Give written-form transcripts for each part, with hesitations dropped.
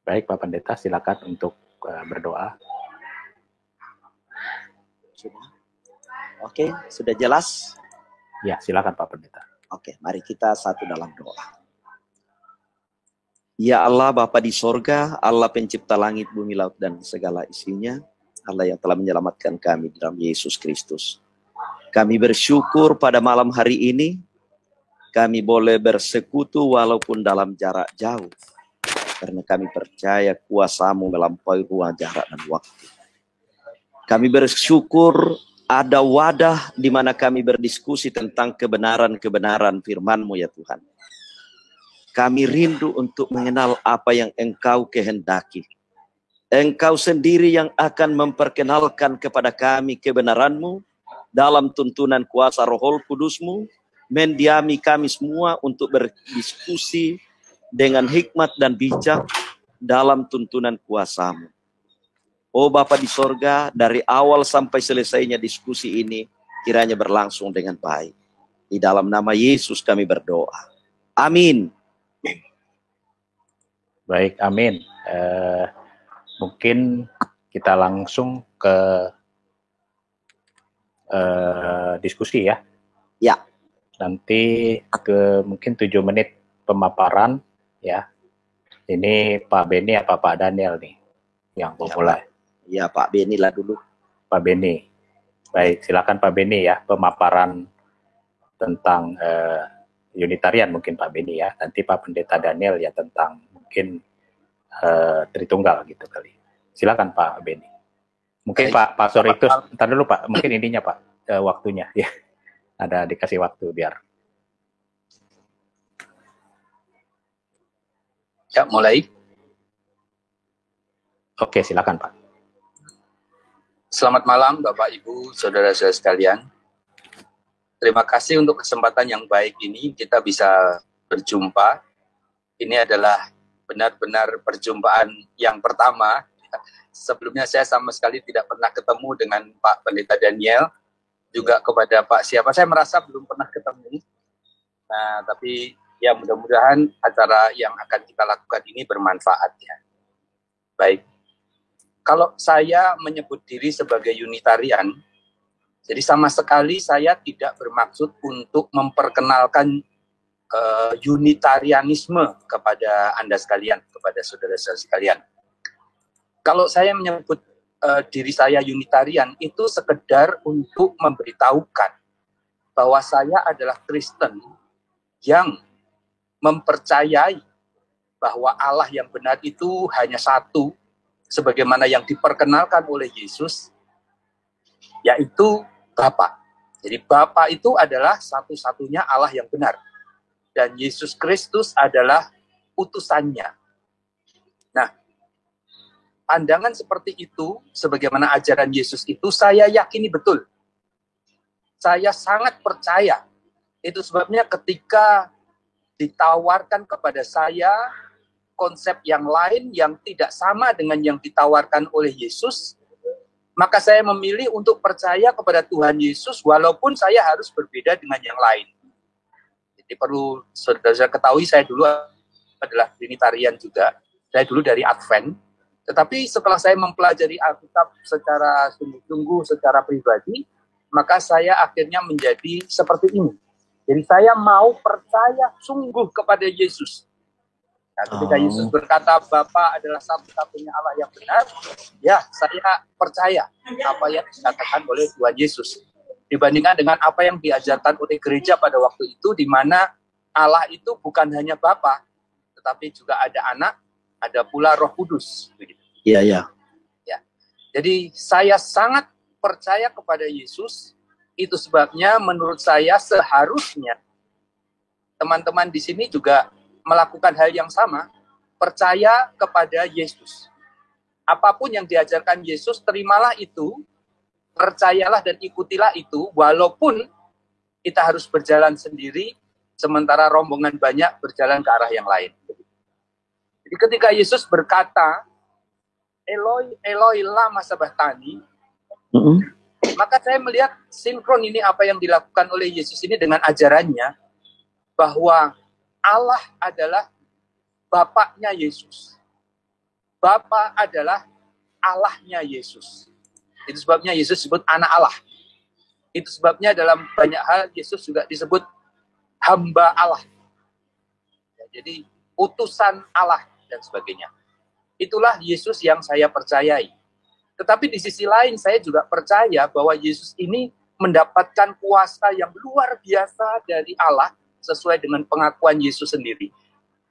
Baik, Pak Pendeta, silakan untuk berdoa. Sudah. Oke, sudah jelas? Ya, silakan Pak Pendeta. Oke, mari kita satu dalam doa. Ya Allah, Bapa di sorga, Allah pencipta langit, bumi, laut, dan segala isinya, Allah yang telah menyelamatkan kami dalam Yesus Kristus. Kami bersyukur pada malam hari ini, kami boleh bersekutu walaupun dalam jarak jauh. Karena kami percaya kuasa-Mu melampaui ruang, jarak, dan waktu. Kami bersyukur ada wadah di mana kami berdiskusi tentang kebenaran-kebenaran firman-Mu ya Tuhan. Kami rindu untuk mengenal apa yang Engkau kehendaki. Engkau sendiri yang akan memperkenalkan kepada kami kebenaran-Mu dalam tuntunan kuasa Roh Kudus-Mu, mendiami kami semua untuk berdiskusi dengan hikmat dan bijak dalam tuntunan kuasa-Mu. Oh Bapa di sorga, dari awal sampai selesainya diskusi ini, kiranya berlangsung dengan baik. Di dalam nama Yesus kami berdoa. Amin. Baik, amin. Mungkin kita langsung ke diskusi ya. Ya. Nanti ke mungkin 7 menit pemaparan ya. Ini Pak Beni apa Pak Daniel nih yang memulai? Ya Pak Beni lah dulu. Pak Beni. Baik, silakan Pak Beni ya, pemaparan tentang Unitarian mungkin Pak Beni ya. Nanti Pak Pendeta Daniel ya tentang mungkin Tritunggal gitu kali. Silakan Pak Beni. Mungkin Pak Pastor itu entar dulu Pak, mungkin ininya Pak waktunya ya. Ada dikasih waktu biar. Ya, mulai. Oke, silakan Pak. Selamat malam Bapak Ibu, saudara-saudara sekalian. Terima kasih untuk kesempatan yang baik ini kita bisa berjumpa. Ini adalah benar-benar perjumpaan yang pertama. Sebelumnya saya sama sekali tidak pernah ketemu dengan Pak Pendeta Daniel. Juga kepada Pak siapa, saya merasa belum pernah ketemu. Nah, tapi ya mudah-mudahan acara yang akan kita lakukan ini bermanfaat ya. Baik. Kalau saya menyebut diri sebagai Unitarian, jadi sama sekali saya tidak bermaksud untuk memperkenalkan Unitarianisme kepada Anda sekalian, kepada saudara-saudara sekalian. Kalau saya menyebut diri saya Unitarian, itu sekedar untuk memberitahukan bahwa saya adalah Kristen yang mempercayai bahwa Allah yang benar itu hanya satu, sebagaimana yang diperkenalkan oleh Yesus, yaitu Bapa. Jadi Bapa itu adalah satu-satunya Allah yang benar. Dan Yesus Kristus adalah utusannya. Nah, pandangan seperti itu, sebagaimana ajaran Yesus itu, saya yakini betul. Saya sangat percaya. Itu sebabnya ketika ditawarkan kepada saya konsep yang lain yang tidak sama dengan yang ditawarkan oleh Yesus, maka saya memilih untuk percaya kepada Tuhan Yesus walaupun saya harus berbeda dengan yang lain. Jadi perlu saudara ketahui, saya dulu adalah Trinitarian juga. Saya dulu dari Advent. Tetapi setelah saya mempelajari Alkitab secara sungguh-sungguh, secara pribadi, maka saya akhirnya menjadi seperti ini. Jadi saya mau percaya sungguh kepada Yesus. Nah, ketika Yesus berkata Bapa adalah satu-satunya Allah yang benar, ya saya percaya apa yang dikatakan oleh Tuhan Yesus. Dibandingkan dengan apa yang diajarkan oleh gereja pada waktu itu, di mana Allah itu bukan hanya Bapa, tetapi juga ada Anak, ada pula Roh Kudus. Iya, iya. Ya. Jadi saya sangat percaya kepada Yesus. Itu sebabnya menurut saya seharusnya teman-teman di sini juga melakukan hal yang sama, percaya kepada Yesus. Apapun yang diajarkan Yesus, terimalah itu, percayalah dan ikutilah itu, walaupun kita harus berjalan sendiri, sementara rombongan banyak berjalan ke arah yang lain. Jadi ketika Yesus berkata, Eloi, Eloi, lama sabachthani, maka saya melihat sinkron ini apa yang dilakukan oleh Yesus ini dengan ajarannya, bahwa Allah adalah Bapaknya Yesus. Bapa adalah Allahnya Yesus. Itu sebabnya Yesus disebut anak Allah. Itu sebabnya dalam banyak hal Yesus juga disebut hamba Allah. Jadi utusan Allah dan sebagainya. Itulah Yesus yang saya percayai. Tetapi di sisi lain saya juga percaya bahwa Yesus ini mendapatkan kuasa yang luar biasa dari Allah sesuai dengan pengakuan Yesus sendiri.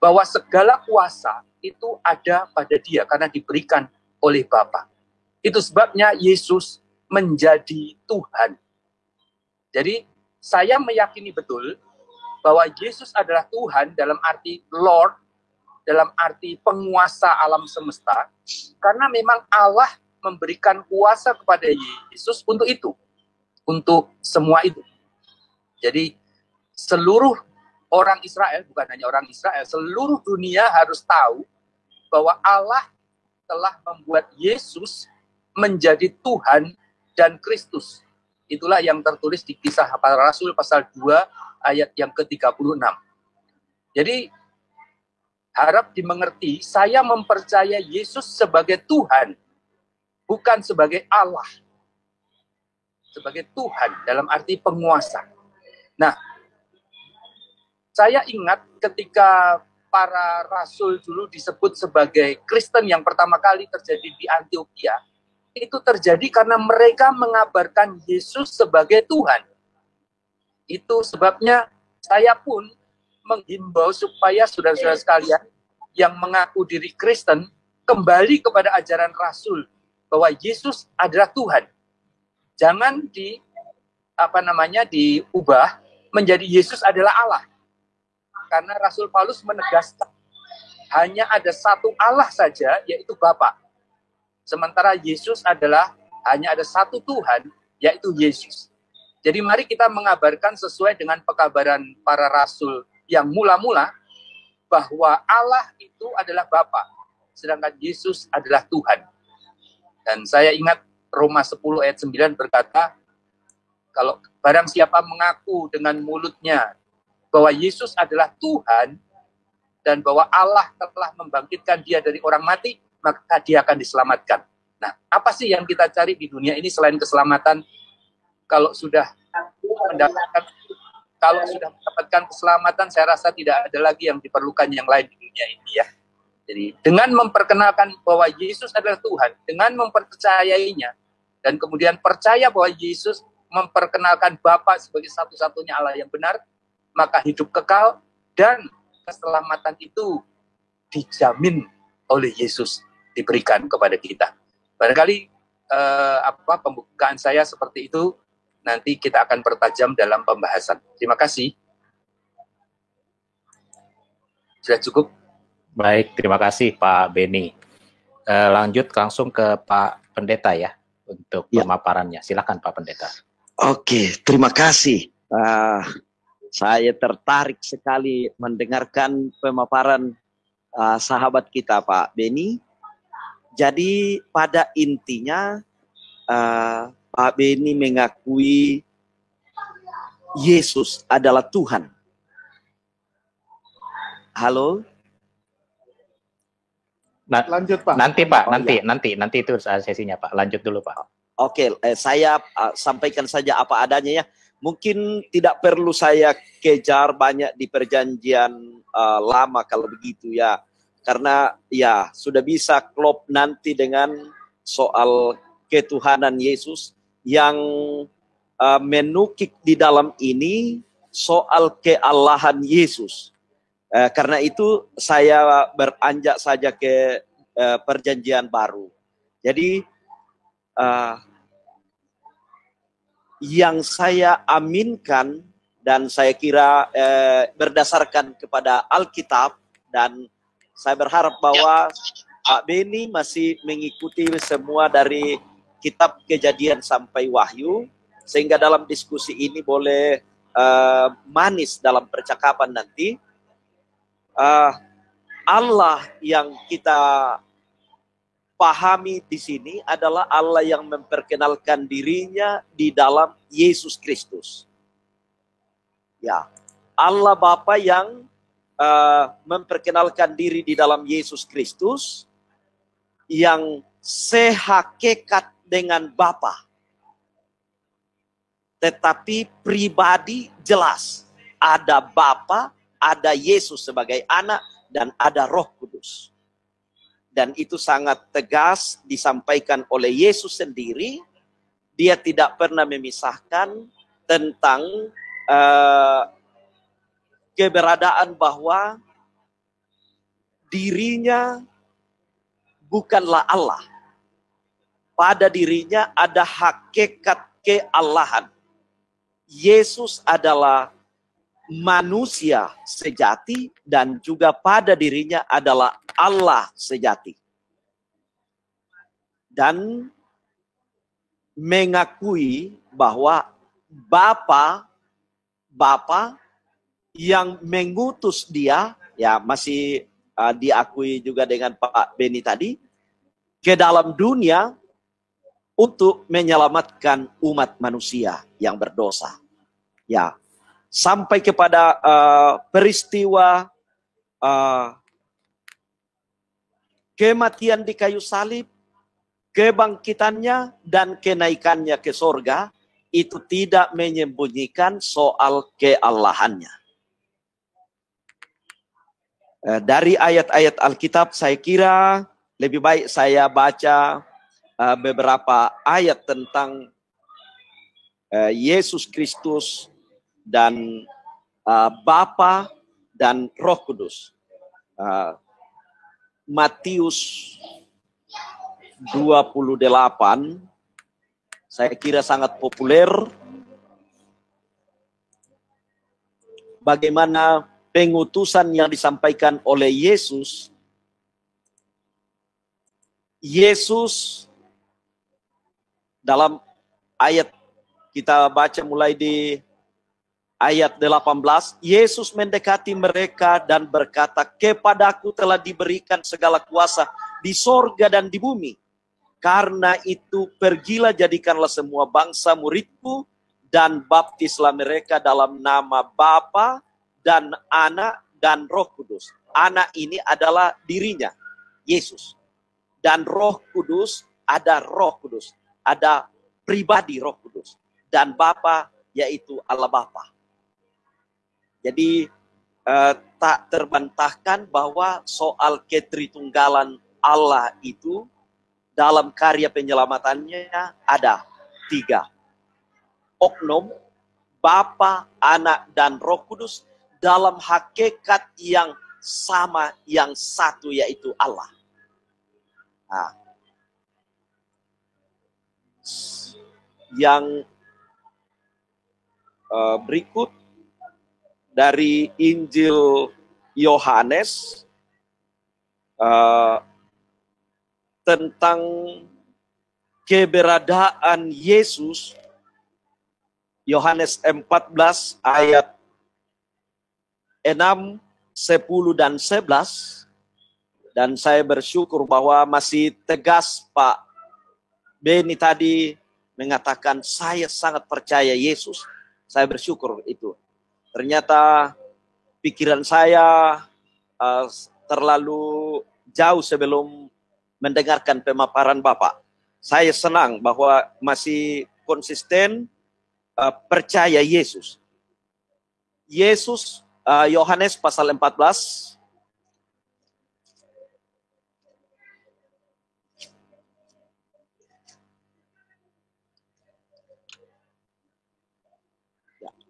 Bahwa segala kuasa itu ada pada dia karena diberikan oleh Bapa. Itu sebabnya Yesus menjadi Tuhan. Jadi saya meyakini betul bahwa Yesus adalah Tuhan dalam arti Lord, dalam arti penguasa alam semesta, karena memang Allah memberikan kuasa kepada Yesus untuk itu, untuk semua itu. Jadi seluruh orang Israel, bukan hanya orang Israel, seluruh dunia harus tahu bahwa Allah telah membuat Yesus menjadi Tuhan dan Kristus. Itulah yang tertulis di Kisah Para Rasul pasal 2 ayat yang ke-36. Jadi harap dimengerti, saya mempercayai Yesus sebagai Tuhan, bukan sebagai Allah. Sebagai Tuhan dalam arti penguasa. Nah, saya ingat ketika para rasul dulu disebut sebagai Kristen yang pertama kali terjadi di Antioquia, itu terjadi karena mereka mengabarkan Yesus sebagai Tuhan. Itu sebabnya saya pun menghimbau supaya saudara-saudara sekalian yang mengaku diri Kristen kembali kepada ajaran Rasul bahwa Yesus adalah Tuhan. Jangan diubah menjadi Yesus adalah Allah. Karena Rasul Paulus menegaskan hanya ada satu Allah saja, yaitu Bapa. Sementara Yesus hanya ada satu Tuhan, yaitu Yesus. Jadi mari kita mengabarkan sesuai dengan pekabaran para rasul yang mula-mula, bahwa Allah itu adalah Bapa, sedangkan Yesus adalah Tuhan. Dan saya ingat Roma 10 ayat 9 berkata, kalau barang siapa mengaku dengan mulutnya bahwa Yesus adalah Tuhan, dan bahwa Allah telah membangkitkan dia dari orang mati, maka dia akan diselamatkan. Nah, apa sih yang kita cari di dunia ini selain keselamatan? Kalau sudah mendapatkan keselamatan, saya rasa tidak ada lagi yang diperlukan yang lain di dunia ini ya. Jadi dengan memperkenalkan bahwa Yesus adalah Tuhan, dengan mempercayainya, dan kemudian percaya bahwa Yesus memperkenalkan Bapa sebagai satu-satunya Allah yang benar, maka hidup kekal dan keselamatan itu dijamin oleh Yesus, diberikan kepada kita. Barangkali pembukaan saya seperti itu. Nanti kita akan pertajam dalam pembahasan. Terima kasih. Sudah cukup? Baik, terima kasih Pak Beni. Lanjut langsung ke Pak Pendeta ya untuk pemaparannya. Silakan Pak Pendeta. Oke, terima kasih. Saya tertarik sekali mendengarkan pemaparan sahabat kita Pak Beni. Jadi pada intinya Pak Beni mengakui Yesus adalah Tuhan. Halo? Lanjut Pak. Nanti itu sesinya Pak. Lanjut dulu Pak. Oke, saya sampaikan saja apa adanya ya. Mungkin tidak perlu saya kejar banyak di perjanjian lama kalau begitu ya. Karena ya sudah bisa klop nanti dengan soal ketuhanan Yesus yang menukik di dalam ini soal keallahan Yesus. Karena itu saya beranjak saja ke perjanjian baru. Jadi yang saya aminkan dan saya kira berdasarkan kepada Alkitab, dan saya berharap bahwa Pak Beni masih mengikuti semua dari kitab Kejadian sampai Wahyu, sehingga dalam diskusi ini boleh manis dalam percakapan nanti. Allah yang kita pahami di sini adalah Allah yang memperkenalkan dirinya di dalam Yesus Kristus. Ya, Allah Bapa yang memperkenalkan diri di dalam Yesus Kristus, yang sehakikat dengan Bapa. Tetapi pribadi jelas. Ada Bapa, ada Yesus sebagai anak, dan ada Roh Kudus. Dan itu sangat tegas disampaikan oleh Yesus sendiri. Dia tidak pernah memisahkan tentang keberadaan bahwa dirinya bukanlah Allah. Pada dirinya ada hakikat keallahan. Yesus adalah manusia sejati dan juga pada dirinya adalah Allah sejati. Dan mengakui bahwa Bapa yang mengutus dia, ya masih diakui juga dengan Pak Beni tadi, ke dalam dunia untuk menyelamatkan umat manusia yang berdosa. Ya, sampai kepada peristiwa kematian di kayu salib, kebangkitannya, dan kenaikannya ke sorga, itu tidak menyembunyikan soal keallahannya. Dari ayat-ayat Alkitab, saya kira lebih baik saya baca beberapa ayat tentang Yesus Kristus dan Bapa dan Roh Kudus. Matius 28, saya kira sangat populer. Bagaimana pengutusan yang disampaikan oleh Yesus. Yesus dalam ayat, kita baca mulai di ayat 18, Yesus mendekati mereka dan berkata, "Kepadaku telah diberikan segala kuasa di sorga dan di bumi. Karena itu pergilah, jadikanlah semua bangsa muridku dan baptislah mereka dalam nama Bapa dan Anak dan Roh Kudus." Anak ini adalah dirinya, Yesus. Dan Roh Kudus, ada Roh Kudus. Ada pribadi Roh Kudus. Dan Bapa, yaitu Allah Bapa. Jadi tak terbantahkan bahwa soal ketritunggalan Allah itu dalam karya penyelamatannya ada 3. Oknum, Bapa, Anak, dan Roh Kudus dalam hakikat yang sama, yang satu, yaitu Allah. Nah, yang berikut dari Injil Yohanes tentang keberadaan Yesus, Yohanes 14 ayat 6, 10, dan 11. Dan saya bersyukur bahwa masih tegas Pak Beni tadi mengatakan, saya sangat percaya Yesus. Saya bersyukur itu. Ternyata pikiran saya terlalu jauh sebelum mendengarkan pemaparan Bapak. Saya senang bahwa masih konsisten percaya Yesus. Yesus, Yohanes pasal 14.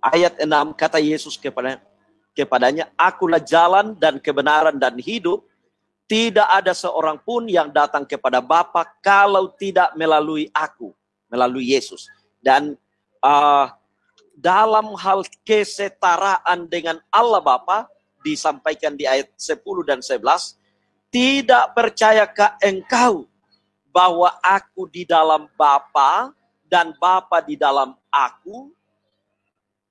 Ayat 6, kata Yesus kepadanya, "Akulah jalan dan kebenaran dan hidup. Tidak ada seorang pun yang datang kepada Bapa kalau tidak melalui aku," melalui Yesus. Dan dalam hal kesetaraan dengan Allah Bapa disampaikan di ayat 10 dan 11, "Tidak percayakah engkau bahwa aku di dalam Bapa dan Bapa di dalam aku?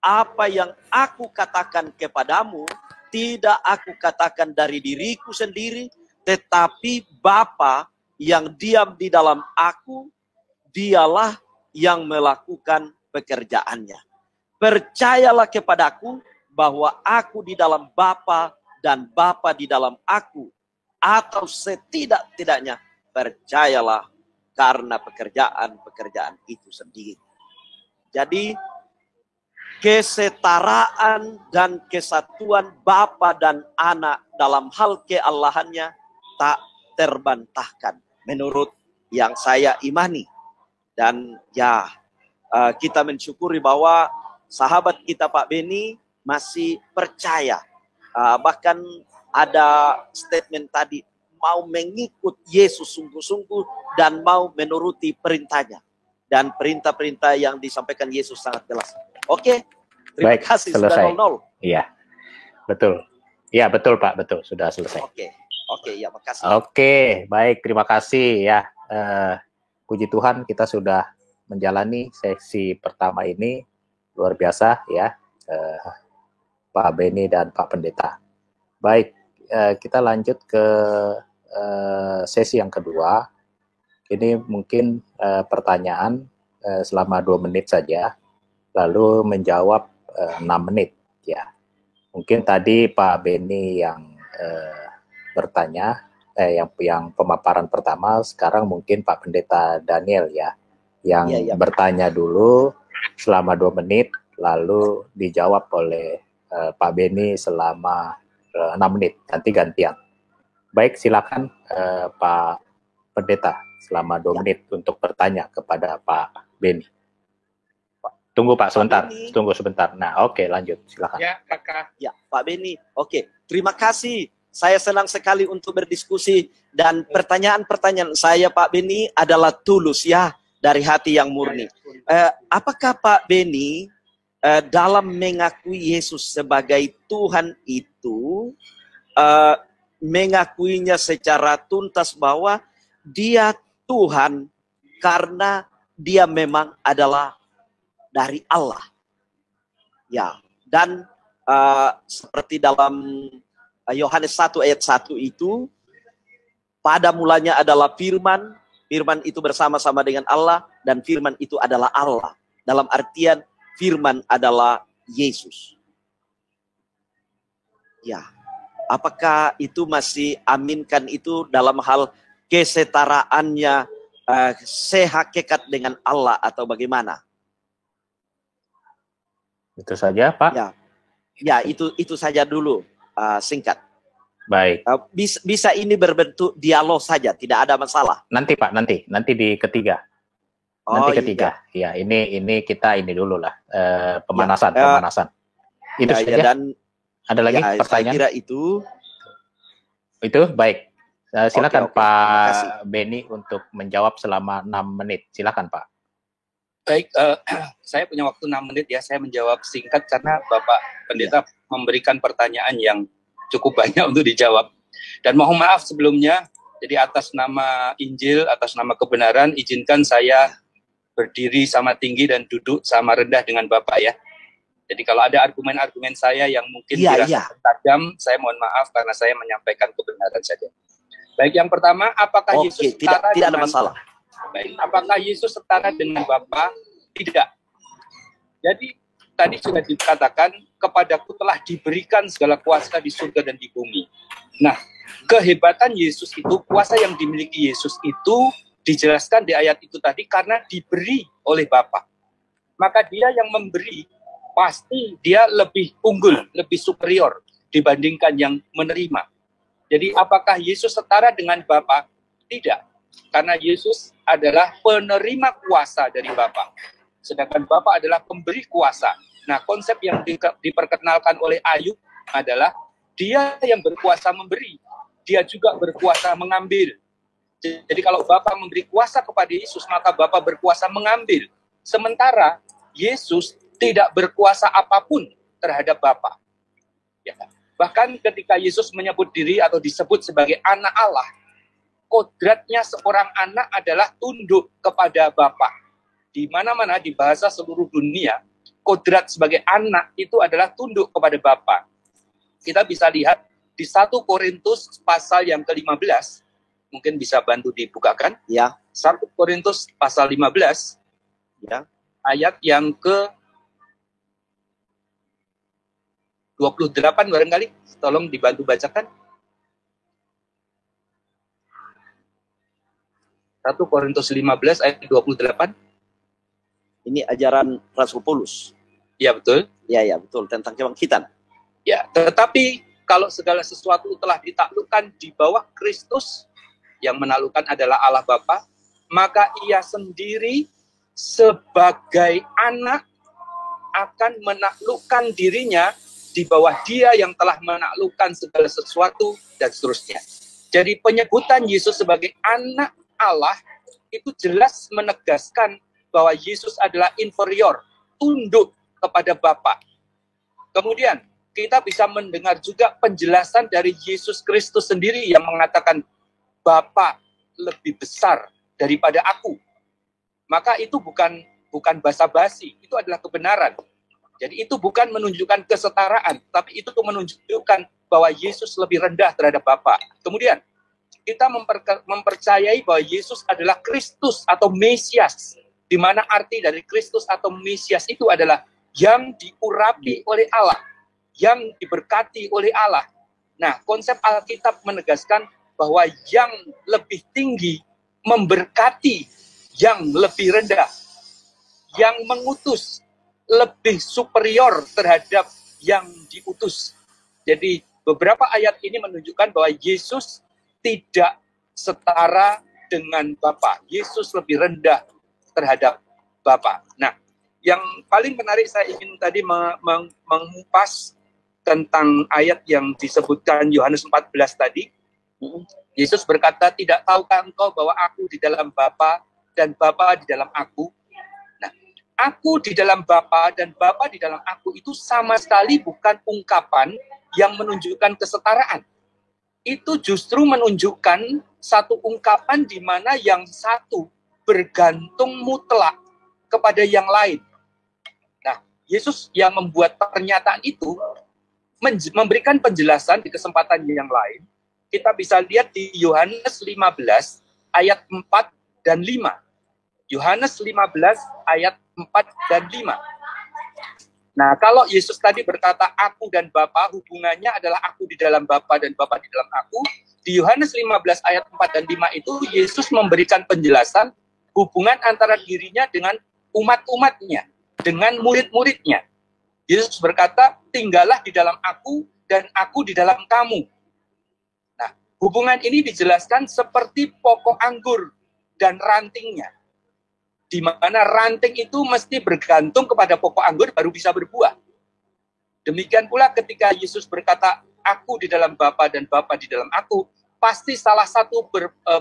Apa yang aku katakan kepadamu, tidak aku katakan dari diriku sendiri, tetapi Bapa yang diam di dalam aku, dialah yang melakukan pekerjaannya. Percayalah kepadaku bahwa aku di dalam Bapa dan Bapa di dalam aku, atau setidak-tidaknya percayalah karena pekerjaan-pekerjaan itu sendiri. Jadi kesetaraan dan kesatuan Bapa dan Anak dalam hal keallahannya tak terbantahkan menurut yang saya imani. Dan ya, kita mensyukuri bahwa sahabat kita Pak Beni masih percaya. Bahkan ada statement tadi, mau mengikut Yesus sungguh-sungguh dan mau menuruti perintahnya. Dan perintah-perintah yang disampaikan Yesus sangat jelas. Oke, terima kasih. Selesai. Sudah 0-0. Iya, betul. Iya, betul Pak, betul. Sudah selesai. Oke, ya makasih. Oke, baik. Terima kasih ya. Puji Tuhan kita sudah menjalani sesi pertama ini. Luar biasa ya. Pak Beni dan Pak Pendeta. Baik, kita lanjut ke sesi yang kedua. Ini mungkin pertanyaan selama 2 menit saja, lalu menjawab 6 menit. Ya, mungkin tadi Pak Beni yang bertanya, yang pemaparan pertama. Sekarang mungkin Pak Pendeta Daniel ya, yang bertanya dulu selama 2 menit, lalu dijawab oleh Pak Beni selama 6 menit, ganti-gantian. Baik, silakan Pak Pendeta selama 2 menit untuk bertanya kepada Pak Beni. Tunggu Pak sebentar, tunggu sebentar. Nah, oke, lanjut, silakan. Ya, Kakak. Ya, Pak Beni. Oke, terima kasih. Saya senang sekali untuk berdiskusi dan pertanyaan-pertanyaan saya Pak Beni adalah tulus ya, dari hati yang murni. Apakah Pak Beni dalam mengakui Yesus sebagai Tuhan itu mengakuinya secara tuntas bahwa Dia Tuhan karena Dia memang adalah dari Allah. Ya, dan seperti dalam Yohanes 1 ayat 1 itu, pada mulanya adalah firman, firman itu bersama-sama dengan Allah, dan firman itu adalah Allah. Dalam artian firman adalah Yesus. Ya, apakah itu masih aminkan itu dalam hal kesetaraannya sehakikat dengan Allah atau bagaimana? Itu saja Pak. Ya itu saja dulu singkat. Baik. Bisa ini berbentuk dialog saja, tidak ada masalah. Nanti Pak, nanti di ketiga. Nanti ketiga. Iya. Ya, ini kita ini dulu lah pemanasan. Itu saja. Dan ada lagi pertanyaan? Saya kira itu baik. Silakan Pak Beni untuk menjawab selama 6 menit. Silakan Pak. Baik, saya punya waktu 6 menit ya. Saya menjawab singkat karena Bapak Pendeta memberikan pertanyaan yang cukup banyak untuk dijawab. Dan mohon maaf sebelumnya, jadi atas nama Injil, atas nama kebenaran, izinkan saya berdiri sama tinggi dan duduk sama rendah dengan Bapak ya. Jadi kalau ada argumen-argumen saya yang mungkin dirasa tajam, saya mohon maaf karena saya menyampaikan kebenaran saja. Baik, yang pertama, apakah Yesus setara tidak ada masalah. Baik, apakah Yesus setara dengan Bapa? Tidak. Jadi tadi sudah dikatakan, kepadaku telah diberikan segala kuasa di surga dan di bumi. Nah, kehebatan Yesus itu, kuasa yang dimiliki Yesus itu dijelaskan di ayat itu tadi karena diberi oleh Bapa. Maka dia yang memberi, pasti dia lebih unggul, lebih superior dibandingkan yang menerima. Jadi apakah Yesus setara dengan Bapa? Tidak. Karena Yesus adalah penerima kuasa dari Bapa. Sedangkan Bapa adalah pemberi kuasa. Nah, konsep yang diperkenalkan oleh Ayub adalah dia yang berkuasa memberi. Dia juga berkuasa mengambil. Jadi kalau Bapa memberi kuasa kepada Yesus, maka Bapa berkuasa mengambil. Sementara Yesus tidak berkuasa apapun terhadap Bapa. Ya. Bahkan ketika Yesus menyebut diri atau disebut sebagai anak Allah, kodratnya seorang anak adalah tunduk kepada Bapa. Di mana-mana di bahasa seluruh dunia, kodrat sebagai anak itu adalah tunduk kepada Bapa. Kita bisa lihat di 1 Korintus pasal yang ke-15, mungkin bisa bantu dibukakan. Ya. 1 Korintus pasal 15, ya, ayat yang ke-28 barangkali, tolong dibantu bacakan. 1 Korintus 15 ayat 28. Ini ajaran Rasul Paulus. Ya, betul. Ya, betul. Tentang kebangkitan. Ya, tetapi kalau segala sesuatu telah ditaklukkan di bawah Kristus, yang menaklukkan adalah Allah Bapa, maka ia sendiri sebagai anak akan menaklukkan dirinya di bawah Dia yang telah menaklukkan segala sesuatu, dan seterusnya. Jadi penyebutan Yesus sebagai anak Allah itu jelas menegaskan bahwa Yesus adalah inferior, tunduk kepada Bapa. Kemudian kita bisa mendengar juga penjelasan dari Yesus Kristus sendiri yang mengatakan Bapa lebih besar daripada aku. Maka itu bukan basa-basi, itu adalah kebenaran. Jadi itu bukan menunjukkan kesetaraan, tapi itu menunjukkan bahwa Yesus lebih rendah terhadap Bapa. Kemudian kita mempercayai bahwa Yesus adalah Kristus atau Mesias, di mana arti dari Kristus atau Mesias itu adalah yang diurapi oleh Allah, yang diberkati oleh Allah. Nah, konsep Alkitab menegaskan bahwa yang lebih tinggi memberkati yang lebih rendah, yang mengutus lebih superior terhadap yang diutus. Jadi beberapa ayat ini menunjukkan bahwa Yesus tidak setara dengan Bapa. Yesus lebih rendah terhadap Bapa. Nah, yang paling menarik saya ingin tadi mengupas tentang ayat yang disebutkan Yohanes 14 tadi. Yesus berkata, tidak tahukah engkau bahwa aku di dalam Bapa dan Bapa di dalam aku? Nah, aku di dalam Bapa dan Bapa di dalam aku itu sama sekali bukan ungkapan yang menunjukkan kesetaraan. Itu justru menunjukkan satu ungkapan di mana yang satu bergantung mutlak kepada yang lain. Nah, Yesus yang membuat pernyataan itu memberikan penjelasan di kesempatan yang lain. Kita bisa lihat di Yohanes 15 ayat 4 dan 5. Yohanes 15 ayat 4 dan 5. Nah, kalau Yesus tadi berkata aku dan Bapa, hubungannya adalah aku di dalam Bapa dan Bapa di dalam aku. Di Yohanes 15 ayat 4 dan 5 itu Yesus memberikan penjelasan hubungan antara dirinya dengan umat-umatnya, dengan murid-muridnya. Yesus berkata, tinggallah di dalam aku dan aku di dalam kamu. Nah, hubungan ini dijelaskan seperti pokok anggur dan rantingnya, di mana ranting itu mesti bergantung kepada pokok anggur baru bisa berbuah. Demikian pula ketika Yesus berkata, aku di dalam Bapa dan Bapa di dalam aku, pasti salah satu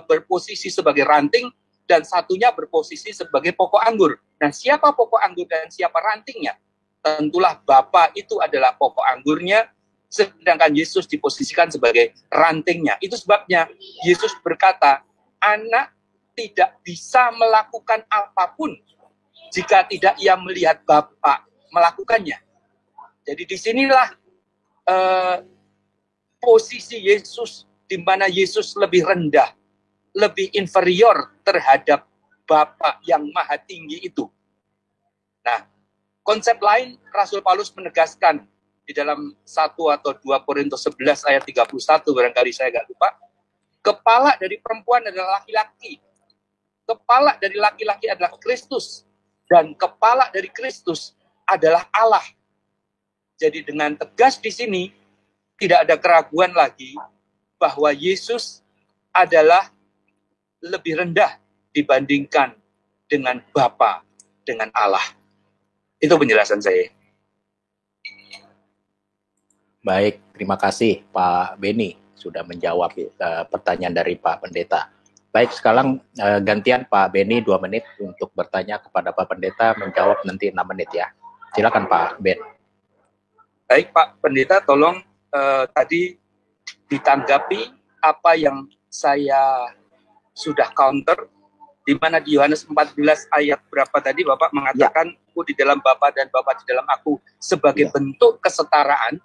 berposisi sebagai ranting dan satunya berposisi sebagai pokok anggur. Nah, siapa pokok anggur dan siapa rantingnya? Tentulah Bapa itu adalah pokok anggurnya, sedangkan Yesus diposisikan sebagai rantingnya. Itu sebabnya Yesus berkata, anak tidak bisa melakukan apapun jika tidak ia melihat Bapa melakukannya. Jadi disinilah posisi Yesus, di mana Yesus lebih rendah, lebih inferior terhadap Bapa yang maha tinggi itu. Nah, konsep lain Rasul Paulus menegaskan di dalam 1 atau 2 Korintus 11 ayat 31, barangkali saya agak lupa. Kepala dari perempuan adalah laki-laki. Kepala dari laki-laki adalah Kristus. Dan kepala dari Kristus adalah Allah. Jadi dengan tegas di sini, tidak ada keraguan lagi bahwa Yesus adalah lebih rendah dibandingkan dengan Bapa, dengan Allah. Itu penjelasan saya. Baik, terima kasih Pak Beni sudah menjawab pertanyaan dari Pak Pendeta. Baik, sekarang gantian Pak Beni 2 menit untuk bertanya kepada Pak Pendeta, menjawab nanti 6 menit ya. Silakan Pak Ben. Baik Pak Pendeta, tolong tadi ditanggapi apa yang saya sudah counter, di mana di Yohanes 14 ayat berapa tadi Bapak mengatakan aku di dalam Bapa dan Bapa di dalam aku sebagai bentuk kesetaraan.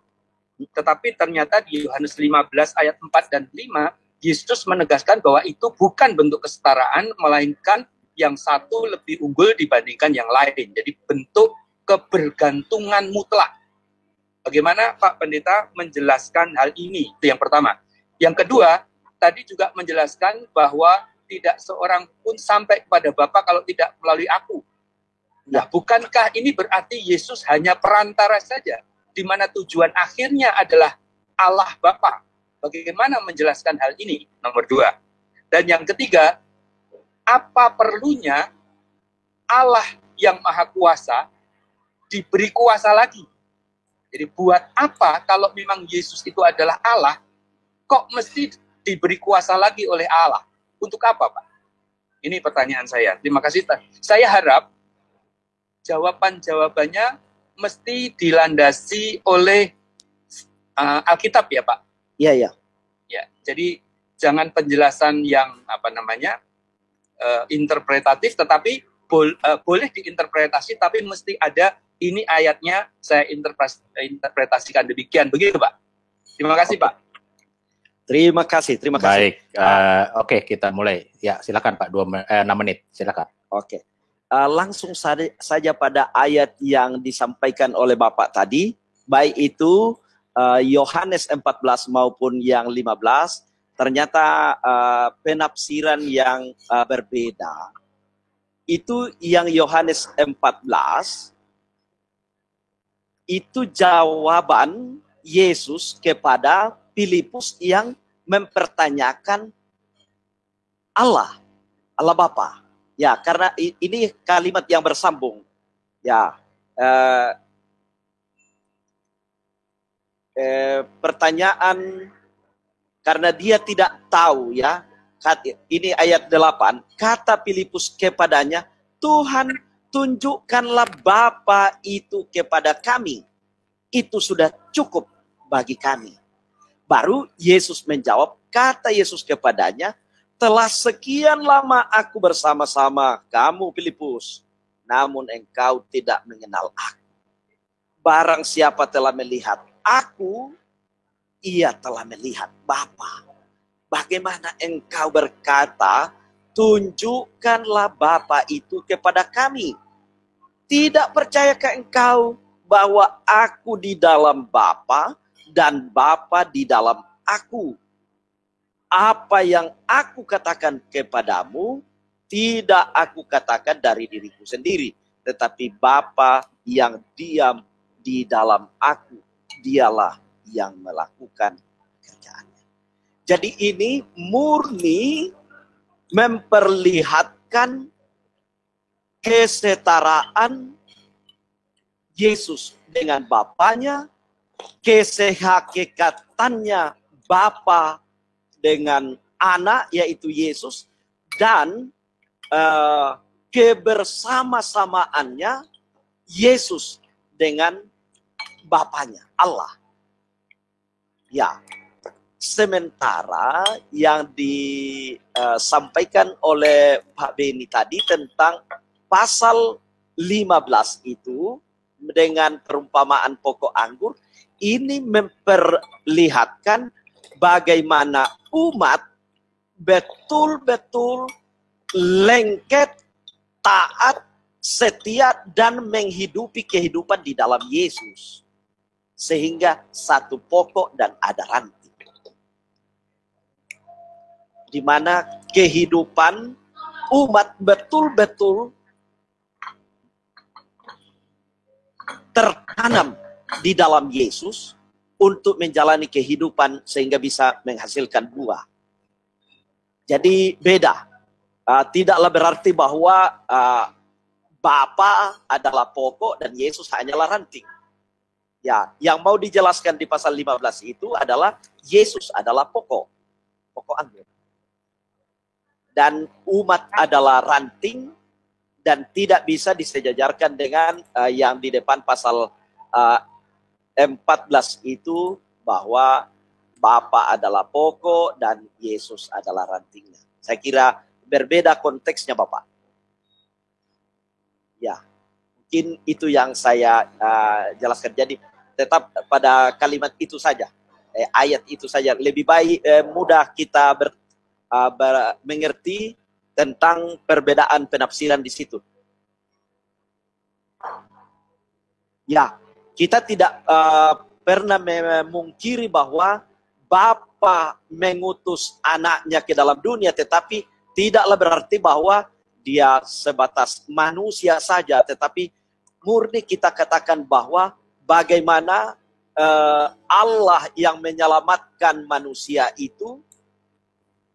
Tetapi ternyata di Yohanes 15 ayat 4 dan 5, Yesus menegaskan bahwa itu bukan bentuk kesetaraan, melainkan yang satu lebih unggul dibandingkan yang lain. Jadi bentuk kebergantungan mutlak. Bagaimana Pak Pendeta menjelaskan hal ini? Itu yang pertama. Yang kedua, tadi juga menjelaskan bahwa tidak seorang pun sampai kepada Bapa kalau tidak melalui aku. Nah, bukankah ini berarti Yesus hanya perantara saja, di mana tujuan akhirnya adalah Allah Bapa? Bagaimana menjelaskan hal ini? Nomor 2. Dan yang ketiga, apa perlunya Allah yang Maha Kuasa diberi kuasa lagi? Jadi buat apa kalau memang Yesus itu adalah Allah, kok mesti diberi kuasa lagi oleh Allah? Untuk apa, Pak? Ini pertanyaan saya. Terima kasih. Saya harap jawaban-jawabannya mesti dilandasi oleh Alkitab ya, Pak? Iya, iya. Ya, jadi jangan penjelasan yang interpretatif, tetapi boleh diinterpretasi, tapi mesti ada ini ayatnya saya interpretasikan demikian, begitu Pak. Terima kasih Pak. Terima kasih. Baik, oke, kita mulai. Ya, silakan Pak, 6 menit, silakan. Oke. Langsung saja pada ayat yang disampaikan oleh Bapak tadi, baik itu Yohanes 14 maupun yang 15, ternyata penafsiran yang berbeda. Itu yang Yohanes 14, itu jawaban Yesus kepada Filipus yang mempertanyakan Allah Bapa. Ya, karena ini kalimat yang bersambung. Ya, pertanyaan karena dia tidak tahu ya. Ini ayat 8. Kata Filipus kepadanya, Tuhan, tunjukkanlah Bapa itu kepada kami. Itu sudah cukup bagi kami. Baru Yesus menjawab, kata Yesus kepadanya, telah sekian lama aku bersama-sama kamu, Filipus, namun engkau tidak mengenal aku. Barang siapa telah melihat aku, ia telah melihat Bapa. Bagaimana engkau berkata, tunjukkanlah Bapa itu kepada kami? Tidak percayakah engkau bahwa aku di dalam Bapa dan Bapa di dalam aku? Apa yang aku katakan kepadamu, tidak aku katakan dari diriku sendiri, tetapi Bapa yang diam di dalam aku, dialah yang melakukan pekerjaannya. Jadi ini murni memperlihatkan kesetaraan Yesus dengan Bapanya, kesehakikatannya Bapa dengan anak yaitu Yesus, dan kebersama-samaannya Yesus dengan Bapanya Allah. Ya, sementara yang disampaikan oleh Pak Beni tadi tentang pasal 15 itu dengan perumpamaan pokok anggur, ini memperlihatkan bagaimana umat betul-betul lengket, taat, setia, dan menghidupi kehidupan di dalam Yesus. Sehingga satu pokok dan ada ranting. Di mana kehidupan umat betul-betul tertanam di dalam Yesus untuk menjalani kehidupan sehingga bisa menghasilkan buah. Jadi beda. Tidaklah berarti bahwa Bapa adalah pokok dan Yesus hanyalah ranting. Ya, yang mau dijelaskan di pasal 15 itu adalah Yesus adalah pokok anggur. Dan umat adalah ranting dan tidak bisa disejajarkan dengan yang di depan pasal 14 itu, bahwa Bapa adalah pokok dan Yesus adalah rantingnya. Saya kira berbeda konteksnya Bapak. Ya, mungkin itu yang saya jelaskan. Jadi tetap pada kalimat itu saja, ayat itu saja. Lebih baik mudah kita mengerti tentang perbedaan penafsiran di situ. Ya, kita tidak pernah memungkiri bahwa Bapa mengutus anaknya ke dalam dunia, tetapi tidaklah berarti bahwa dia sebatas manusia saja, tetapi murni kita katakan bahwa bagaimana Allah yang menyelamatkan manusia itu,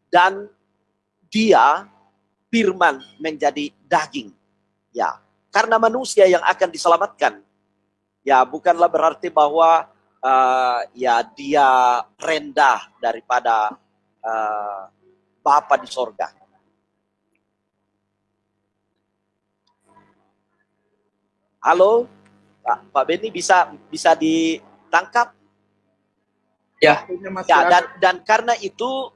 dan dia firman menjadi daging. Ya, karena manusia yang akan diselamatkan. Ya, bukanlah berarti bahwa ya dia rendah daripada Bapa di sorga. Halo, Pak Beni, bisa ditangkap? Ya, Ya, dan karena itu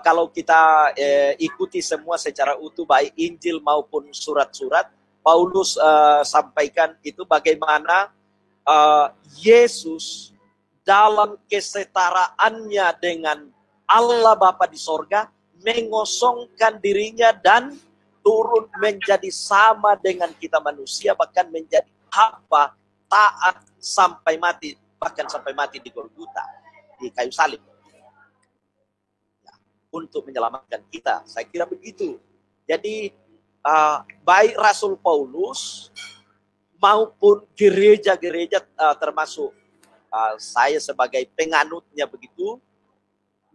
kalau kita ikuti semua secara utuh, baik Injil maupun surat-surat, Paulus sampaikan itu bagaimana Yesus dalam kesetaraannya dengan Allah Bapa di sorga mengosongkan dirinya dan turun menjadi sama dengan kita manusia, bahkan menjadi hamba taat sampai mati, bahkan sampai mati di Golgota, di kayu salib, ya, untuk menyelamatkan kita. Saya kira begitu. Jadi baik Rasul Paulus maupun gereja-gereja, termasuk saya sebagai penganutnya begitu,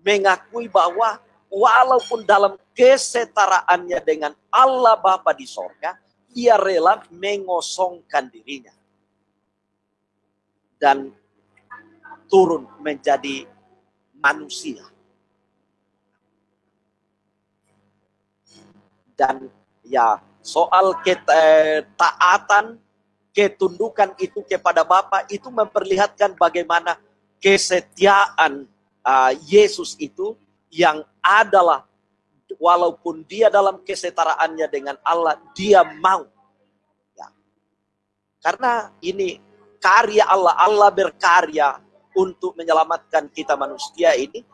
mengakui bahwa walaupun dalam kesetaraannya dengan Allah Bapa di sorga, ia rela mengosongkan dirinya dan turun menjadi manusia. Dan ya, soal ketaatan, ketundukan itu kepada Bapa itu memperlihatkan bagaimana kesetiaan Yesus itu, yang adalah walaupun dia dalam kesetaraannya dengan Allah, dia mau. Ya. Karena ini karya Allah, Allah berkarya untuk menyelamatkan kita manusia ini,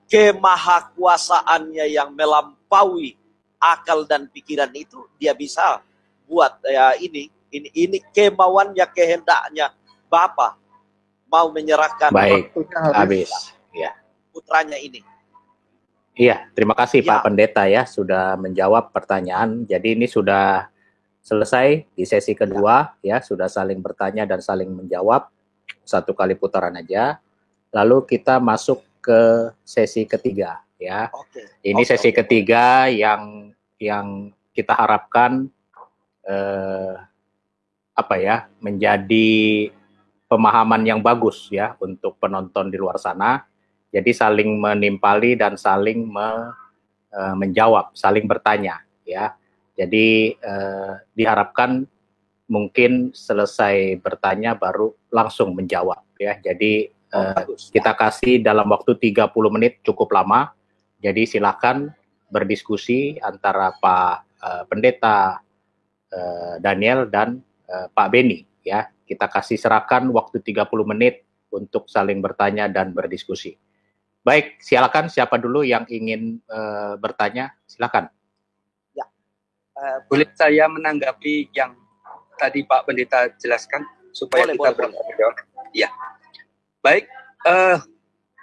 kemahakuasaannya yang melampaui akal dan pikiran itu, dia bisa buat ya ini kemauannya, kehendaknya Bapa mau menyerahkan. Baik, habis. Ya. Putranya ini. Iya, terima kasih Ya. Pak Pendeta ya sudah menjawab pertanyaan. Jadi ini sudah selesai di sesi kedua ya, sudah saling bertanya dan saling menjawab. Satu kali putaran aja. Lalu kita masuk ke sesi ketiga ya. Ini sesi ketiga yang kita harapkan menjadi pemahaman yang bagus ya untuk penonton di luar sana. Jadi saling menimpali dan saling menjawab, saling bertanya ya. Jadi diharapkan mungkin selesai bertanya baru langsung menjawab ya. Jadi kita kasih dalam waktu 30 menit, cukup lama. Jadi silakan berdiskusi antara Pak Pendeta Daniel dan Pak Beni ya. Kita kasih serahkan waktu 30 menit untuk saling bertanya dan berdiskusi. Baik, silakan siapa dulu yang ingin bertanya, silakan. Ya, boleh saya menanggapi yang tadi Pak Pendeta jelaskan supaya kita berjawab. Ya, baik.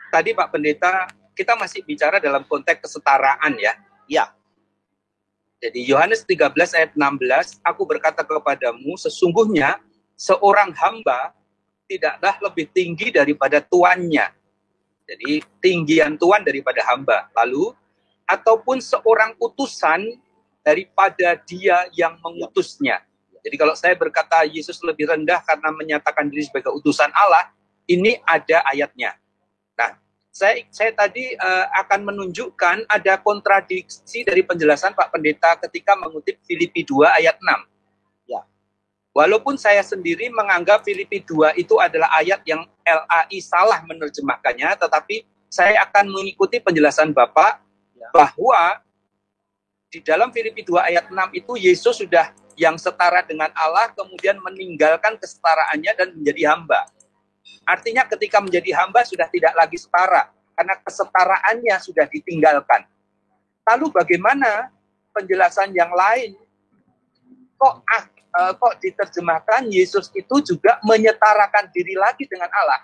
Tadi Pak Pendeta kita masih bicara dalam konteks kesetaraan ya. Ya. Jadi Yohanes 13 ayat 16, aku berkata kepadamu, sesungguhnya seorang hamba tidaklah lebih tinggi daripada tuannya. Jadi tinggian Tuhan daripada hamba. Lalu, ataupun seorang utusan daripada dia yang mengutusnya. Jadi kalau saya berkata Yesus lebih rendah karena menyatakan diri sebagai utusan Allah, ini ada ayatnya. Nah, saya tadi akan menunjukkan ada kontradiksi dari penjelasan Pak Pendeta ketika mengutip Filipi 2 ayat 6. Ya. Walaupun saya sendiri menganggap Filipi 2 itu adalah ayat yang LAI salah menerjemahkannya, tetapi saya akan mengikuti penjelasan Bapak bahwa di dalam Filipi 2 ayat 6 itu Yesus sudah yang setara dengan Allah, kemudian meninggalkan kesetaraannya dan menjadi hamba. Artinya ketika menjadi hamba sudah tidak lagi setara, karena kesetaraannya sudah ditinggalkan. Lalu bagaimana penjelasan yang lain? Kok diterjemahkan Yesus itu juga menyetarakan diri lagi dengan Allah?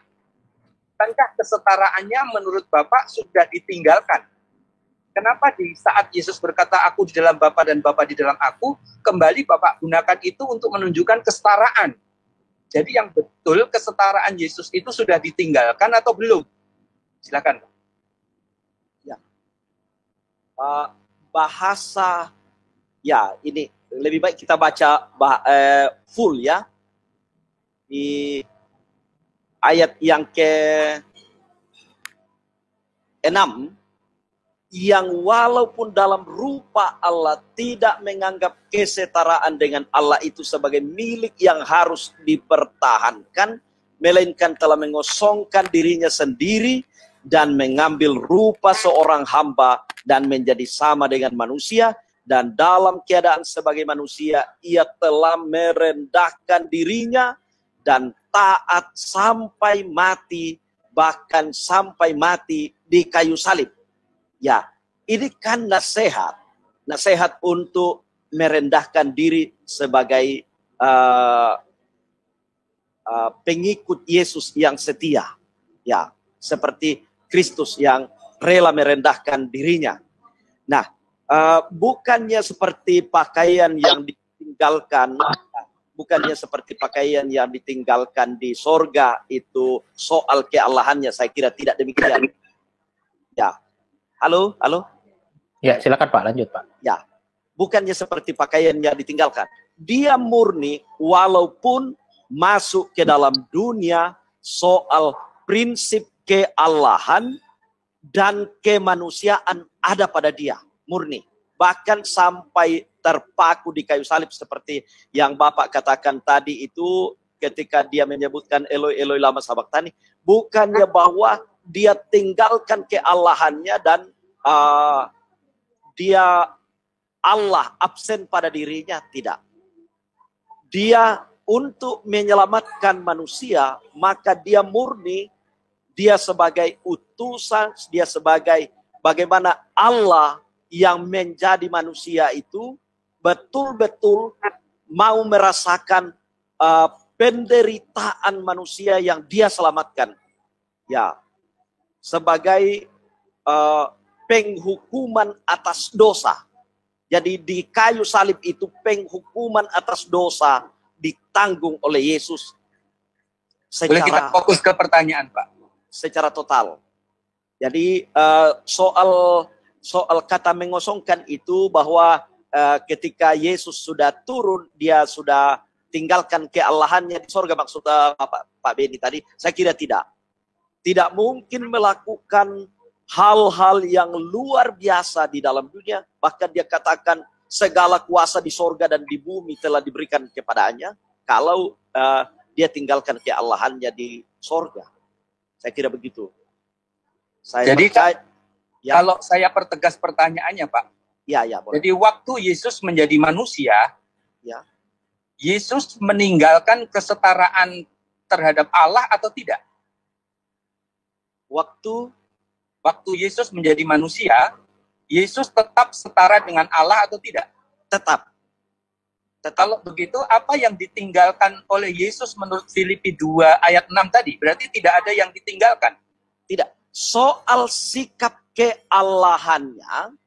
Bukankah kesetaraannya menurut Bapak sudah ditinggalkan? Kenapa di saat Yesus berkata aku di dalam Bapa dan Bapa di dalam aku, kembali Bapak gunakan itu untuk menunjukkan kesetaraan. Jadi yang betul kesetaraan Yesus itu sudah ditinggalkan atau belum? Silakan. Ya. Bahasa, ya ini lebih baik kita baca full ya. Di ayat yang ke-6, yang walaupun dalam rupa Allah tidak menganggap kesetaraan dengan Allah itu sebagai milik yang harus dipertahankan, melainkan telah mengosongkan dirinya sendiri dan mengambil rupa seorang hamba dan menjadi sama dengan manusia, dan dalam keadaan sebagai manusia ia telah merendahkan dirinya dan taat sampai mati, bahkan sampai mati di kayu salib. Ya, ini kan nasihat untuk merendahkan diri sebagai pengikut Yesus yang setia. Ya, seperti Kristus yang rela merendahkan dirinya. Nah, bukannya seperti pakaian yang ditinggalkan, di sorga itu soal keallahannya, saya kira tidak demikian. Ya. Halo? Ya, silakan Pak, lanjut Pak. Ya, bukannya seperti pakaian yang ditinggalkan. Dia murni walaupun masuk ke dalam dunia soal prinsip keallahan dan kemanusiaan ada pada dia, murni. Bahkan sampai terpaku di kayu salib seperti yang Bapak katakan tadi itu ketika dia menyebutkan Eloi Eloi lama sabachthani, bukannya bahwa dia tinggalkan keallahannya dan dia Allah absen pada dirinya, tidak. Dia untuk menyelamatkan manusia, maka dia murni, dia sebagai utusan, dia sebagai bagaimana Allah yang menjadi manusia itu betul-betul mau merasakan penderitaan manusia yang dia selamatkan. Ya, sebagai penghukuman atas dosa. Jadi di kayu salib itu penghukuman atas dosa ditanggung oleh Yesus. Boleh kita fokus ke pertanyaan, Pak? Secara total. Jadi soal kata mengosongkan itu bahwa ketika Yesus sudah turun, dia sudah tinggalkan keallahannya di sorga, maksud Pak Beni tadi, saya kira tidak. Tidak mungkin melakukan hal-hal yang luar biasa di dalam dunia. Bahkan dia katakan segala kuasa di sorga dan di bumi telah diberikan kepadanya. Kalau dia tinggalkan keallahannya di sorga. Saya kira begitu. Jadi kalau saya pertegas pertanyaannya Pak. Ya, boleh. Jadi waktu Yesus menjadi manusia, ya, Yesus meninggalkan kesetaraan terhadap Allah atau tidak? Waktu Yesus menjadi manusia, Yesus tetap setara dengan Allah atau tidak? Tetap. Kalau begitu, apa yang ditinggalkan oleh Yesus menurut Filipi 2 ayat 6 tadi? Berarti tidak ada yang ditinggalkan. Tidak. Soal sikap keallahannya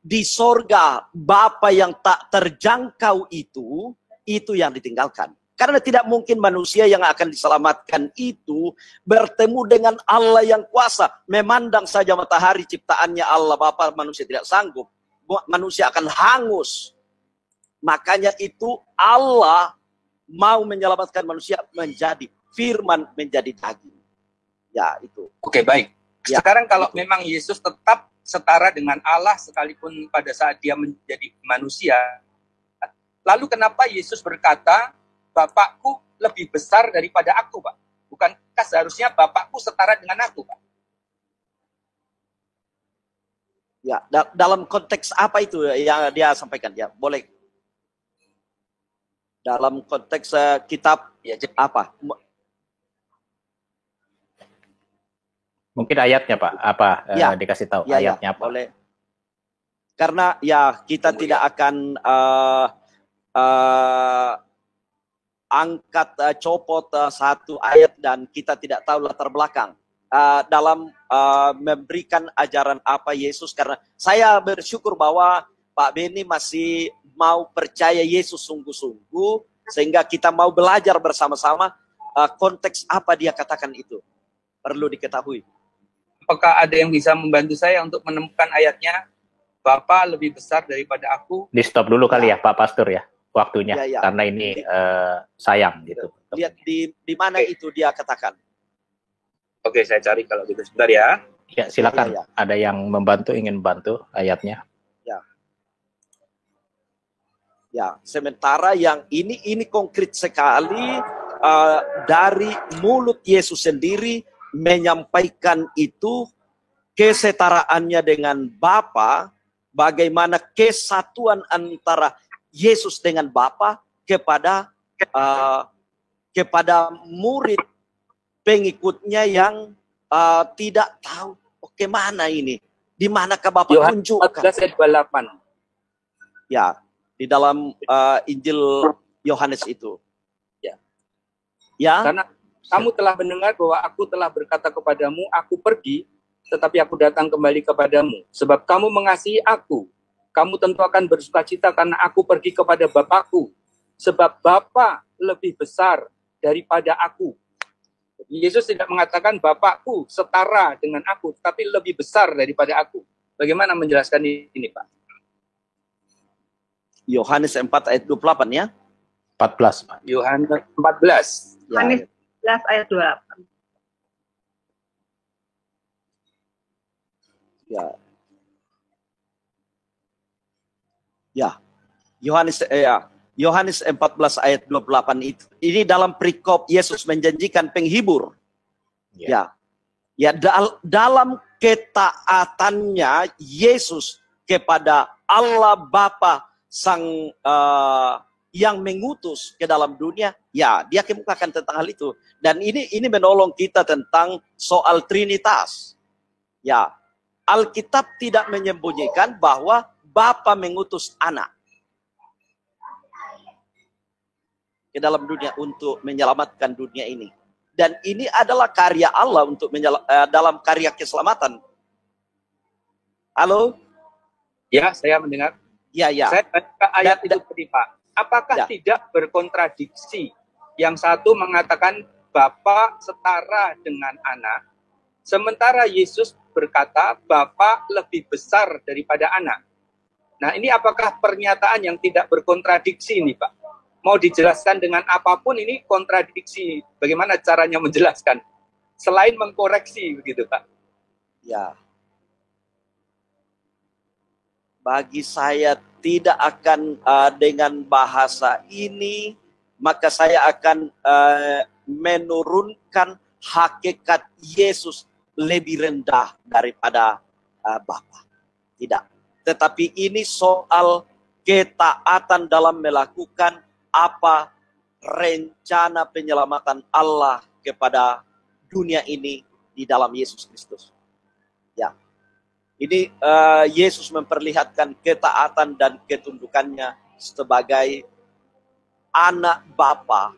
di sorga, Bapa yang tak terjangkau itu yang ditinggalkan. Karena tidak mungkin manusia yang akan diselamatkan itu bertemu dengan Allah yang kuasa. Memandang saja matahari ciptaannya Allah Bapa, manusia tidak sanggup. Manusia akan hangus. Makanya itu Allah mau menyelamatkan manusia, menjadi firman, menjadi daging. Ya, itu. Oke, baik. Ya, sekarang kalau memang Yesus tetap setara dengan Allah sekalipun pada saat dia menjadi manusia, lalu kenapa Yesus berkata, Bapakku lebih besar daripada aku, Pak? Bukankah seharusnya Bapakku setara dengan aku, Pak? Ya, dalam konteks apa itu yang dia sampaikan? Ya, boleh. Dalam konteks kitab ya, apa? Mungkin ayatnya, Pak. Dikasih tahu ayatnya apa? Boleh. Karena ya kita tidak akan angkat copot satu ayat dan kita tidak tahu latar belakang. dalam memberikan ajaran apa Yesus, karena saya bersyukur bahwa Pak Beni masih mau percaya Yesus sungguh-sungguh, sehingga kita mau belajar bersama-sama konteks apa dia katakan itu. Perlu diketahui. Apakah ada yang bisa membantu saya untuk menemukan ayatnya? Bapa lebih besar daripada aku. Di stop dulu kali ya Pak Pastor ya, waktunya. Ya. Karena ini sayang gitu. Lihat di mana itu dia katakan. Oke, saya cari kalau gitu. Sebentar ya. Ya, silakan. Ya. Ada yang ingin membantu ayatnya? Ya, sementara yang ini konkret sekali dari mulut Yesus sendiri menyampaikan itu kesetaraannya dengan Bapa, bagaimana kesatuan antara Yesus dengan Bapa kepada murid pengikutnya yang tidak tahu kemana ini, di manakah Bapa tunjukkan. Yohanes 14 ayat 28. Ya, di dalam Injil Yohanes itu. Ya. Karena kamu telah mendengar bahwa aku telah berkata kepadamu, aku pergi, tetapi aku datang kembali kepadamu. Sebab kamu mengasihi aku, kamu tentu akan bersukacita karena aku pergi kepada Bapakku. Sebab Bapa lebih besar daripada aku. Yesus tidak mengatakan Bapakku setara dengan aku, tapi lebih besar daripada aku. Bagaimana menjelaskan ini, Pak? Yohanes 4 ayat 28 ya. 14, Pak. Yohanes 14. Yohanes 14 ayat 28. Ya. Yohanes 14 ayat 28 itu. Ini dalam perikop Yesus menjanjikan penghibur. Ya. Dalam ketaatannya Yesus kepada Allah Bapa Sang yang mengutus ke dalam dunia, ya dia kemukakan tentang hal itu. Dan ini menolong kita tentang soal Trinitas. Ya, Alkitab tidak menyembunyikan bahwa Bapa mengutus anak ke dalam dunia untuk menyelamatkan dunia ini. Dan ini adalah karya Allah untuk dalam karya keselamatan. Halo? Ya, saya mendengar. Ya. Saya baca ayat itu tadi, Pak. Apakah tidak berkontradiksi? Yang satu mengatakan Bapa setara dengan anak, sementara Yesus berkata Bapa lebih besar daripada anak. Nah, ini apakah pernyataan yang tidak berkontradiksi ini, Pak? Mau dijelaskan dengan apapun ini kontradiksi. Bagaimana caranya menjelaskan? Selain mengkoreksi, begitu, Pak? Ya. Bagi saya tidak akan dengan bahasa ini, maka saya akan menurunkan hakikat Yesus lebih rendah daripada Bapa. Tidak. Tetapi ini soal ketaatan dalam melakukan apa rencana penyelamatan Allah kepada dunia ini di dalam Yesus Kristus. Ya. Ini Yesus memperlihatkan ketaatan dan ketundukannya sebagai anak Bapa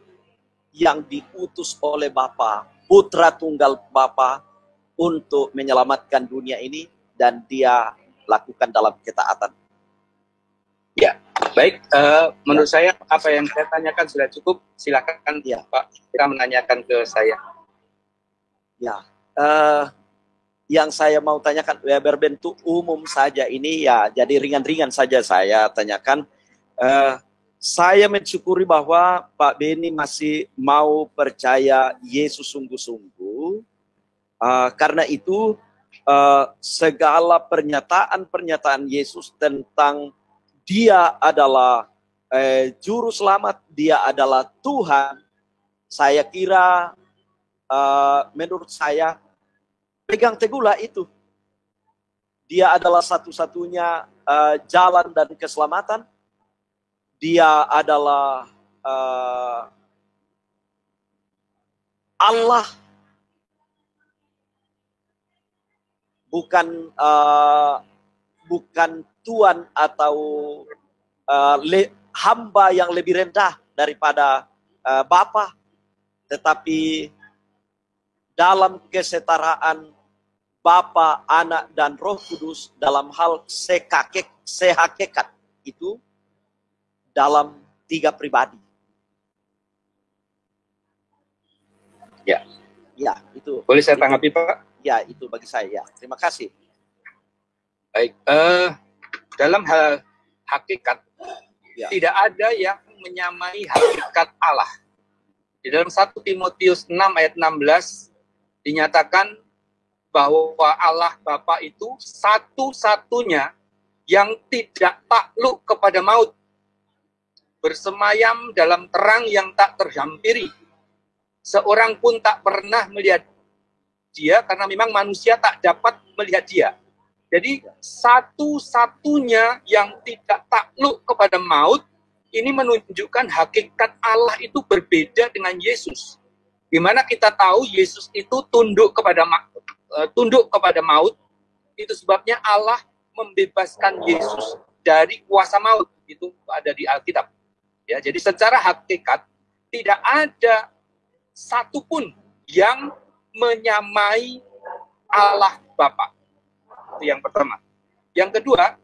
yang diutus oleh Bapa, putra tunggal Bapa untuk menyelamatkan dunia ini, dan dia lakukan dalam ketaatan. Ya, baik. Menurut saya apa yang saya tanyakan sudah cukup. Silakan Pak, kita menanyakan ke saya. Ya. Yang saya mau tanyakan ya berbentuk umum saja ini ya, jadi ringan-ringan saja saya tanyakan. Saya mensyukuri bahwa Pak Beni masih mau percaya Yesus sungguh-sungguh. Karena itu segala pernyataan Yesus tentang dia adalah juru selamat, dia adalah Tuhan, saya kira menurut saya pegang teguhlah itu. Dia adalah satu-satunya jalan dan keselamatan. Dia adalah Allah, bukan Tuhan atau hamba yang lebih rendah daripada Bapa, tetapi dalam kesetaraan Bapa, Anak, dan Roh Kudus dalam hal sehakikat itu dalam 3 pribadi. Ya. Ya, itu. Boleh saya tanggapi, Pak? Ya, itu bagi saya. Ya, terima kasih. Baik, dalam hal hakikat, Ya. tidak ada yang menyamai hakikat Allah. Di dalam 1 Timotius 6 ayat 16 dinyatakan bahwa Allah Bapa itu satu-satunya yang tidak takluk kepada maut, bersemayam dalam terang yang tak terhampiri. Seorang pun tak pernah melihat dia, karena memang manusia tak dapat melihat dia. Jadi satu-satunya yang tidak takluk kepada maut, ini menunjukkan hakikat Allah itu berbeda dengan Yesus. Di mana kita tahu Yesus itu tunduk kepada maut, itu sebabnya Allah membebaskan Yesus dari kuasa maut. Itu ada di Alkitab. Ya, jadi secara hakikat tidak ada satupun yang menyamai Allah Bapa. Itu yang pertama. Yang kedua,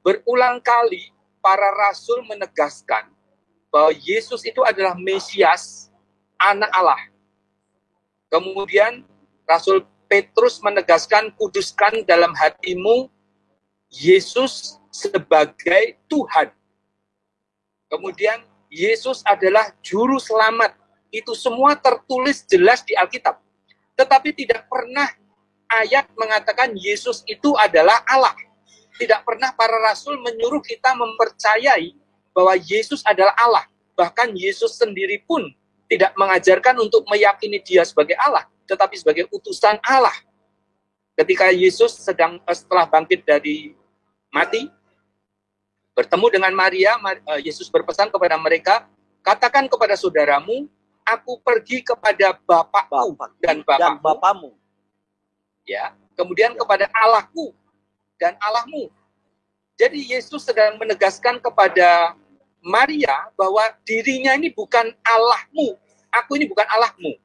berulang kali para rasul menegaskan bahwa Yesus itu adalah Mesias, anak Allah. Kemudian Rasul Petrus menegaskan, kuduskan dalam hatimu Yesus sebagai Tuhan. Kemudian Yesus adalah juru selamat. Itu semua tertulis jelas di Alkitab. Tetapi tidak pernah ayat mengatakan Yesus itu adalah Allah. Tidak pernah para rasul menyuruh kita mempercayai bahwa Yesus adalah Allah. Bahkan Yesus sendiri pun tidak mengajarkan untuk meyakini dia sebagai Allah, tetapi sebagai utusan Allah. Ketika Yesus setelah bangkit dari mati, bertemu dengan Maria, Yesus berpesan kepada mereka, katakan kepada saudaramu, aku pergi kepada Bapakku dan Bapakmu. Ya, kemudian kepada Allahku dan Allahmu. Jadi Yesus sedang menegaskan kepada Maria bahwa dirinya ini bukan Allahmu, aku ini bukan Allahmu.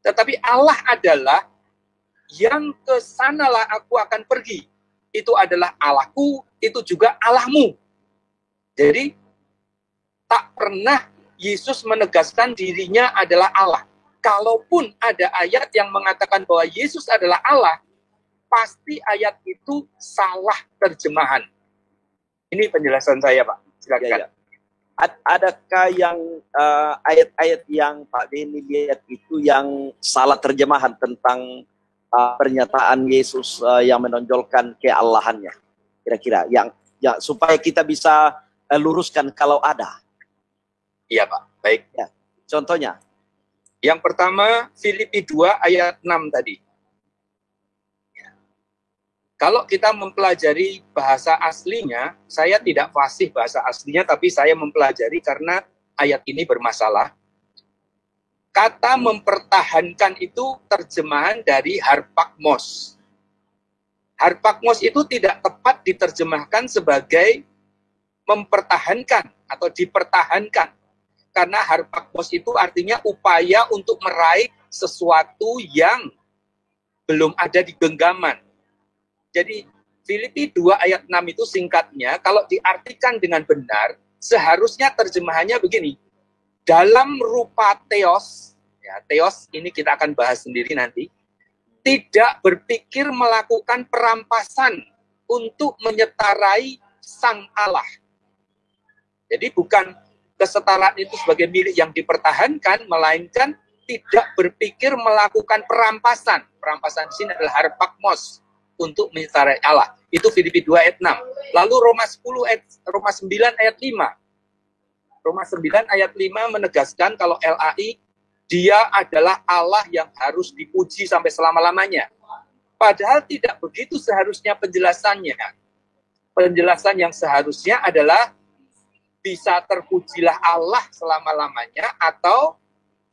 Tetapi Allah adalah yang kesanalah aku akan pergi. Itu adalah Allahku, itu juga Allahmu. Jadi tak pernah Yesus menegaskan dirinya adalah Allah. Kalaupun ada ayat yang mengatakan bahwa Yesus adalah Allah, pasti ayat itu salah terjemahan. Ini penjelasan saya, Pak. Silakan. Ya. Adakah yang ayat-ayat yang Pak Denny lihat itu yang salah terjemahan tentang pernyataan Yesus yang menonjolkan keallahannya? Kira-kira yang supaya kita bisa luruskan kalau ada. Iya, Pak. Baik. Ya. Contohnya? Yang pertama, Filipi 2 ayat 6 tadi. Kalau kita mempelajari bahasa aslinya, saya tidak fasih bahasa aslinya, tapi saya mempelajari karena ayat ini bermasalah. Kata mempertahankan itu terjemahan dari harpakmos. Harpakmos itu tidak tepat diterjemahkan sebagai mempertahankan atau dipertahankan. Karena harpakmos itu artinya upaya untuk meraih sesuatu yang belum ada di genggaman. Jadi Filipi 2 ayat 6 itu singkatnya, kalau diartikan dengan benar, seharusnya terjemahannya begini. Dalam rupa theos, ya, theos ini kita akan bahas sendiri nanti, tidak berpikir melakukan perampasan untuk menyetarai sang Allah. Jadi bukan kesetaraan itu sebagai milik yang dipertahankan, melainkan tidak berpikir melakukan perampasan. Perampasan di sini adalah harpakmos, untuk menyetarai Allah. Itu Filipi 2 ayat 6. Lalu Roma 9 ayat 5. Roma 9 ayat 5 menegaskan kalau LAI, dia adalah Allah yang harus dipuji sampai selama-lamanya. Padahal tidak begitu seharusnya penjelasannya. Penjelasan yang seharusnya adalah bisa terpujilah Allah selama-lamanya atau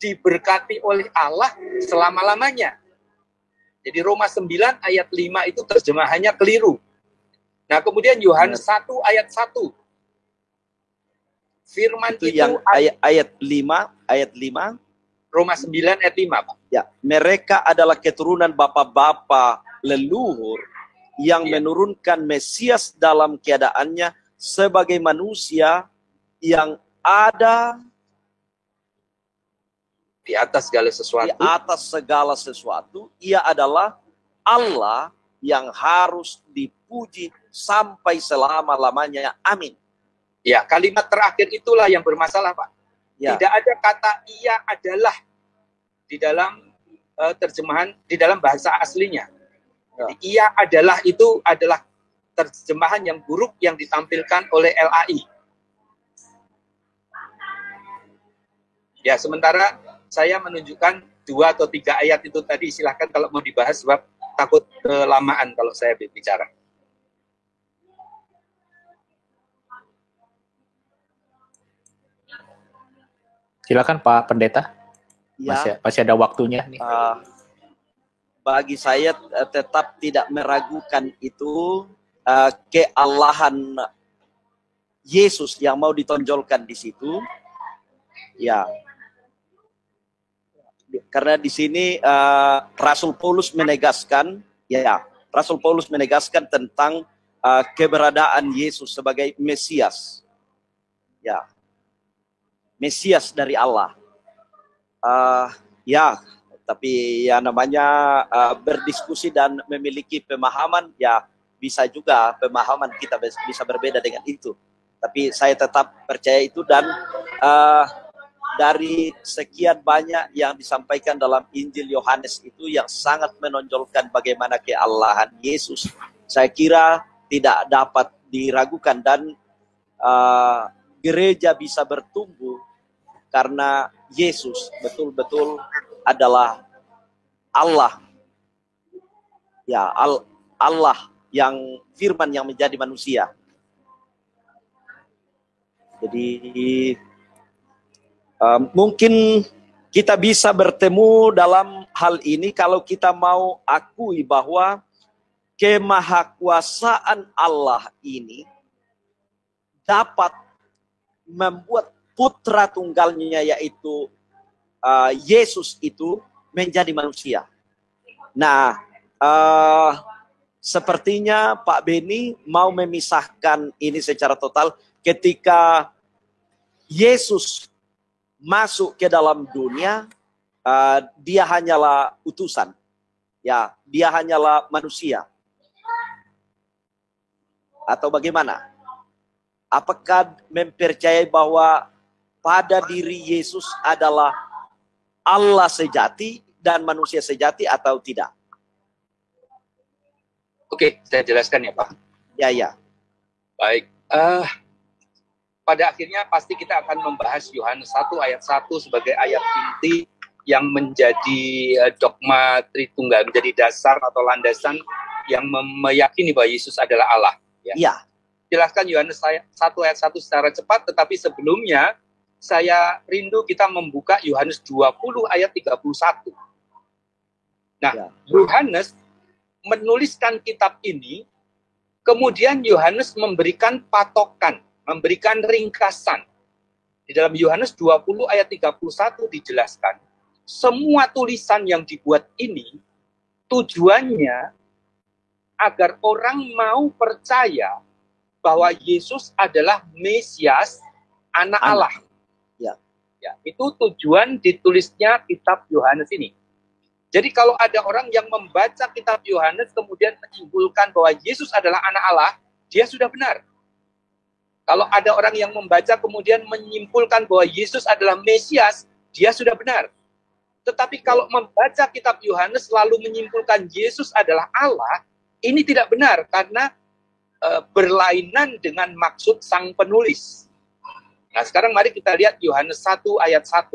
diberkati oleh Allah selama-lamanya. Jadi Roma 9 ayat 5 itu terjemahannya keliru. Nah, kemudian Yohanes 1 ayat 1. Firman itu yang ayat 5 Roma 9 ayat 5, Pak. Ya, mereka adalah keturunan bapa-bapa leluhur yang menurunkan Mesias dalam keadaannya sebagai manusia yang ada Di atas segala di sesuatu. atas segala sesuatu. Ia adalah Allah yang harus dipuji sampai selama-lamanya. Amin. Ya, kalimat terakhir itulah yang bermasalah, Pak. Ya. Tidak ada kata ia adalah di dalam terjemahan, di dalam bahasa aslinya. Jadi, ia adalah itu adalah terjemahan yang buruk yang ditampilkan oleh LAI. Ya, sementara saya menunjukkan 2 atau 3 ayat itu tadi, silahkan kalau mau dibahas sebab takut kelamaan kalau saya berbicara. Silakan Pak Pendeta. Ya, Masih ada waktunya nih. bagi saya tetap tidak meragukan itu keallahan Yesus yang mau ditonjolkan di situ. Ya, karena di sini Rasul Paulus menegaskan, Rasul Paulus menegaskan tentang keberadaan Yesus sebagai Mesias, ya, Mesias dari Allah. Tapi ya namanya berdiskusi dan memiliki pemahaman, ya bisa juga pemahaman kita bisa berbeda dengan itu. Tapi saya tetap percaya itu, dan dari sekian banyak yang disampaikan dalam Injil Yohanes itu yang sangat menonjolkan bagaimana keallahan Yesus, saya kira tidak dapat diragukan, dan gereja bisa bertumbuh karena Yesus betul-betul adalah Allah. Ya, Allah yang firman yang menjadi manusia. Jadi mungkin kita bisa bertemu dalam hal ini kalau kita mau akui bahwa kemahakuasaan Allah ini dapat membuat putra tunggalnya, yaitu Yesus itu menjadi manusia. Nah, sepertinya Pak Beni mau memisahkan ini secara total. Ketika Yesus masuk ke dalam dunia, dia hanyalah utusan. Ya, dia hanyalah manusia. Atau bagaimana? Apakah mempercayai bahwa pada diri Yesus adalah Allah sejati dan manusia sejati atau tidak? Oke, saya jelaskan ya, Pak. Ya. Baik. Pada akhirnya pasti kita akan membahas Yohanes 1 ayat 1 sebagai ayat inti yang menjadi dogma Tritunggal, menjadi dasar atau landasan yang meyakini bahwa Yesus adalah Allah. Ya. Jelaskan Yohanes 1 ayat 1 secara cepat, tetapi sebelumnya saya rindu kita membuka Yohanes 20 ayat 31. Nah, Yohanes menuliskan kitab ini, kemudian Yohanes memberikan patokan, memberikan ringkasan. Di dalam Yohanes 20 ayat 31 dijelaskan, semua tulisan yang dibuat ini tujuannya agar orang mau percaya bahwa Yesus adalah Mesias, anak Allah. Ya, itu tujuan ditulisnya kitab Yohanes ini. Jadi kalau ada orang yang membaca kitab Yohanes kemudian menyimpulkan bahwa Yesus adalah anak Allah, dia sudah benar. Kalau ada orang yang membaca kemudian menyimpulkan bahwa Yesus adalah Mesias, dia sudah benar. Tetapi kalau membaca kitab Yohanes lalu menyimpulkan Yesus adalah Allah, ini tidak benar karena berlainan dengan maksud sang penulis. Nah, sekarang mari kita lihat Yohanes 1 ayat 1.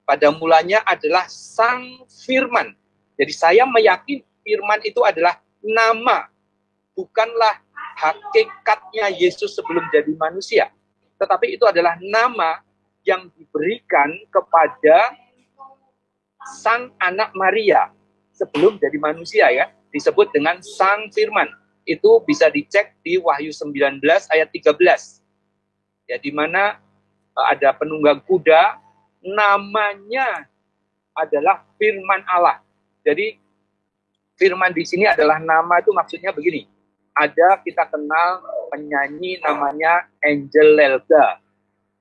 Pada mulanya adalah sang firman. Jadi saya meyakini firman itu adalah nama, bukanlah hakikatnya Yesus sebelum jadi manusia. Tetapi itu adalah nama yang diberikan kepada sang anak Maria sebelum jadi manusia, ya. Disebut dengan sang firman. Itu bisa dicek di Wahyu 19 ayat 13. Ya, di mana ada penunggang kuda, namanya adalah firman Allah. Jadi firman di sini adalah nama, itu maksudnya begini. Ada kita kenal penyanyi namanya Angel Lelga.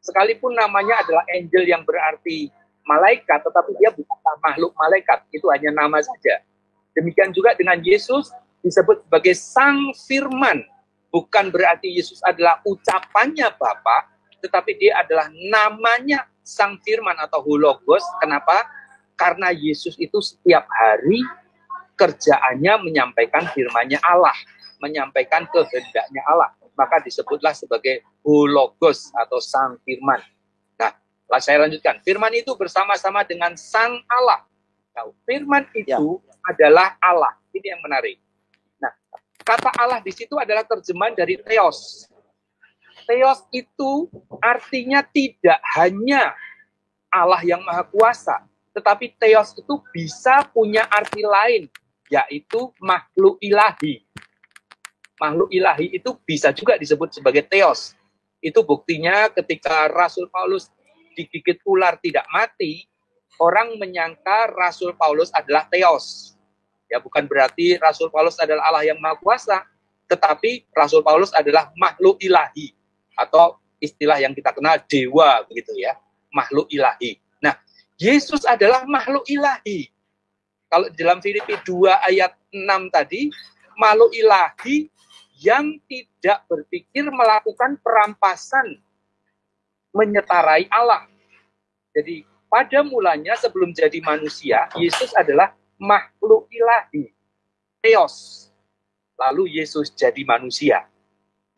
Sekalipun namanya adalah angel yang berarti malaikat, tetapi dia bukan makhluk malaikat. Itu hanya nama saja. Demikian juga dengan Yesus disebut sebagai Sang Firman. Bukan berarti Yesus adalah ucapannya Bapa, tetapi dia adalah namanya Sang Firman atau Hologos. Kenapa? Karena Yesus itu setiap hari kerjaannya menyampaikan firman-Nya Allah, menyampaikan kehendaknya Allah. Maka disebutlah sebagai Hologos atau Sang Firman. Nah, saya lanjutkan. Firman itu bersama-sama dengan Sang Allah. Nah, firman itu adalah Allah. Ini yang menarik. Nah, kata Allah di situ adalah terjemahan dari Theos. Theos itu artinya tidak hanya Allah yang Maha Kuasa, tetapi Theos itu bisa punya arti lain, yaitu makhluk ilahi. Makhluk ilahi itu bisa juga disebut sebagai Theos. Itu buktinya ketika Rasul Paulus digigit ular tidak mati, orang menyangka Rasul Paulus adalah Theos. Ya, bukan berarti Rasul Paulus adalah Allah yang Maha Kuasa, tetapi Rasul Paulus adalah makhluk ilahi, atau istilah yang kita kenal dewa, begitu ya, makhluk ilahi. Nah, Yesus adalah makhluk ilahi. Kalau dalam Filipi 2 ayat 6 tadi, makhluk ilahi yang tidak berpikir melakukan perampasan menyetarai Allah. Jadi pada mulanya sebelum jadi manusia, Yesus adalah makhluk ilahi, Theos. Lalu Yesus jadi manusia.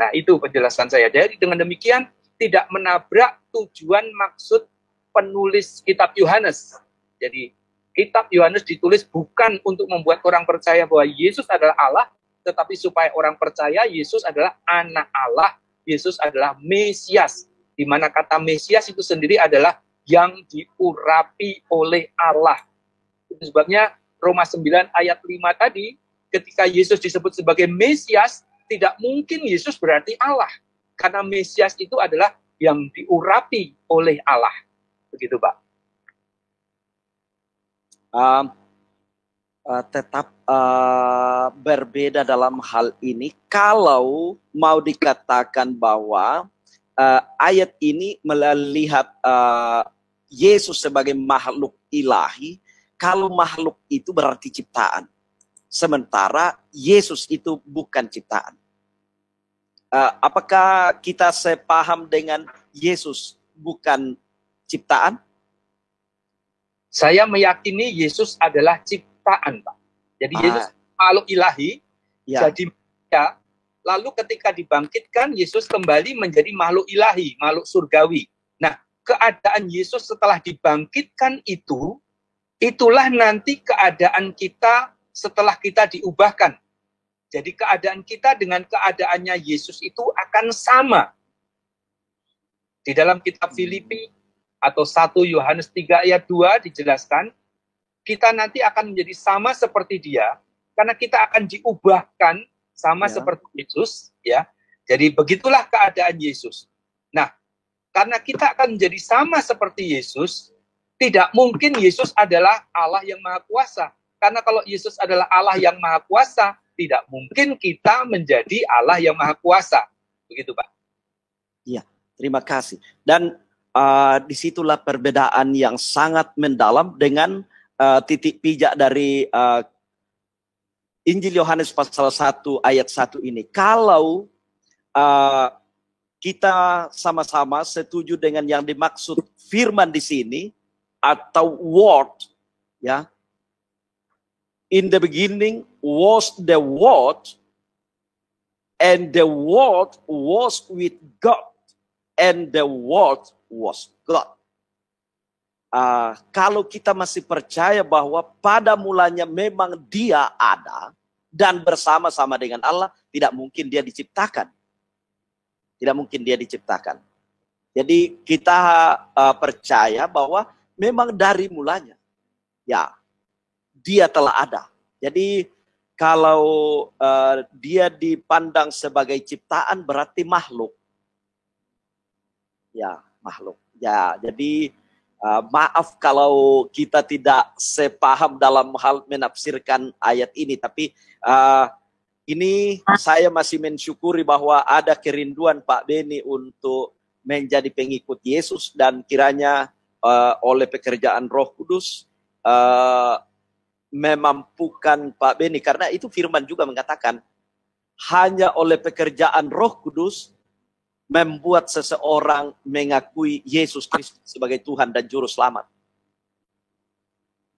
Nah, itu penjelasan saya. Jadi dengan demikian tidak menabrak tujuan maksud penulis kitab Yohanes. Jadi kitab Yohanes ditulis bukan untuk membuat orang percaya bahwa Yesus adalah Allah, tetapi supaya orang percaya Yesus adalah anak Allah, Yesus adalah Mesias, di mana kata Mesias itu sendiri adalah yang diurapi oleh Allah. Itu sebabnya Roma 9 ayat 5 tadi, ketika Yesus disebut sebagai Mesias, tidak mungkin Yesus berarti Allah, karena Mesias itu adalah yang diurapi oleh Allah. Begitu, Pak. Tetap berbeda dalam hal ini kalau mau dikatakan bahwa ayat ini melihat Yesus sebagai makhluk ilahi. Kalau makhluk itu berarti ciptaan, sementara Yesus itu bukan ciptaan. Apakah kita sepaham dengan Yesus bukan ciptaan? Saya meyakini Yesus adalah ciptaan, Pak. Jadi Yesus makhluk ilahi, jadi manusia. Lalu ketika dibangkitkan, Yesus kembali menjadi makhluk ilahi, makhluk surgawi. Nah, keadaan Yesus setelah dibangkitkan itu, itulah nanti keadaan kita setelah kita diubahkan. Jadi keadaan kita dengan keadaannya Yesus itu akan sama. Di dalam kitab Filipi atau 1 Yohanes 3 ayat 2 dijelaskan, kita nanti akan menjadi sama seperti dia, karena kita akan diubahkan sama seperti Yesus, ya. Jadi begitulah keadaan Yesus. Nah, karena kita akan menjadi sama seperti Yesus, tidak mungkin Yesus adalah Allah yang Maha Kuasa. Karena kalau Yesus adalah Allah yang Maha Kuasa, tidak mungkin kita menjadi Allah yang Maha Kuasa. Begitu, Pak. Iya, terima kasih. Dan disitulah perbedaan yang sangat mendalam dengan titik pijak dari Injil Yohanes pasal 1 ayat 1 ini. Kalau kita sama-sama setuju dengan yang dimaksud firman di sini atau word, ya. In the beginning was the word, and the word was with God, and the word was God. Kalau kita masih percaya bahwa pada mulanya memang dia ada dan bersama-sama dengan Allah, tidak mungkin dia diciptakan. Tidak mungkin dia diciptakan. Jadi kita percaya bahwa memang dari mulanya, ya, dia telah ada. Jadi kalau dia dipandang sebagai ciptaan berarti makhluk. Ya, makhluk. Ya, jadi Maaf kalau kita tidak sepaham dalam hal menafsirkan ayat ini, tapi ini saya masih mensyukuri bahwa ada kerinduan Pak Beni untuk menjadi pengikut Yesus, dan kiranya oleh pekerjaan Roh Kudus memampukan Pak Beni, karena itu firman juga mengatakan hanya oleh pekerjaan Roh Kudus membuat seseorang mengakui Yesus Kristus sebagai Tuhan dan Juru Selamat.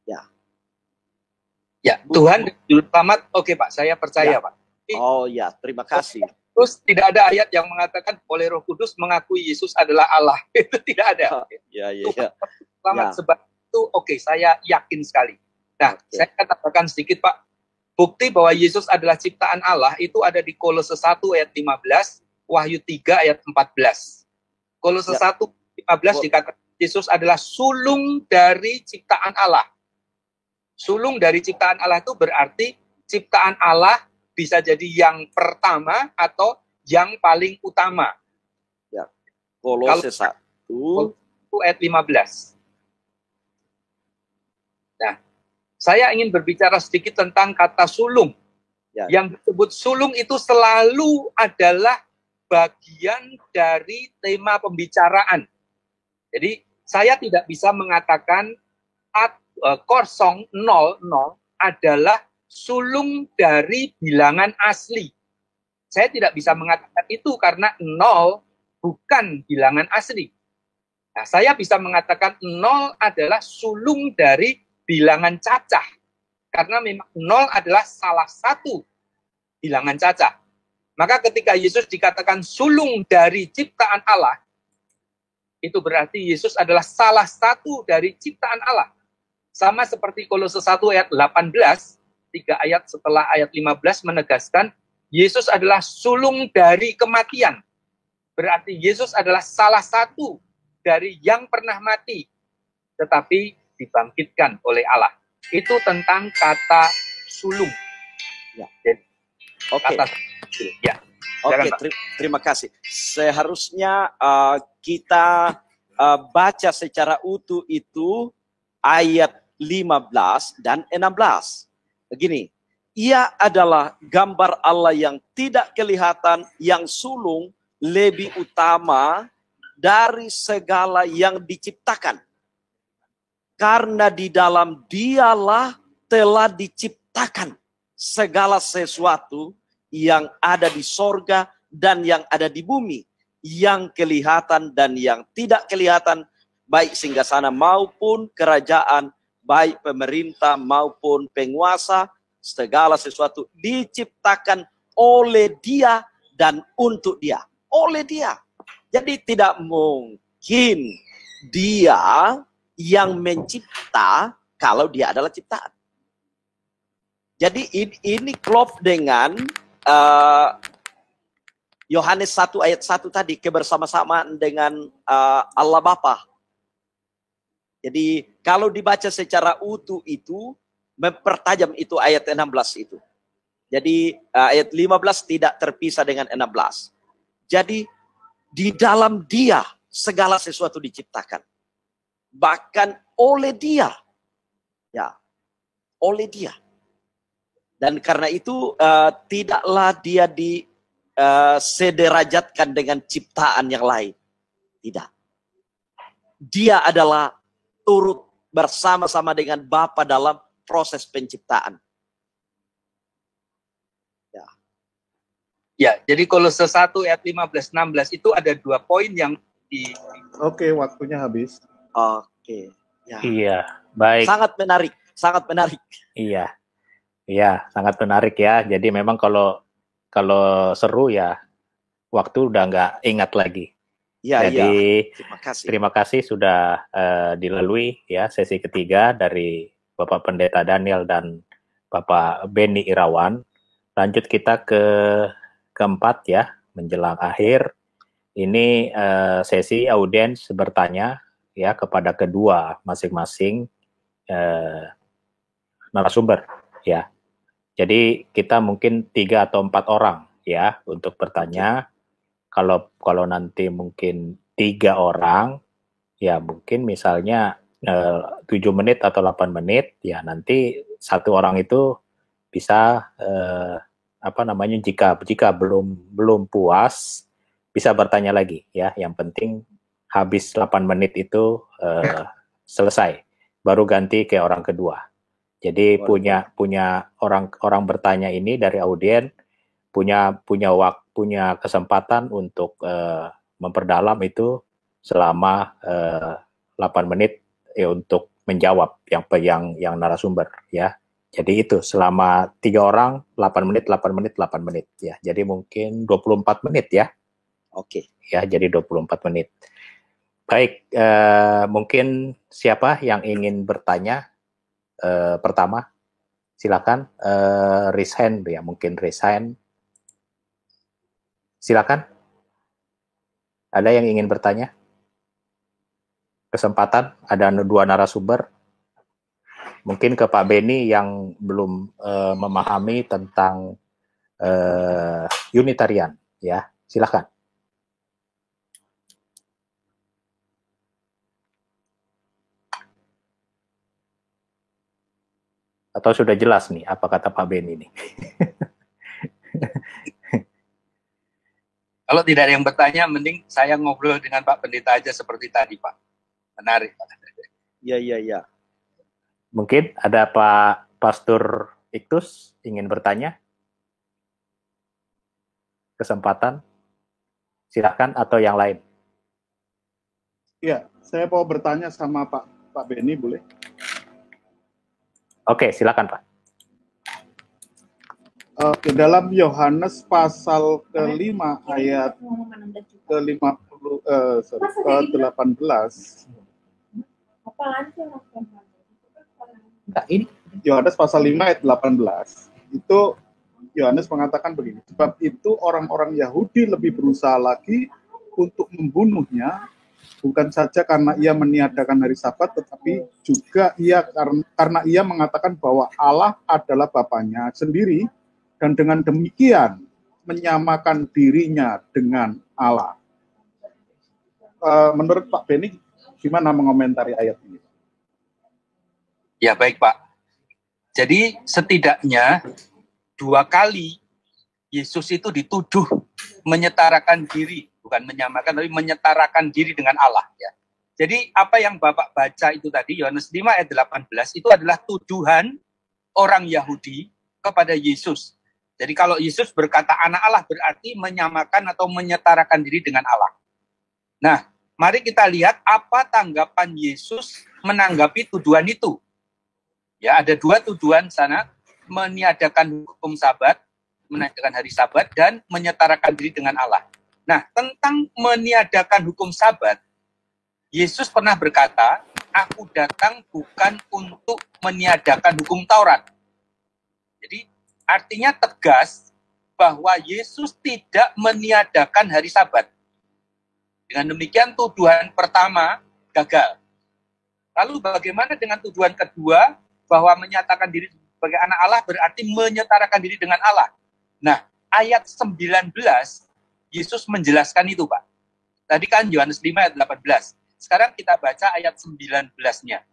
Ya. Ya, Tuhan dan Juru Selamat. Oke Pak, saya percaya Ya. Pak. Oh ya, terima kasih. Terus tidak ada ayat yang mengatakan oleh Roh Kudus mengakui Yesus adalah Allah. Itu tidak ada. Ya, ya, Tuhan ya. Selamat Ya. sebab itu saya yakin sekali. Nah, saya katakan sedikit Pak. Bukti bahwa Yesus adalah ciptaan Allah itu ada di Kolose 1 ayat 15, Wahyu 3 ayat 14. Kolose 1 15 dikatakan Yesus adalah sulung dari ciptaan Allah. Sulung dari ciptaan Allah itu berarti ciptaan Allah bisa jadi yang pertama atau yang paling utama. Ya. Kolose 1 ayat 15. Nah, saya ingin berbicara sedikit tentang kata sulung. Ya. Yang disebut sulung itu selalu adalah bagian dari tema pembicaraan. Jadi saya tidak bisa mengatakan kosong 00 adalah sulung dari bilangan asli. Saya tidak bisa mengatakan itu karena 0 bukan bilangan asli. Nah, saya bisa mengatakan 0 adalah sulung dari bilangan cacah. Karena memang 0 adalah salah satu bilangan cacah. Maka ketika Yesus dikatakan sulung dari ciptaan Allah, itu berarti Yesus adalah salah satu dari ciptaan Allah. Sama seperti Kolose 1 ayat 18, 3 ayat setelah ayat 15 menegaskan, Yesus adalah sulung dari kematian. Berarti Yesus adalah salah satu dari yang pernah mati, tetapi dibangkitkan oleh Allah. Itu tentang kata sulung. Ya. Oke. Ya. Oke, terima kasih. Seharusnya kita baca secara utuh itu ayat 15 dan 16. Begini, ia adalah gambar Allah yang tidak kelihatan, yang sulung lebih utama dari segala yang diciptakan. Karena di dalam dialah telah diciptakan segala sesuatu yang ada di sorga dan yang ada di bumi, yang kelihatan dan yang tidak kelihatan, baik singgasana maupun kerajaan, baik pemerintah maupun penguasa, segala sesuatu diciptakan oleh Dia dan untuk Dia. Oleh Dia. Jadi tidak mungkin Dia yang mencipta kalau Dia adalah ciptaan. Jadi ini klop dengan Yohanes 1 ayat 1 tadi, kebersamaan dengan Allah Bapa. Jadi kalau dibaca secara utuh itu, mempertajam itu ayat 16 itu. Jadi ayat 15 tidak terpisah dengan 16. Jadi di dalam Dia segala sesuatu diciptakan. Bahkan oleh Dia. Ya, oleh Dia. Dan karena itu tidaklah Dia sederajatkan dengan ciptaan yang lain. Tidak. Dia adalah turut bersama-sama dengan Bapa dalam proses penciptaan. Ya, jadi Kolose 1 ayat 15-16 itu ada 2 poin yang Oke, waktunya habis. Oke. Ya. Iya, baik. Sangat menarik, sangat menarik. Iya. Iya, sangat menarik ya. Jadi memang kalau seru ya, waktu udah nggak ingat lagi. Ya, Jadi ya. Terima kasih sudah dilalui ya sesi ketiga dari Bapak Pendeta Daniel dan Bapak Beni Irawan. Lanjut kita keempat ya, menjelang akhir. Ini sesi audiens bertanya ya kepada kedua masing-masing narasumber ya. Jadi kita mungkin 3 atau 4 orang ya untuk bertanya. Kalau nanti mungkin 3 orang Ya mungkin misalnya 7 menit atau 8 menit, ya nanti satu orang itu bisa jika belum puas bisa bertanya lagi ya. Yang penting habis 8 menit itu selesai, baru ganti ke orang kedua. Jadi punya orang bertanya ini dari audien punya kesempatan untuk memperdalam itu selama 8 menit untuk menjawab yang narasumber ya. Jadi itu selama 3 orang 8 menit ya. Jadi mungkin 24 menit ya. Oke. Ya, jadi 24 menit. Baik, mungkin siapa yang ingin bertanya pertama? Silakan raise hand ya, mungkin raise hand. Silakan. Ada yang ingin bertanya? Kesempatan, ada 2 narasumber. Mungkin ke Pak Beni yang belum memahami tentang Unitarian, ya. Silakan. Atau sudah jelas nih apa kata Pak Beni ini? Kalau tidak ada yang bertanya, mending saya ngobrol dengan Pak Pendeta aja seperti tadi, Pak. Menarik, Pak. Iya. Mungkin ada Pak Pastor Iktus ingin bertanya? Kesempatan? Silakan atau yang lain? Iya, saya mau bertanya sama Pak Beni, boleh? Oke, silakan Pak. Oke, dalam Yohanes pasal ke-5 ayat ke-18. Yohanes pasal 5 ayat 18. Itu Yohanes mengatakan begini, sebab itu orang-orang Yahudi lebih berusaha lagi untuk membunuhnya, bukan saja karena ia meniadakan hari Sabat, tetapi juga karena ia mengatakan bahwa Allah adalah Bapanya sendiri, dan dengan demikian menyamakan dirinya dengan Allah. Menurut Pak Beni, gimana mengomentari ayat ini? Ya, baik Pak. Jadi setidaknya 2 kali Yesus itu dituduh menyetarakan diri, bukan menyamakan, tapi menyetarakan diri dengan Allah. Ya. Jadi apa yang Bapak baca itu tadi, Yohanes 5 ayat 18, itu adalah tuduhan orang Yahudi kepada Yesus. Jadi kalau Yesus berkata anak Allah, berarti menyamakan atau menyetarakan diri dengan Allah. Nah, mari kita lihat apa tanggapan Yesus menanggapi tuduhan itu. Ya, ada 2 tuduhan sana, meniadakan hukum Sabat, meniadakan hari Sabat, dan menyetarakan diri dengan Allah. Nah, tentang meniadakan hukum Sabat, Yesus pernah berkata, aku datang bukan untuk meniadakan hukum Taurat. Jadi, artinya tegas bahwa Yesus tidak meniadakan hari Sabat. Dengan demikian, tuduhan pertama gagal. Lalu bagaimana dengan tuduhan kedua, bahwa menyatakan diri sebagai anak Allah berarti menyetarakan diri dengan Allah? Nah, ayat 19, Yesus menjelaskan itu, Pak. Tadi kan Yohanes 5 ayat 18. Sekarang kita baca ayat 19-nya.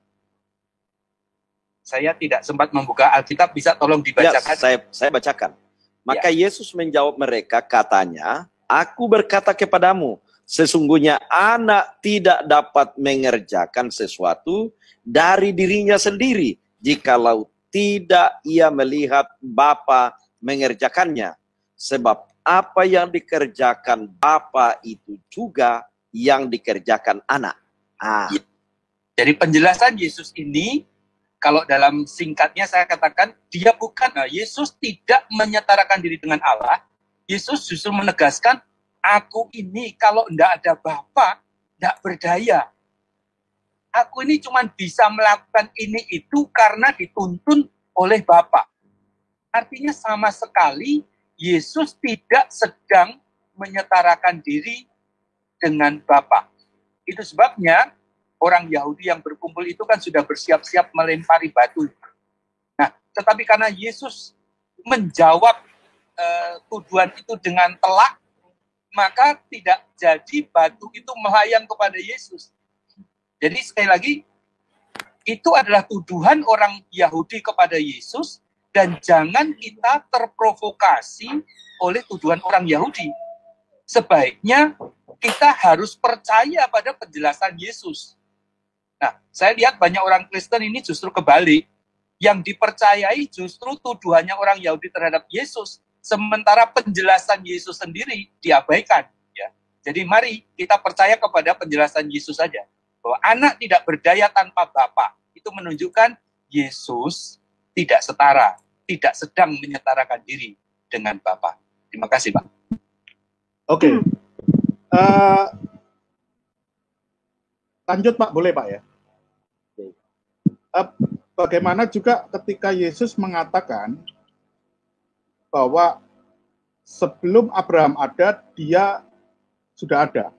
Saya tidak sempat membuka Alkitab, bisa tolong dibacakan? Ya, saya bacakan. Maka Yesus menjawab mereka, katanya, aku berkata kepadamu, sesungguhnya anak tidak dapat mengerjakan sesuatu dari dirinya sendiri, jikalau tidak ia melihat Bapa mengerjakannya. Sebab apa yang dikerjakan Bapa itu juga yang dikerjakan anak. Jadi penjelasan Yesus ini, kalau dalam singkatnya saya katakan, Yesus tidak menyetarakan diri dengan Allah. Yesus justru menegaskan, aku ini kalau tidak ada Bapa, tidak berdaya. Aku ini cuma bisa melakukan ini itu karena dituntun oleh Bapa. Artinya sama sekali Yesus tidak sedang menyetarakan diri dengan Bapa. Itu sebabnya orang Yahudi yang berkumpul itu kan sudah bersiap-siap melempari batu. Nah, tetapi karena Yesus menjawab tuduhan itu dengan telak, maka tidak jadi batu itu melayang kepada Yesus. Jadi sekali lagi, itu adalah tuduhan orang Yahudi kepada Yesus, dan jangan kita terprovokasi oleh tuduhan orang Yahudi. Sebaiknya kita harus percaya pada penjelasan Yesus. Nah, saya lihat banyak orang Kristen ini justru kebalik. Yang dipercayai justru tuduhannya orang Yahudi terhadap Yesus, sementara penjelasan Yesus sendiri diabaikan. Ya. Jadi mari kita percaya kepada penjelasan Yesus saja. Bahwa anak tidak berdaya tanpa Bapa. Itu menunjukkan Yesus tidak setara, tidak sedang menyetarakan diri dengan Bapa. Terima kasih, Pak. Oke. Lanjut, Pak. Boleh, Pak, ya? Bagaimana juga ketika Yesus mengatakan bahwa sebelum Abraham ada, dia sudah ada.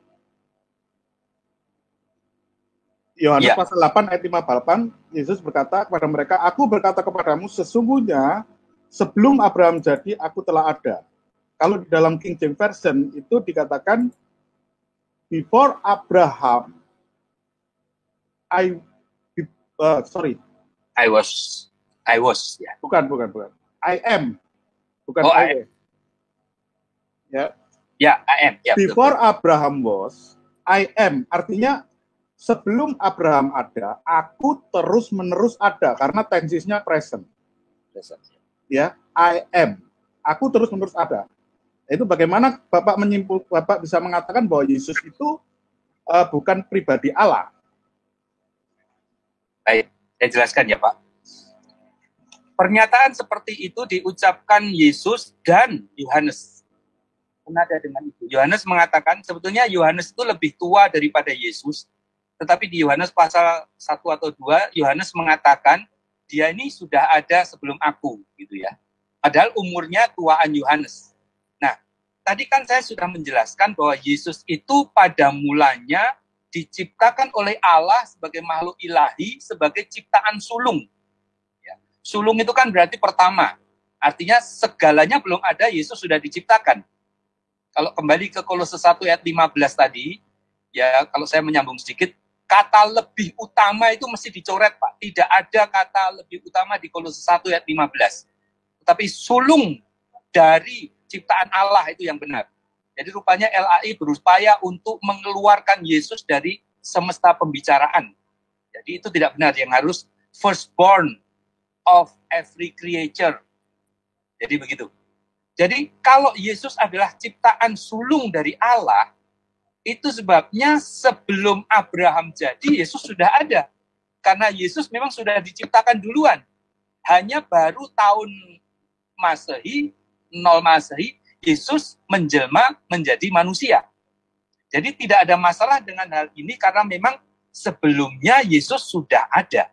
Yohanes pasal 8 ayat 58, Yesus berkata kepada mereka, "Aku berkata kepadamu, sesungguhnya sebelum Abraham jadi, aku telah ada." Kalau di dalam King James Version itu dikatakan, "Before Abraham, I was, ya. Bukan. I am. Bukan I am. Ya. Ya, I am. Ya, Before betul. Abraham was, I am. Artinya sebelum Abraham ada, aku terus-menerus ada, karena tensisnya present. Ya, I am. Aku terus-menerus ada. Itu bagaimana Bapak bisa mengatakan bahwa Yesus itu bukan pribadi Allah? Baik, saya jelaskan ya, Pak. Pernyataan seperti itu diucapkan Yesus dan Yohanes. Senada dengan itu. Yohanes mengatakan, sebetulnya Yohanes itu lebih tua daripada Yesus, tetapi di Yohanes pasal 1 atau 2, Yohanes mengatakan, dia ini sudah ada sebelum aku, gitu ya. Padahal umurnya tuaan Yohanes. Nah, tadi kan saya sudah menjelaskan bahwa Yesus itu pada mulanya diciptakan oleh Allah sebagai makhluk ilahi, sebagai ciptaan sulung. Ya. Sulung itu kan berarti pertama. Artinya segalanya belum ada, Yesus sudah diciptakan. Kalau kembali ke Kolose 1 ayat 15 tadi, ya kalau saya menyambung sedikit, kata lebih utama itu mesti dicoret, Pak. Tidak ada kata lebih utama di Kolose 1 ayat 15. Tetapi sulung dari ciptaan Allah itu yang benar. Jadi rupanya LAI berupaya untuk mengeluarkan Yesus dari semesta pembicaraan. Jadi itu tidak benar, yang harus firstborn of every creature. Jadi begitu. Jadi kalau Yesus adalah ciptaan sulung dari Allah, itu sebabnya sebelum Abraham jadi, Yesus sudah ada. Karena Yesus memang sudah diciptakan duluan. Hanya baru tahun Masehi, 0 Masehi, Yesus menjelma menjadi manusia. Jadi tidak ada masalah dengan hal ini karena memang sebelumnya Yesus sudah ada.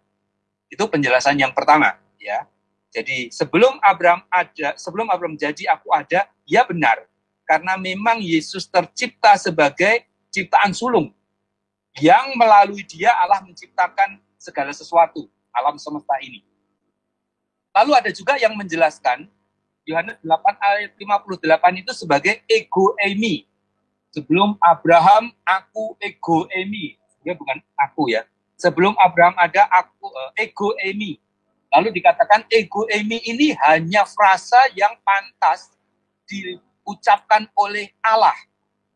Itu penjelasan yang pertama, ya. Jadi sebelum Abraham ada, sebelum Abraham jadi aku ada, ya benar. Karena memang Yesus tercipta sebagai ciptaan sulung. Yang melalui dia Allah menciptakan segala sesuatu, alam semesta ini. Lalu ada juga yang menjelaskan Yohanes 8 ayat 58 itu sebagai ego eimi. Sebelum Abraham, aku ego eimi. Ya, bukan aku ya. Sebelum Abraham ada, aku ego eimi. Lalu dikatakan ego eimi ini hanya frasa yang pantas diucapkan oleh Allah.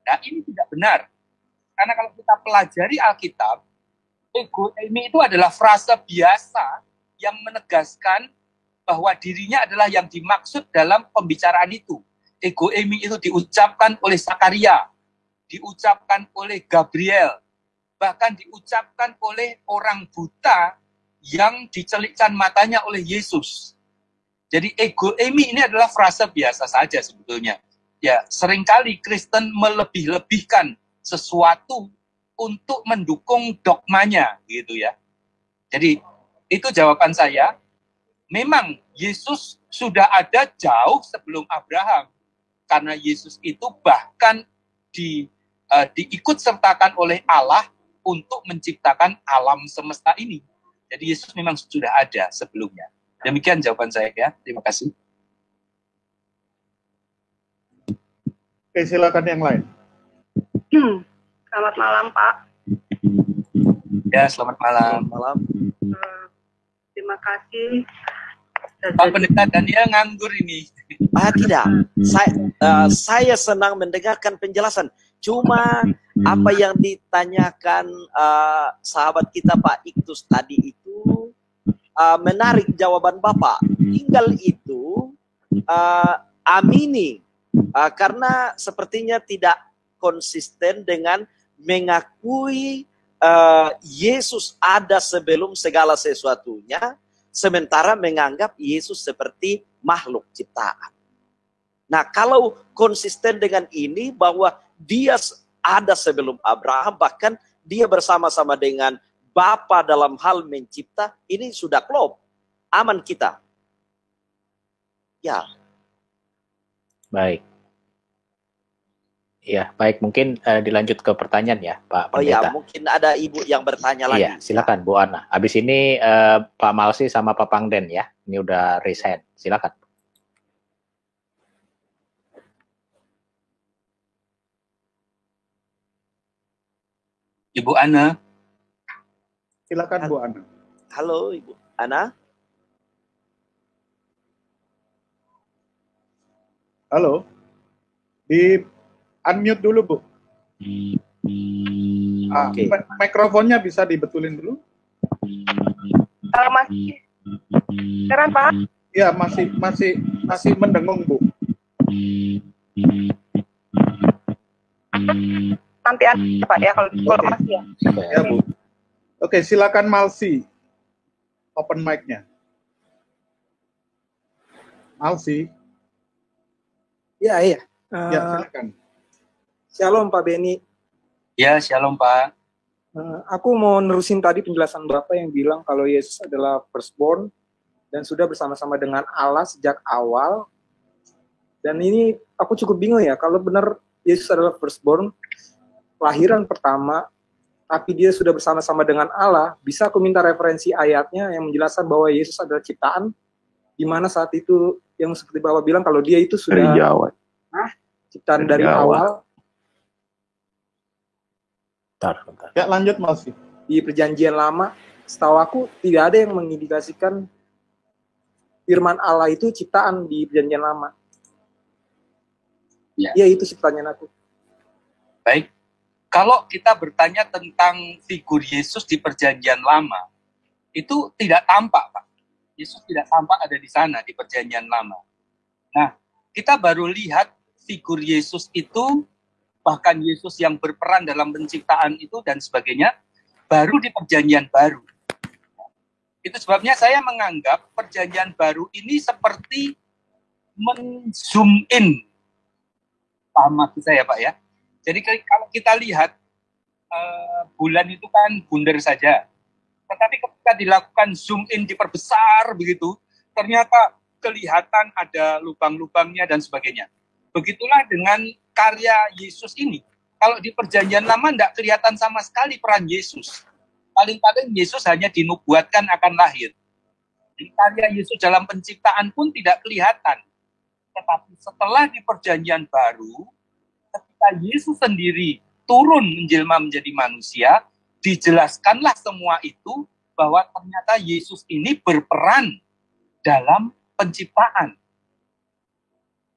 Nah, ini tidak benar. Karena kalau kita pelajari Alkitab, ego eimi itu adalah frasa biasa yang menegaskan bahwa dirinya adalah yang dimaksud dalam pembicaraan itu. Ego eimi itu diucapkan oleh Zakaria, diucapkan oleh Gabriel, bahkan diucapkan oleh orang buta yang dicelikkan matanya oleh Yesus. Jadi ego eimi ini adalah frasa biasa saja sebetulnya. Ya, seringkali Kristen melebih-lebihkan sesuatu untuk mendukung dogmanya, gitu ya. Jadi itu jawaban saya. Memang Yesus sudah ada jauh sebelum Abraham, karena Yesus itu bahkan diikut sertakan oleh Allah untuk menciptakan alam semesta ini. Jadi Yesus memang sudah ada sebelumnya. Demikian jawaban saya ya. Terima kasih. Oke, silakan yang lain. Selamat malam, Pak. Ya, selamat malam. Selamat malam. Terima kasih. Pak Pendeta Daniel nganggur ini. Tidak, saya senang mendengarkan penjelasan. Cuma apa yang ditanyakan sahabat kita Pak Iktus tadi itu menarik jawaban Bapak. Tinggal itu amini, karena sepertinya tidak konsisten dengan mengakui Yesus ada sebelum segala sesuatunya, sementara menganggap Yesus seperti makhluk ciptaan. Nah, kalau konsisten dengan ini bahwa dia ada sebelum Abraham, bahkan dia bersama-sama dengan Bapa dalam hal mencipta, ini sudah klop. Aman kita. Ya. Baik. Ya, baik. Mungkin dilanjut ke pertanyaan ya, Pak Pendeta. Oh ya, mungkin ada Ibu yang bertanya lagi. Iya, silakan Bu Ana. Habis ini Pak Malsi sama Pak Pangden ya. Ini udah raise hand. Silakan. Ibu Ana. Silakan Bu Ana. Halo Ibu Ana. Halo. Di unmute dulu, Bu. Oke. Mikrofonnya bisa dibetulin dulu? Masih. Sekarang Pak? Ya, masih mendengung, Bu. Nanti ada Pak ya kalau masih ya. Ya, Bu. Oke, silakan Malsi. Open mic-nya. Malsi. Ya, iya. Ya, silakan. Shalom Pak Beni. Ya, shalom Pak. Aku mau nerusin tadi penjelasan Bapak yang bilang kalau Yesus adalah firstborn dan sudah bersama-sama dengan Allah sejak awal. Dan ini aku cukup bingung ya, kalau benar Yesus adalah firstborn, lahiran pertama, tapi dia sudah bersama-sama dengan Allah, bisa aku minta referensi ayatnya yang menjelaskan bahwa Yesus adalah ciptaan, di mana saat itu yang seperti Bapak bilang kalau dia itu sudah ciptaan dari awal. Bentar. Ya, lanjut Malsi. Di perjanjian lama, setahu aku tidak ada yang mengindikasikan firman Allah itu ciptaan di perjanjian lama. Ya. Ya, itu sih pertanyaan aku. Baik. Kalau kita bertanya tentang figur Yesus di perjanjian lama, itu tidak tampak, Pak. Yesus tidak tampak ada di sana di perjanjian lama. Nah, kita baru lihat figur Yesus itu, bahkan Yesus yang berperan dalam penciptaan itu dan sebagainya, baru di perjanjian baru. Itu sebabnya saya menganggap perjanjian baru ini seperti men-zoom in. Paham maksud saya, Pak ya? Jadi kalau kita lihat, bulan itu kan bundar saja. Tetapi ketika dilakukan zoom in, diperbesar begitu, ternyata kelihatan ada lubang-lubangnya dan sebagainya. Begitulah dengan karya Yesus ini. Kalau di perjanjian lama tidak kelihatan sama sekali peran Yesus. Paling-paling Yesus hanya dinubuatkan akan lahir. Di karya Yesus dalam penciptaan pun tidak kelihatan. Tetapi setelah di perjanjian baru, ketika Yesus sendiri turun menjelma menjadi manusia, dijelaskanlah semua itu bahwa ternyata Yesus ini berperan dalam penciptaan.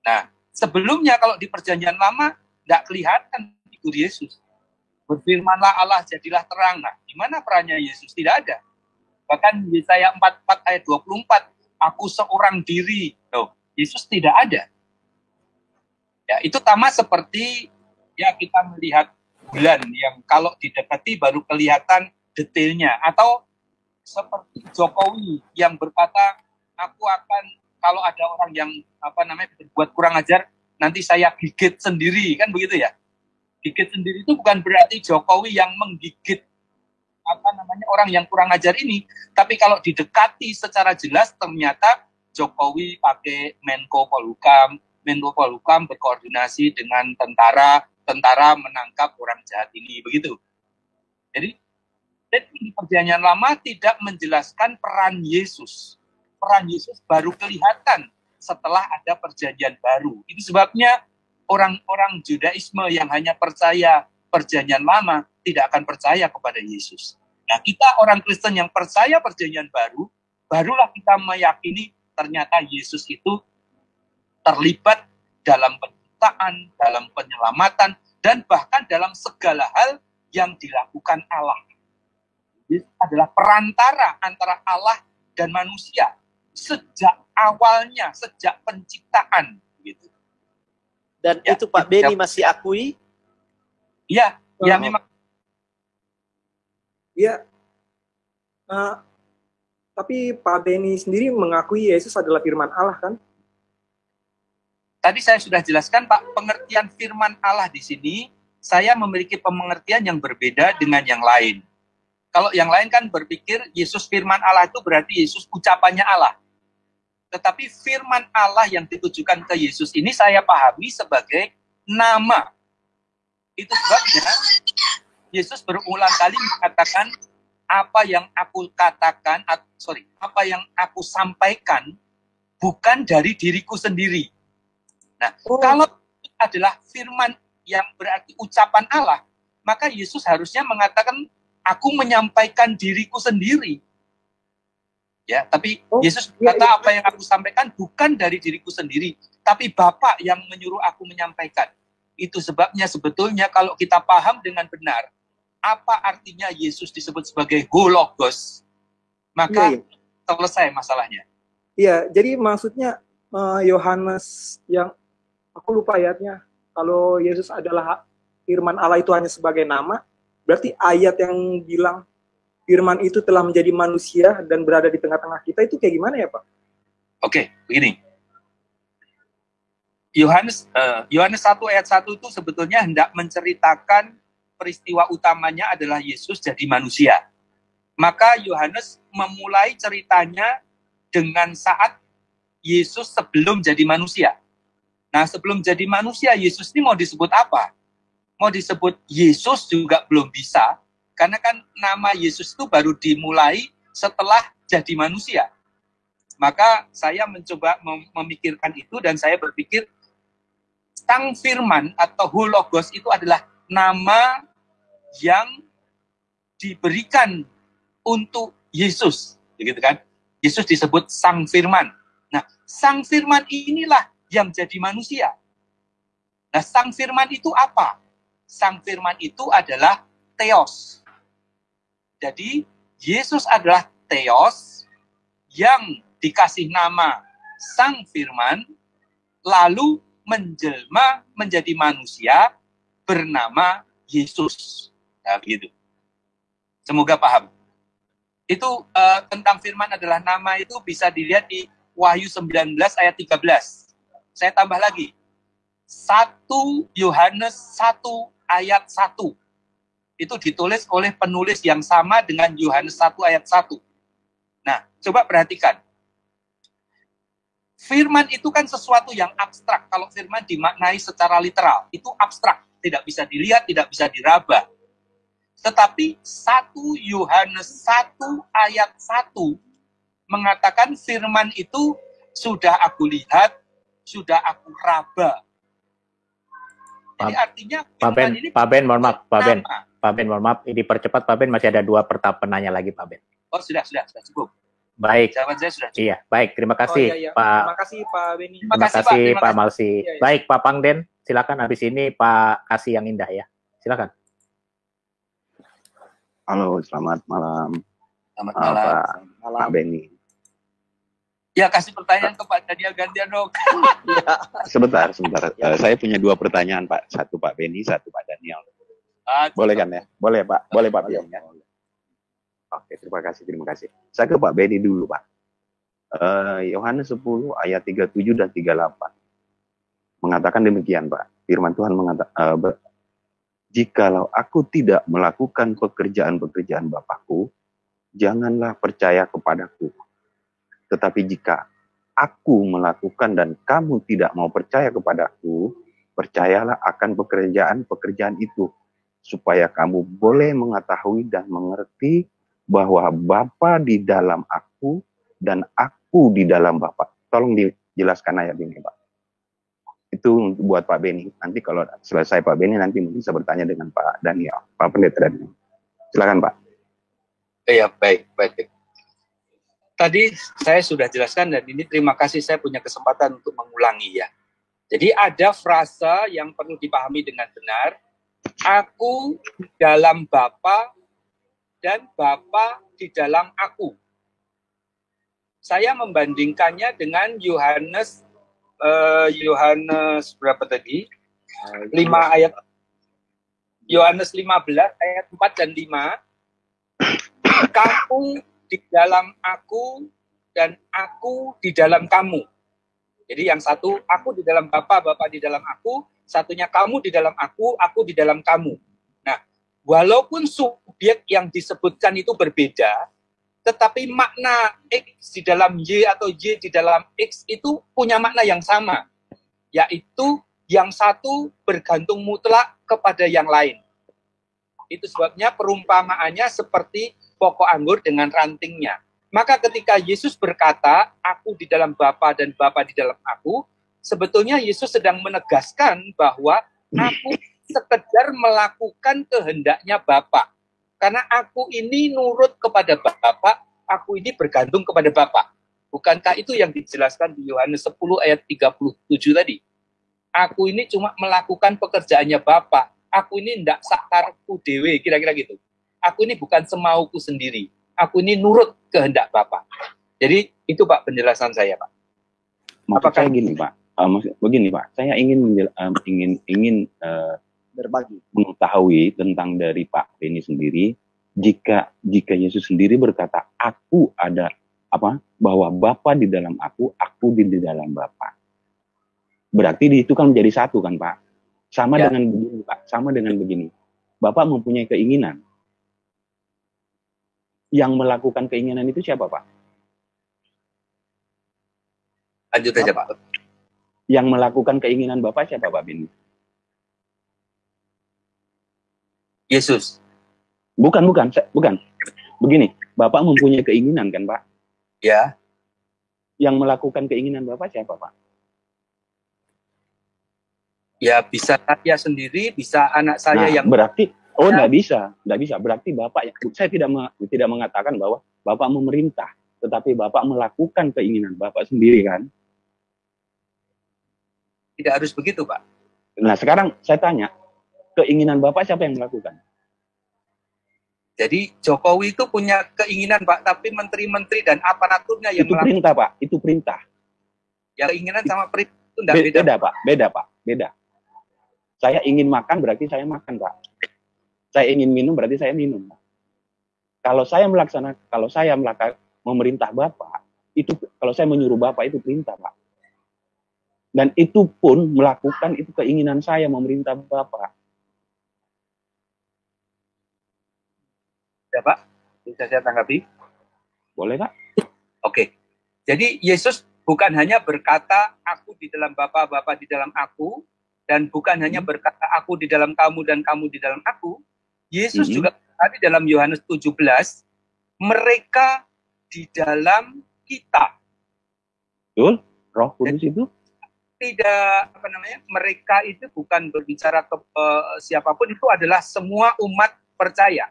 Nah, sebelumnya kalau di perjanjian lama tidak kelihatan figur Yesus. Berfirmanlah Allah jadilah terang. Nah, di mana perannya Yesus? Tidak ada. Bahkan Yesaya 44 ayat 24, aku seorang diri. Loh, Yesus tidak ada. Ya, itu sama seperti ya kita melihat bulan yang kalau didekati baru kelihatan detailnya, atau seperti Jokowi yang berkata, aku akan, kalau ada orang yang berbuat kurang ajar, nanti saya gigit sendiri, kan begitu ya. Gigit sendiri itu bukan berarti Jokowi yang menggigit orang yang kurang ajar ini, tapi kalau didekati secara jelas ternyata Jokowi pakai Menko Polhukam berkoordinasi dengan tentara menangkap orang jahat ini, begitu. Jadi di perjanjian lama tidak menjelaskan peran Yesus. Peran Yesus baru kelihatan setelah ada perjanjian baru. Itu sebabnya orang-orang Judaisme yang hanya percaya perjanjian lama tidak akan percaya kepada Yesus. Nah, kita orang Kristen yang percaya perjanjian baru, barulah kita meyakini ternyata Yesus itu terlibat dalam penciptaan, dalam penyelamatan, dan bahkan dalam segala hal yang dilakukan Allah. Yesus adalah perantara antara Allah dan manusia sejak awalnya, sejak penciptaan. Gitu. Dan itu Pak Beni masih akui? Iya, ya memang. Iya. Tapi Pak Beni sendiri mengakui Yesus adalah firman Allah kan? Tadi saya sudah jelaskan Pak, pengertian firman Allah di sini, saya memiliki pengertian yang berbeda dengan yang lain. Kalau yang lain kan berpikir Yesus firman Allah itu berarti Yesus ucapannya Allah. Tetapi firman Allah yang ditujukan ke Yesus ini saya pahami sebagai nama. Itu sebabnya Yesus berulang kali mengatakan apa yang aku katakan, apa yang aku sampaikan bukan dari diriku sendiri. Nah, kalau itu adalah firman yang berarti ucapan Allah, maka Yesus harusnya mengatakan aku menyampaikan diriku sendiri. Ya, tapi Yesus berkata apa yang aku sampaikan bukan dari diriku sendiri, tapi Bapa yang menyuruh aku menyampaikan. Itu sebabnya sebetulnya kalau kita paham dengan benar apa artinya Yesus disebut sebagai Hologos, maka selesai masalahnya. Iya, jadi maksudnya Yohanes yang aku lupa ayatnya, kalau Yesus adalah firman Allah itu hanya sebagai nama, berarti ayat yang bilang firman itu telah menjadi manusia dan berada di tengah-tengah kita itu kayak gimana ya Pak? Oke, begini. Yohanes 1 ayat 1 itu sebetulnya hendak menceritakan peristiwa utamanya adalah Yesus jadi manusia. Maka Yohanes memulai ceritanya dengan saat Yesus sebelum jadi manusia. Nah, sebelum jadi manusia, Yesus ini mau disebut apa? Mau disebut Yesus juga belum bisa, karena kan nama Yesus itu baru dimulai setelah jadi manusia. Maka saya mencoba memikirkan itu dan saya berpikir Sang Firman atau Hologos itu adalah nama yang diberikan untuk Yesus, begitu kan? Yesus disebut Sang Firman. Nah, Sang Firman inilah yang jadi manusia. Nah, Sang Firman itu apa? Sang Firman itu adalah Theos. Jadi, Yesus adalah Theos yang dikasih nama Sang Firman, lalu menjelma menjadi manusia bernama Yesus. Nah, begitu. Semoga paham. Itu tentang firman adalah nama itu bisa dilihat di Wahyu 19 ayat 13. Saya tambah lagi. 1 Yohanes 1 ayat 1. Itu ditulis oleh penulis yang sama dengan Yohanes 1 ayat 1. Nah, coba perhatikan. Firman itu kan sesuatu yang abstrak. Kalau firman dimaknai secara literal, itu abstrak. Tidak bisa dilihat, tidak bisa diraba. Tetapi 1 Yohanes 1 ayat 1 mengatakan firman itu sudah aku lihat, sudah aku raba. Jadi artinya Pak Ben, mohon maaf, Pak Ben, mohon maaf, ini percepat Pak Ben, masih ada 2 penanya lagi Pak Ben. Oh, sudah cukup. Baik. Jawaban saya sudah cukup. Iya, baik, terima kasih Pak. Terima kasih Pak Beni. Terima kasih Pak Malsi. Iya. Baik, Pak Pangden, silakan habis ini Pak Kasih yang indah ya. Silakan. Halo, selamat malam. Selamat malam. Pak Beni. Ya, kasih pertanyaan ke Pak Daniel gantian dong. Sebentar. Saya punya 2 pertanyaan, Pak. Satu Pak Beni, satu Pak Daniel. Boleh kan ya? Boleh, Pak. Boleh, Pak Pion ya? Oke, terima kasih. Saya ke Pak Beni dulu, Pak. Yohanes 10 ayat 37 dan 38 mengatakan demikian, Pak. Firman Tuhan mengatakan, jikalau aku tidak melakukan pekerjaan-pekerjaan Bapakku, janganlah percaya kepadaku. Tetapi jika aku melakukan dan kamu tidak mau percaya kepadaku, percayalah akan pekerjaan-pekerjaan itu, supaya kamu boleh mengetahui dan mengerti bahwa Bapa di dalam aku dan aku di dalam Bapa. Tolong dijelaskan ayat ini, Pak. Itu buat Pak Beni. Nanti kalau selesai Pak Beni, nanti mungkin bisa bertanya dengan Pak Daniel, Pak Pendeta Daniel. Silakan, Pak. Iya, baik. Tadi saya sudah jelaskan dan ini terima kasih saya punya kesempatan untuk mengulangi ya. Jadi ada frasa yang perlu dipahami dengan benar. Aku di dalam Bapa dan Bapa di dalam aku. Saya membandingkannya dengan Yohanes berapa tadi? 5 ayat Yohanes 15 ayat 4 dan 5. Kamu di dalam aku dan aku di dalam kamu. Jadi yang satu, aku di dalam Bapa, Bapa di dalam aku. Satunya kamu di dalam aku di dalam kamu. Nah, walaupun subjek yang disebutkan itu berbeda, tetapi makna X di dalam Y atau Y di dalam X itu punya makna yang sama. Yaitu yang satu bergantung mutlak kepada yang lain. Itu sebabnya perumpamaannya seperti pokok anggur dengan rantingnya. Maka ketika Yesus berkata, aku di dalam Bapa dan Bapa di dalam aku, sebetulnya Yesus sedang menegaskan bahwa aku sekedar melakukan kehendaknya Bapa. Karena aku ini nurut kepada Bapa, aku ini bergantung kepada Bapa. Bukankah itu yang dijelaskan di Yohanes 10 ayat 37 tadi? Aku ini cuma melakukan pekerjaannya Bapa. Aku ini ndak sakarku dewe, kira-kira gitu. Aku ini bukan semauku sendiri. Aku ini nurut kehendak Bapa. Jadi itu Pak penjelasan saya, Pak. Maksud saya gini, Pak. Begini, Pak. Saya ingin Berbagi. mengetahui tentang dari Pak Beni sendiri. Jika Yesus sendiri berkata, aku ada bahwa Bapa di dalam aku di dalam Bapa. Berarti itu kan menjadi satu kan, Pak? Sama dengan begini, Pak. Sama dengan begini. Bapak mempunyai keinginan. Yang melakukan keinginan itu siapa, Pak? Lanjut aja, Pak. Yang melakukan keinginan Bapak siapa, Pak Beni? Yesus. Bukan. Begini, Bapak mempunyai keinginan kan, Pak? Ya. Yang melakukan keinginan Bapak siapa, Pak? Ya bisa saya sendiri, bisa anak saya yang berarti enggak bisa. Berarti Bapak, saya tidak mengatakan bahwa Bapak memerintah, tetapi Bapak melakukan keinginan Bapak sendiri kan? Tidak harus begitu, Pak. Nah, sekarang saya tanya, keinginan Bapak siapa yang melakukan? Jadi Jokowi itu punya keinginan, Pak, tapi menteri-menteri dan aparaturnya yang itu perintah, Pak. Itu perintah. Ya keinginan sama perintah itu enggak beda. Beda, Pak. Beda. Saya ingin makan berarti saya makan, Pak. Saya ingin minum berarti saya minum, Pak. Kalau saya memerintah Bapak, itu kalau saya menyuruh Bapak itu perintah, Pak. Dan itu pun melakukan itu keinginan saya memerintah Bapak. Ya, Pak. Bisa saya tanggapi? Boleh, Pak? Oke. Jadi Yesus bukan hanya berkata aku di dalam Bapa, Bapa di dalam aku, dan bukan hanya berkata aku di dalam kamu dan kamu di dalam aku. Yesus juga tadi dalam Yohanes 17, mereka di dalam kita. Betul? Roh Kudus itu? Tidak, mereka itu bukan berbicara ke siapapun, itu adalah semua umat percaya.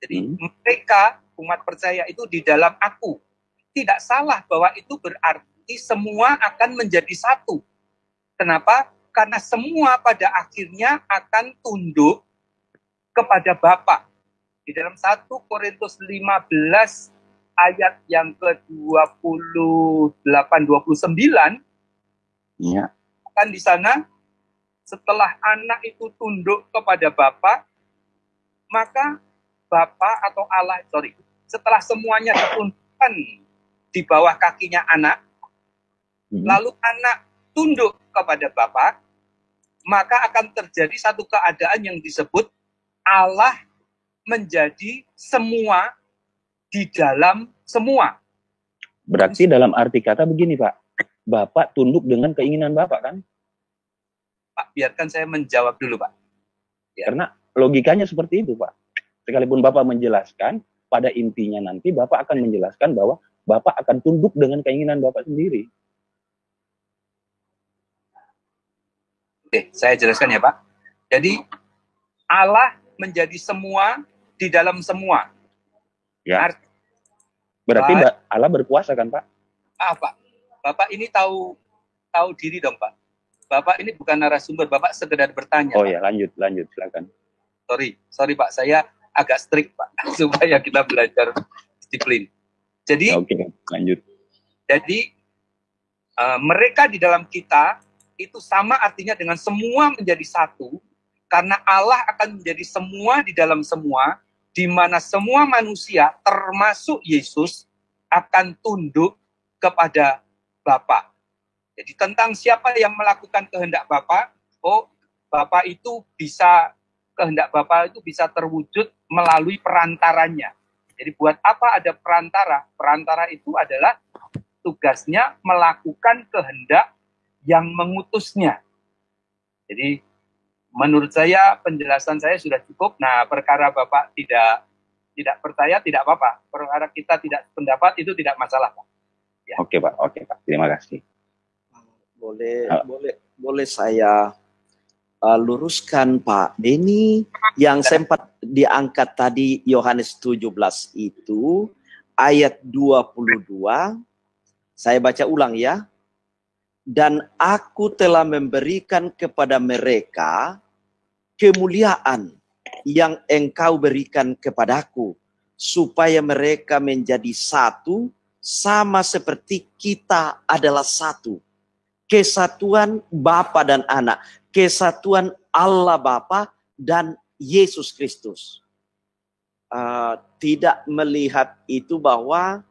Jadi mereka, umat percaya itu di dalam aku. Tidak salah bahwa itu berarti semua akan menjadi satu. Kenapa? Karena semua pada akhirnya akan tunduk kepada Bapa. Di dalam 1 Korintus 15 ayat yang ke-28-29, ya. Kan di sana setelah anak itu tunduk kepada Bapa, maka Bapa atau Allah, setelah semuanya ditundukkan di bawah kakinya anak, lalu anak tunduk kepada Bapa, maka akan terjadi satu keadaan yang disebut Allah menjadi semua di dalam semua. Berarti dalam arti kata begini, Pak. Bapak tunduk dengan keinginan Bapak, kan? Pak, biarkan saya menjawab dulu, Pak. Ya. Karena logikanya seperti itu, Pak. Sekalipun Bapak menjelaskan, pada intinya nanti Bapak akan menjelaskan bahwa Bapak akan tunduk dengan keinginan Bapak sendiri. Oke, saya jelaskan ya, Pak. Jadi, Allah menjadi semua di dalam semua. Ya. Berarti Allah berkuasa kan, Pak? Pak. Bapak ini tahu diri dong, Pak. Bapak ini bukan narasumber, Bapak sekedar bertanya. Oh Pak. ya, lanjut, silakan. Sorry Pak, saya agak strict Pak, supaya kita belajar disiplin. Jadi, lanjut. Jadi mereka di dalam kita itu sama artinya dengan semua menjadi satu, karena Allah akan menjadi semua di dalam semua, di mana semua manusia termasuk Yesus akan tunduk kepada Bapa. Jadi tentang siapa yang melakukan kehendak Bapa, Bapa itu bisa, kehendak Bapa itu bisa terwujud melalui perantaranya. Jadi buat apa ada perantara? Perantara itu adalah tugasnya melakukan kehendak yang mengutusnya. Jadi menurut saya penjelasan saya sudah cukup. Nah, perkara Bapak tidak percaya tidak apa-apa. Perkara kita tidak pendapat itu tidak masalah, Pak. Ya. Oke, Pak. Terima kasih. Boleh saya luruskan Pak Beni yang sempat diangkat tadi Yohanes 17 itu ayat 22. Saya baca ulang ya. Dan aku telah memberikan kepada mereka kemuliaan yang engkau berikan kepadaku, supaya mereka menjadi satu, sama seperti kita adalah satu. Kesatuan Bapa dan Anak, kesatuan Allah Bapa dan Yesus Kristus. Tidak melihat itu bahwa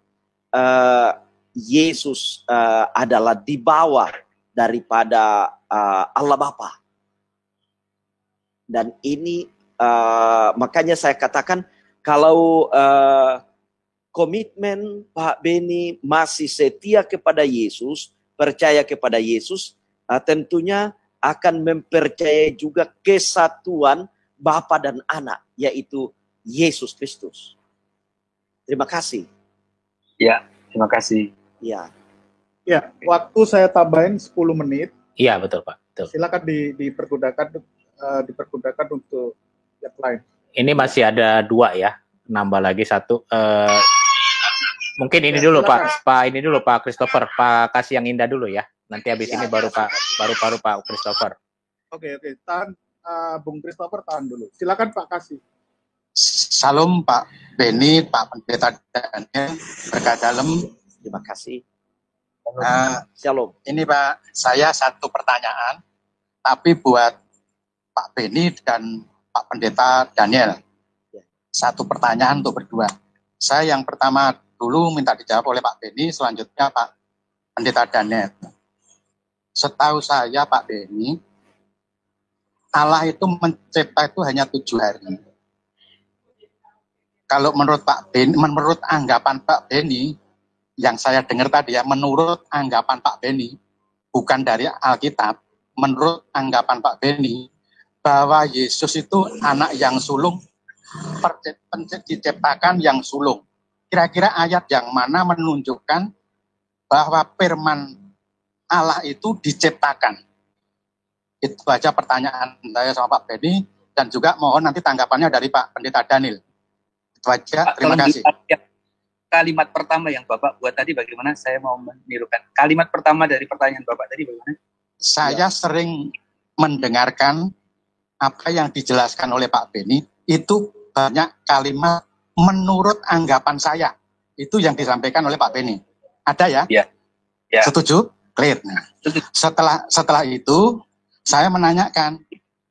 Yesus adalah di bawah daripada Allah Bapa. Dan ini makanya saya katakan kalau komitmen Pak Beni masih setia kepada Yesus, percaya kepada Yesus, tentunya akan mempercayai juga kesatuan Bapa dan Anak, yaitu Yesus Kristus. Terima kasih. Ya, terima kasih. Ya, waktu saya tambahin 10 menit. Iya, betul Pak. Betul. Silakan dipergunakan untuk yang lain. Ini masih ada 2 ya, nambah lagi 1. Mungkin ini dulu Pak. Ini dulu Pak Christopher. Pak kasih yang indah dulu ya. Nanti habis ini baru Pak Christopher. Oke. Tahan, Bung Christopher tahan dulu. Silakan Pak kasih. Salam Pak Beni, Pak Pendeta Daniel, berkat dalam. Terima kasih. Shalom. Ini Pak, saya satu pertanyaan, tapi buat Pak Beni dan Pak Pendeta Daniel. Satu pertanyaan untuk berdua. Saya yang pertama dulu minta dijawab oleh Pak Beni, selanjutnya Pak Pendeta Daniel. Setahu saya Pak Beni, Allah itu mencipta itu hanya 7 hari. Kalau menurut Pak Beni, menurut anggapan Pak Beni, yang saya dengar tadi ya, menurut anggapan Pak Beni, bukan dari Alkitab, menurut anggapan Pak Beni, bahwa Yesus itu anak yang sulung, diciptakan yang sulung. Kira-kira ayat yang mana menunjukkan bahwa firman Allah itu diciptakan? Itu aja pertanyaan saya sama Pak Beni, dan juga mohon nanti tanggapannya dari Pak Pendeta Daniel. Itu aja, terima kasih. Kalimat pertama yang Bapak buat tadi bagaimana? Saya mau menirukan. Kalimat pertama dari pertanyaan Bapak tadi bagaimana? Saya sering mendengarkan apa yang dijelaskan oleh Pak Beni, itu banyak kalimat menurut anggapan saya. Itu yang disampaikan oleh Pak Beni. Ada ya? Ya. Setuju? Clear. Nah, setelah itu, saya menanyakan,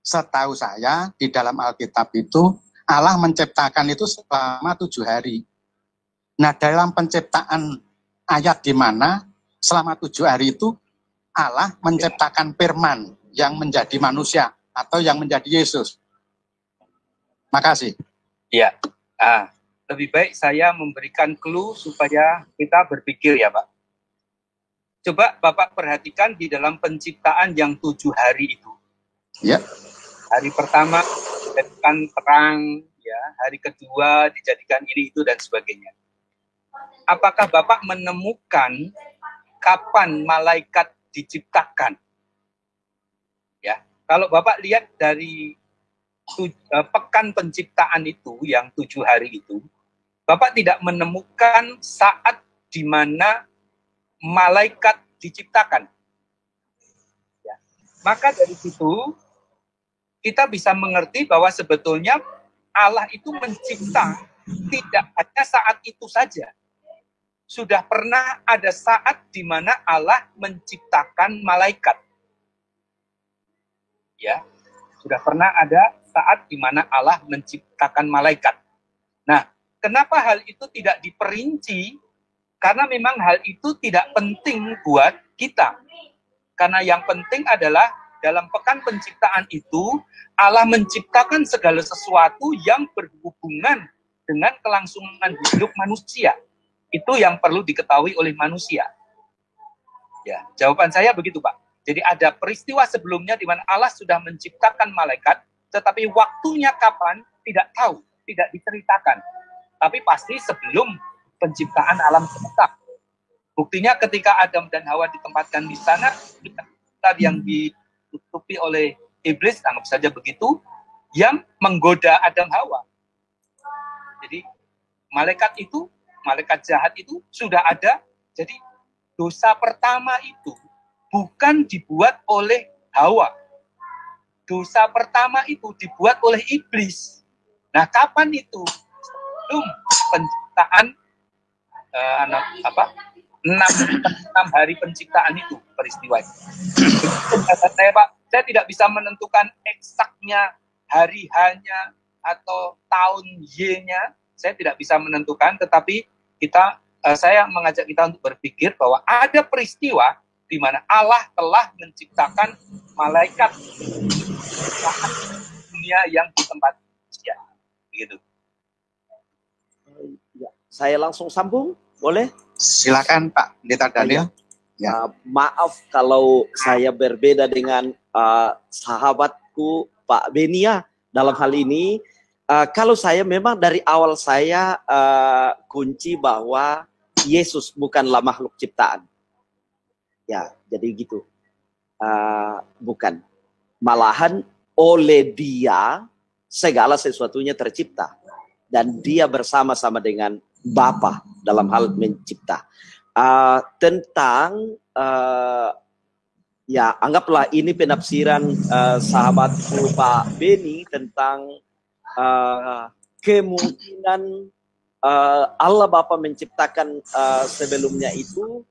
setahu saya di dalam Alkitab itu, Allah menciptakan itu selama 7 hari. Nah, dalam penciptaan ayat di mana selama 7 hari itu Allah menciptakan firman yang menjadi manusia atau yang menjadi Yesus. Makasih. Iya. Lebih baik saya memberikan clue supaya kita berpikir ya Pak. Coba Bapak perhatikan di dalam penciptaan yang 7 hari itu. Ya. Hari pertama dijadikan terang, ya. Hari kedua dijadikan ini itu dan sebagainya. Apakah Bapak menemukan kapan malaikat diciptakan? Ya, kalau Bapak lihat dari pekan penciptaan itu yang 7 hari itu, Bapak tidak menemukan saat di mana malaikat diciptakan. Ya. Maka dari situ kita bisa mengerti bahwa sebetulnya Allah itu mencipta tidak hanya saat itu saja. Sudah pernah ada saat di mana Allah menciptakan malaikat. Ya, sudah pernah ada saat di mana Allah menciptakan malaikat. Nah, kenapa hal itu tidak diperinci? Karena memang hal itu tidak penting buat kita. Karena yang penting adalah dalam pekan penciptaan itu, Allah menciptakan segala sesuatu yang berhubungan dengan kelangsungan hidup manusia. Itu yang perlu diketahui oleh manusia. Ya, jawaban saya begitu, Pak. Jadi ada peristiwa sebelumnya di mana Allah sudah menciptakan malaikat, tetapi waktunya kapan tidak tahu, tidak diceritakan. Tapi pasti sebelum penciptaan alam semesta. Buktinya ketika Adam dan Hawa ditempatkan di sana, yang ditutupi oleh iblis, anggap saja begitu, yang menggoda Adam Hawa. Jadi malaikat jahat itu sudah ada. Jadi dosa pertama itu bukan dibuat oleh Hawa. Dosa pertama itu dibuat oleh iblis. Nah, kapan itu? Sebelum penciptaan 6 hari penciptaan itu peristiwa itu. Saya tidak bisa menentukan eksaknya hari H-nya atau tahun Y-nya. Saya tidak bisa menentukan, tetapi saya mengajak kita untuk berpikir bahwa ada peristiwa di mana Allah telah menciptakan malaikat dunia yang di tempat manusia. Begitu. Saya langsung sambung, boleh? Silakan Pak Pendeta Daniel. Ya. Maaf kalau saya berbeda dengan sahabatku Pak Benia dalam hal ini. Kalau saya memang dari awal saya kunci bahwa Yesus bukanlah makhluk ciptaan. Ya, jadi gitu. Bukan. Malahan oleh Dia segala sesuatunya tercipta. Dan Dia bersama-sama dengan Bapa dalam hal mencipta. Tentang ya anggaplah ini penafsiran sahabatku Pak Beni tentang kemungkinan Allah Bapa menciptakan sebelumnya itu,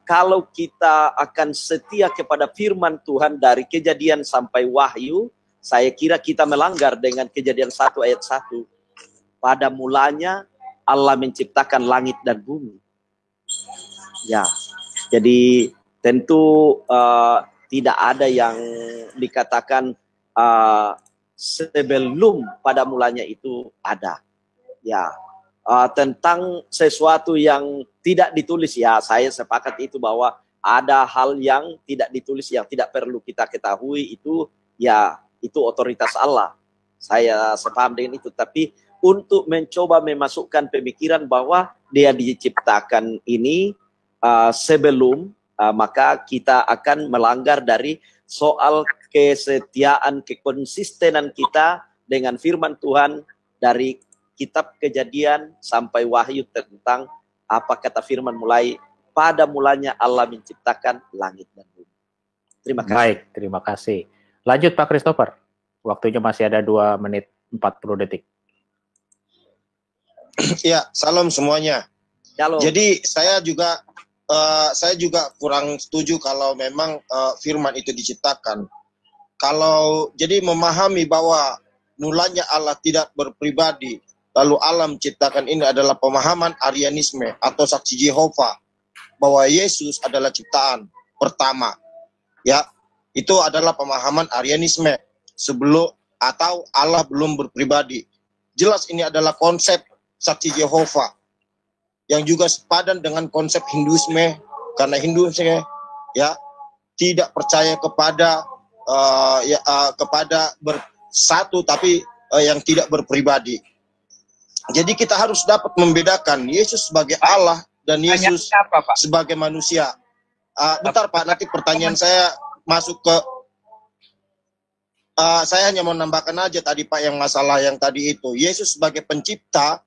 kalau kita akan setia kepada firman Tuhan dari Kejadian sampai Wahyu, saya kira kita melanggar dengan Kejadian 1 ayat 1. Pada mulanya Allah menciptakan langit dan bumi. Ya, jadi tentu tidak ada yang dikatakan sebelum pada mulanya itu ada. Ya, tentang sesuatu yang tidak ditulis, ya saya sepakat itu bahwa ada hal yang tidak ditulis yang tidak perlu kita ketahui, itu ya itu otoritas Allah. Saya sepaham dengan itu, tapi untuk mencoba memasukkan pemikiran bahwa Dia diciptakan ini sebelum, maka kita akan melanggar dari soal kesetiaan, kekonsistenan kita dengan firman Tuhan dari kitab Kejadian sampai Wahyu tentang apa kata firman mulai pada mulanya Allah menciptakan langit dan bumi. Terima kasih. Baik, terima kasih. Lanjut Pak Christopher. Waktunya masih ada 2 menit 40 detik. Ya, salam semuanya. Shalom. Jadi saya juga kurang setuju kalau memang firman itu diciptakan. Kalau jadi memahami bahwa mulanya Allah tidak berpribadi, lalu Allah menciptakan, ini adalah pemahaman Arianisme atau saksi Yehova bahwa Yesus adalah ciptaan pertama. Ya, itu adalah pemahaman Arianisme sebelum atau Allah belum berpribadi. Jelas ini adalah konsep saksi Yehova yang juga sepadan dengan konsep Hinduisme, karena Hinduisme ya tidak percaya kepada kepada bersatu tapi yang tidak berpribadi. Jadi kita harus dapat membedakan Yesus sebagai Allah dan Yesus sebagai manusia. Bentar Pak, nanti pertanyaan saya masuk ke saya hanya mau menambahkan aja tadi Pak yang masalah yang tadi itu. Yesus sebagai pencipta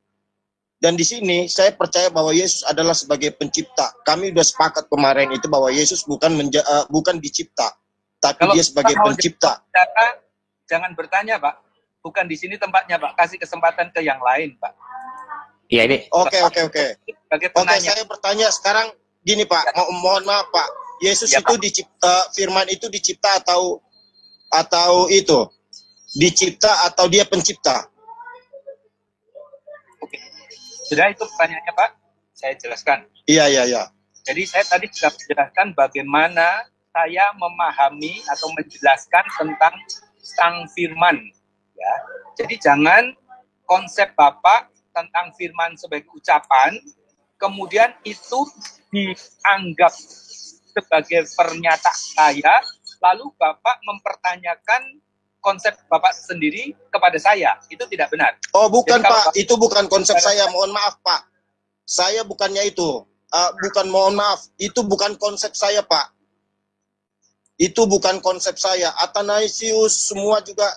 Dan di sini saya percaya bahwa Yesus adalah sebagai pencipta. Kami sudah sepakat kemarin itu bahwa Yesus bukan dicipta, tapi Kalau dia sebagai Pak mau pencipta. jangan bertanya, Pak. Bukan di sini tempatnya, Pak. Kasih kesempatan ke yang lain, Pak. Iya ini. Oke. Sebagai Oke, penanya. saya bertanya sekarang gini Pak, mohon maaf Pak. Yesus Ya, itu Pak. dicipta, firman itu dicipta atau itu dicipta atau dia pencipta? Sudah itu pertanyaannya, Pak. Saya jelaskan. Iya. Jadi saya tadi sudah menjelaskan bagaimana saya memahami atau menjelaskan tentang sang firman. Ya. Jadi jangan konsep Bapak tentang firman sebagai ucapan, kemudian itu dianggap sebagai pernyataan saya, lalu Bapak mempertanyakan konsep Bapak sendiri kepada saya. Itu tidak benar. Oh bukan Jadi, Pak, Bapak, itu bukan konsep saya, mohon maaf Pak. Saya bukannya itu, mohon maaf, itu bukan konsep saya Pak. Itu bukan konsep saya. Athanasius semua juga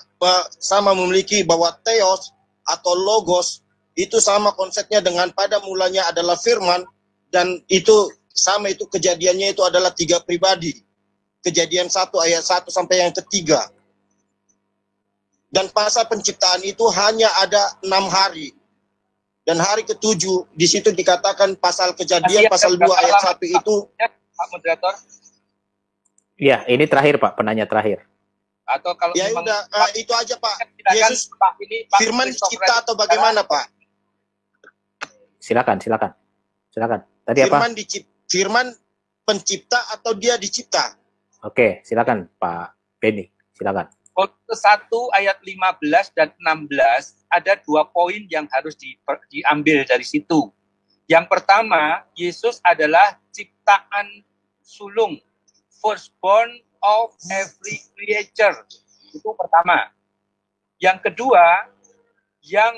sama memiliki bahwa theos atau logos itu sama konsepnya dengan pada mulanya adalah firman, dan itu sama, itu kejadiannya itu adalah 3 pribadi. Kejadian 1 ayat 1 sampai yang ketiga. Dan pasal penciptaan itu hanya ada 6 hari. Dan hari ke-7 di situ dikatakan pasal kejadian pasal 2 ayat 1 itu. Pak Moderator. Iya, ini terakhir Pak, penanya terakhir. Atau kalau ya memang udah, itu aja Pak. silakan, Yesus Pak, ini Pak firman Christopher cipta atau bagaimana Pak? Silakan. Tadi apa? Firman pencipta atau dia dicipta? Oke, silakan Pak Beni, silakan. Kolose 1 ayat 15 dan 16 ada 2 poin yang harus diambil dari situ. Yang pertama, Yesus adalah ciptaan sulung, firstborn of every creature. Itu pertama. Yang kedua, yang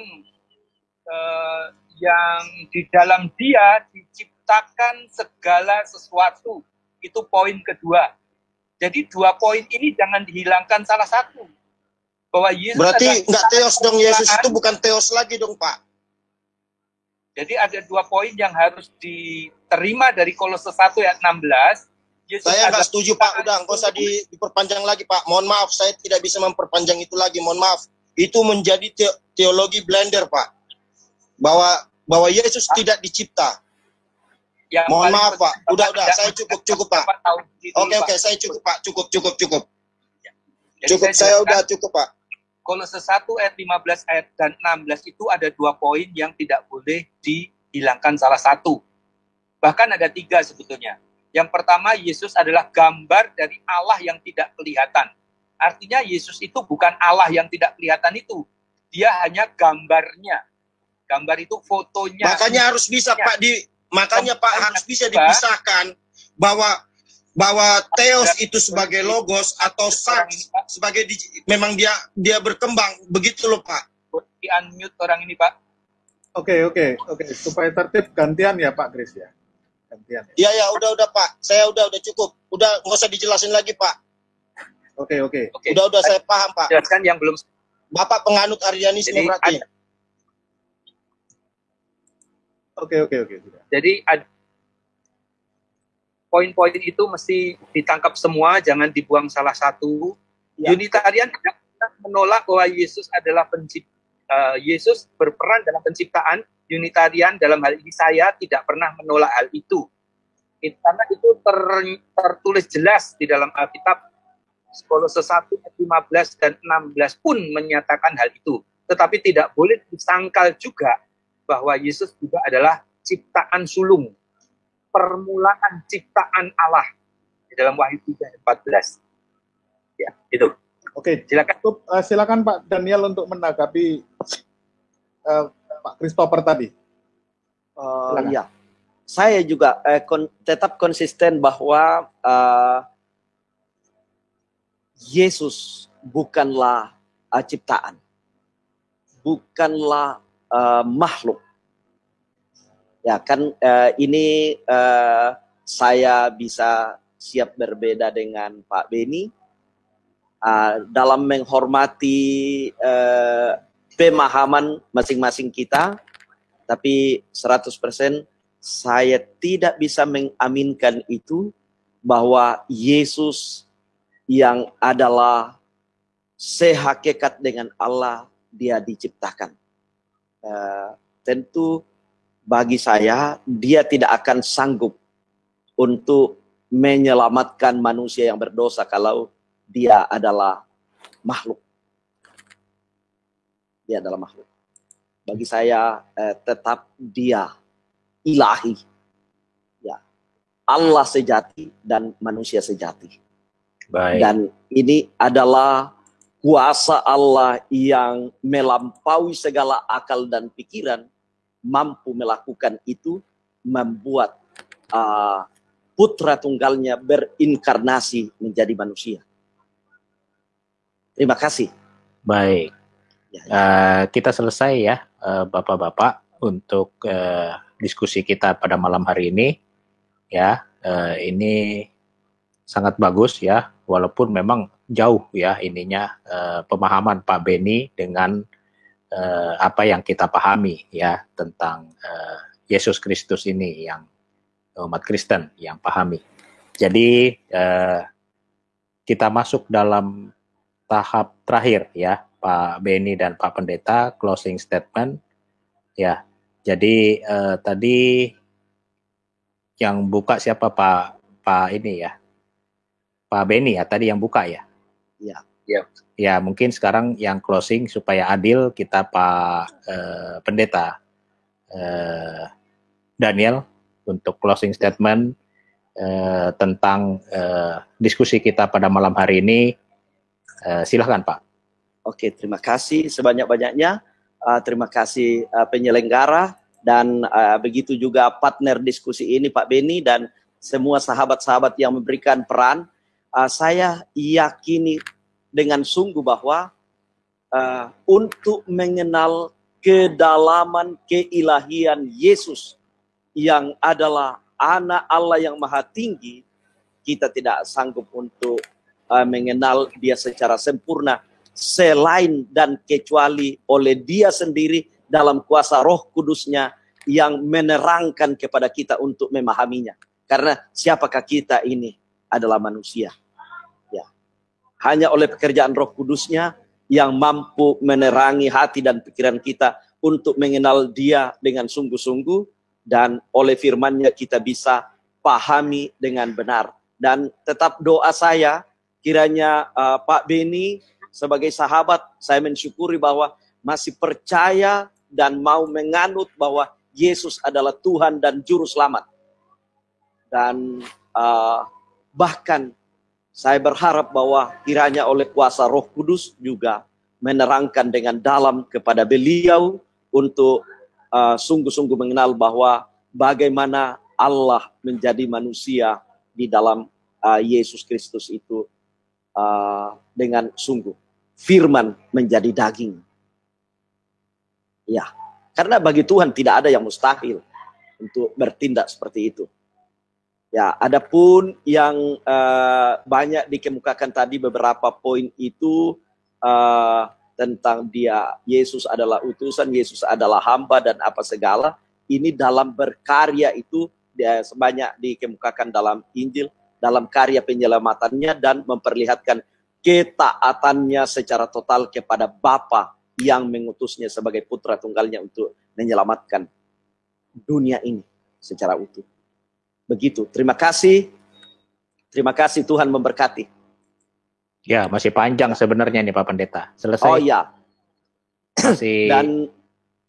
di dalam dia diciptakan segala sesuatu. Itu poin kedua. Jadi 2 poin ini jangan dihilangkan salah satu. Bahwa Yesus berarti nggak teos dong, Yesus itu bukan teos lagi dong Pak. Jadi ada 2 poin yang harus diterima dari Kolose 1 ayat 16. Yesus saya nggak setuju Pak, udah nggak usah diperpanjang lagi Pak. Mohon maaf, saya tidak bisa memperpanjang itu lagi, mohon maaf. Itu menjadi teologi blender Pak. Bahwa Yesus tidak dicipta. Yang mohon maaf Pak, udah, saya cukup Pak. Oke, saya cukup Pak, cukup. Jadi Saya udah cukup Pak. Kolose 1 ayat 15 ayat dan 16 itu ada 2 poin yang tidak boleh dihilangkan salah satu. Bahkan ada 3 sebetulnya. Yang pertama, Yesus adalah gambar dari Allah yang tidak kelihatan. Artinya Yesus itu bukan Allah yang tidak kelihatan itu. Dia hanya gambarnya. Gambar itu fotonya. Makanya harus bisa Pak harus bisa dipisahkan bahwa teos itu sebagai logos atau saks sebagai memang dia berkembang, begitu loh Pak. Di unmute orang ini Pak. Oke, supaya tertib gantian ya Pak Kris ya. Gantian. Ya, udah Pak. Saya udah cukup. Udah nggak usah dijelasin lagi Pak. Oke. Udah saya paham Pak. Jelaskan yang belum. Bapak penganut Arianisme berarti. Oke. Jadi poin-poin itu mesti ditangkap semua, jangan dibuang salah satu. Ya. Unitarian tidak menolak bahwa Yesus adalah Yesus berperan dalam penciptaan. Unitarian dalam hal ini saya tidak pernah menolak hal itu. Karena itu tertulis jelas di dalam Alkitab. Kolose 1 ayat 15 dan 16 pun menyatakan hal itu. Tetapi tidak boleh disangkal juga bahwa Yesus juga adalah ciptaan sulung, permulaan ciptaan Allah di dalam Wahyu 3:14. Ya, itu. Oke, silakan. Silakan Pak Daniel untuk menanggapi Pak Christopher tadi. Ya, saya juga tetap konsisten bahwa Yesus bukanlah ciptaan, bukanlah makhluk. Ya kan, ini saya bisa siap berbeda dengan Pak Beni dalam menghormati pemahaman masing-masing kita, Tapi 100% saya tidak bisa mengaminkan itu, bahwa Yesus yang adalah sehakikat dengan Allah, dia diciptakan. Tentu bagi saya, dia tidak akan sanggup untuk menyelamatkan manusia yang berdosa kalau dia adalah makhluk. Dia adalah makhluk. Bagi saya tetap dia ilahi. Ya. Allah sejati dan manusia sejati. Baik. Dan ini adalah kuasa Allah yang melampaui segala akal dan pikiran, mampu melakukan itu, membuat putra tunggalnya berinkarnasi menjadi manusia. Terima kasih. Baik. Kita selesai ya, Bapak-bapak, untuk diskusi kita pada malam hari ini. Ya, ini sangat bagus ya, walaupun memang jauh ya ininya pemahaman Pak Beni dengan apa yang kita pahami ya tentang Yesus Kristus ini, yang umat Kristen yang pahami. Jadi kita masuk dalam tahap terakhir ya, Pak Beni dan Pak Pendeta, closing statement ya. Jadi tadi yang buka siapa, Pak ini ya, Pak Beni ya tadi yang buka ya. Ya. Ya, mungkin sekarang yang closing supaya adil, kita Pak Pendeta Daniel untuk closing statement tentang diskusi kita pada malam hari ini. Silahkan Pak. Oke, terima kasih sebanyak-banyaknya. Terima kasih penyelenggara dan begitu juga partner diskusi ini Pak Beni dan semua sahabat-sahabat yang memberikan peran. Saya yakini dengan sungguh bahwa untuk mengenal kedalaman keilahian Yesus yang adalah anak Allah yang maha tinggi, kita tidak sanggup untuk mengenal dia secara sempurna selain dan kecuali oleh dia sendiri dalam kuasa Roh Kudusnya yang menerangkan kepada kita untuk memahaminya. Karena siapakah kita ini adalah manusia. Hanya oleh pekerjaan Roh Kudusnya yang mampu menerangi hati dan pikiran kita untuk mengenal dia dengan sungguh-sungguh, dan oleh firman-Nya kita bisa pahami dengan benar. Dan tetap doa saya, kiranya Pak Beni sebagai sahabat, saya mensyukuri bahwa masih percaya dan mau menganut bahwa Yesus adalah Tuhan dan Juru Selamat. Dan bahkan saya berharap bahwa kiranya oleh kuasa Roh Kudus juga menerangkan dengan dalam kepada beliau untuk sungguh-sungguh mengenal bahwa bagaimana Allah menjadi manusia di dalam Yesus Kristus itu dengan sungguh. Firman menjadi daging. Ya, karena bagi Tuhan tidak ada yang mustahil untuk bertindak seperti itu. Ya, adapun yang banyak dikemukakan tadi beberapa poin itu tentang dia, Yesus adalah utusan, Yesus adalah hamba dan apa segala, ini dalam berkarya itu dia sebanyak dikemukakan dalam Injil, dalam karya penyelamatannya dan memperlihatkan ketaatannya secara total kepada Bapa yang mengutusnya sebagai putra tunggalnya untuk menyelamatkan dunia ini secara utuh. Begitu. Terima kasih. Terima kasih, Tuhan memberkati. Ya, masih panjang sebenarnya nih Pak Pendeta. Selesai. Oh ya. Masih. Dan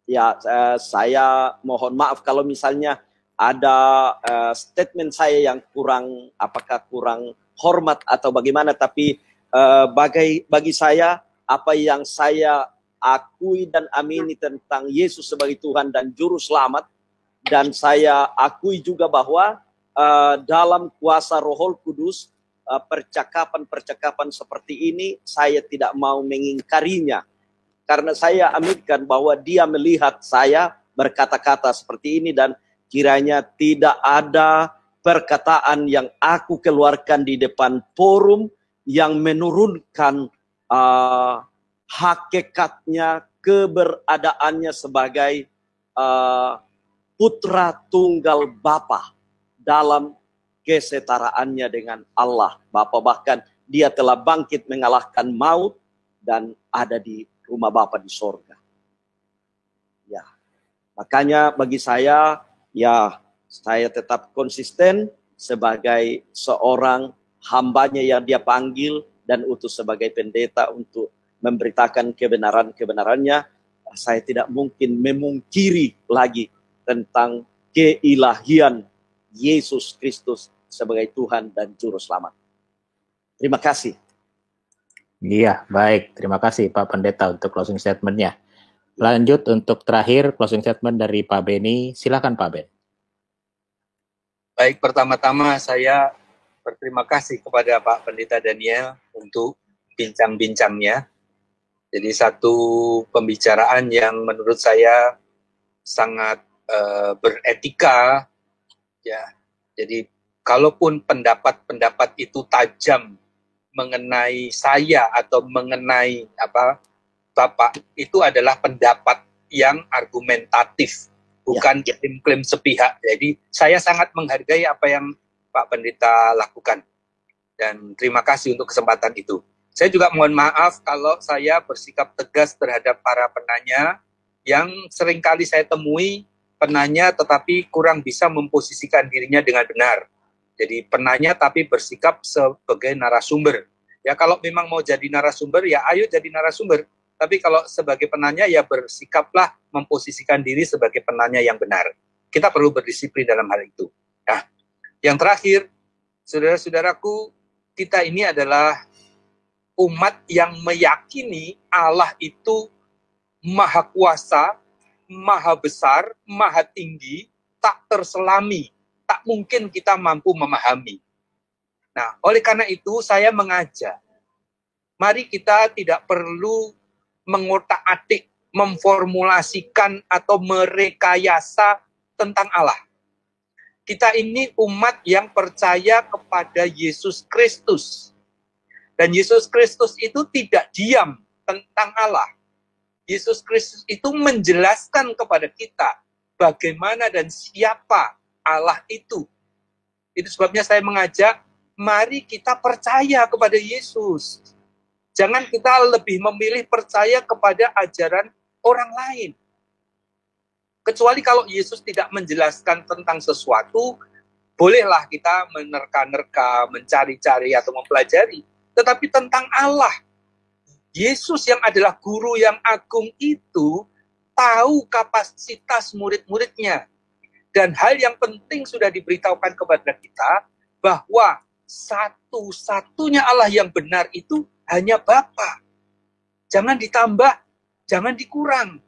ya saya mohon maaf kalau misalnya ada statement saya yang kurang, apakah kurang hormat atau bagaimana, tapi bagi saya apa yang saya akui dan amini tentang Yesus sebagai Tuhan dan Juru Selamat, dan saya akui juga bahwa dalam kuasa Roh Kudus percakapan-percakapan seperti ini saya tidak mau mengingkarinya, karena saya aminkan bahwa dia melihat saya berkata-kata seperti ini, dan kiranya tidak ada perkataan yang aku keluarkan di depan forum yang menurunkan hakikatnya, keberadaannya sebagai Putra Tunggal Bapa dalam kesetaraannya dengan Allah Bapa. Bahkan dia telah bangkit mengalahkan maut dan ada di rumah Bapa di sorga. Ya, makanya bagi saya, ya saya tetap konsisten sebagai seorang hambanya yang dia panggil dan utus sebagai pendeta untuk memberitakan kebenaran-kebenarannya. Saya tidak mungkin memungkiri lagi tentang keilahian Yesus Kristus sebagai Tuhan dan Juru Selamat. Terima kasih. Iya, baik. Terima kasih Pak Pendeta untuk closing statement-nya. Lanjut untuk terakhir closing statement dari Pak Beni. Silakan Pak Ben. Baik, pertama-tama saya berterima kasih kepada Pak Pendeta Daniel untuk bincang-bincangnya. Jadi satu pembicaraan yang menurut saya sangat beretika, ya. Jadi kalaupun pendapat-pendapat itu tajam mengenai saya atau mengenai Bapak, itu adalah pendapat yang argumentatif, bukan klaim-klaim sepihak. Jadi saya sangat menghargai apa yang Pak Pendeta lakukan, dan terima kasih untuk kesempatan itu. Saya juga mohon maaf kalau saya bersikap tegas terhadap para penanya yang seringkali saya temui penanya tetapi kurang bisa memposisikan dirinya dengan benar. Jadi penanya tapi bersikap sebagai narasumber. Ya kalau memang mau jadi narasumber ya ayo jadi narasumber. Tapi kalau sebagai penanya ya bersikaplah memposisikan diri sebagai penanya yang benar. Kita perlu berdisiplin dalam hal itu. Nah, yang terakhir, saudara-saudaraku, kita ini adalah umat yang meyakini Allah itu maha kuasa, maha besar, maha tinggi, tak terselami, tak mungkin kita mampu memahami. Nah, oleh karena itu saya mengajak, mari kita tidak perlu mengotak-atik, memformulasikan atau merekayasa tentang Allah. Kita ini umat yang percaya kepada Yesus Kristus. Dan Yesus Kristus itu tidak diam tentang Allah. Yesus Kristus itu menjelaskan kepada kita bagaimana dan siapa Allah itu. Itu sebabnya saya mengajak, mari kita percaya kepada Yesus. Jangan kita lebih memilih percaya kepada ajaran orang lain. Kecuali kalau Yesus tidak menjelaskan tentang sesuatu, bolehlah kita menerka-nerka, mencari-cari atau mempelajari. Tetapi tentang Allah, Yesus yang adalah guru yang agung itu tahu kapasitas murid-muridnya. Dan hal yang penting sudah diberitahukan kepada kita bahwa satu-satunya Allah yang benar itu hanya Bapa. Jangan ditambah, jangan dikurang.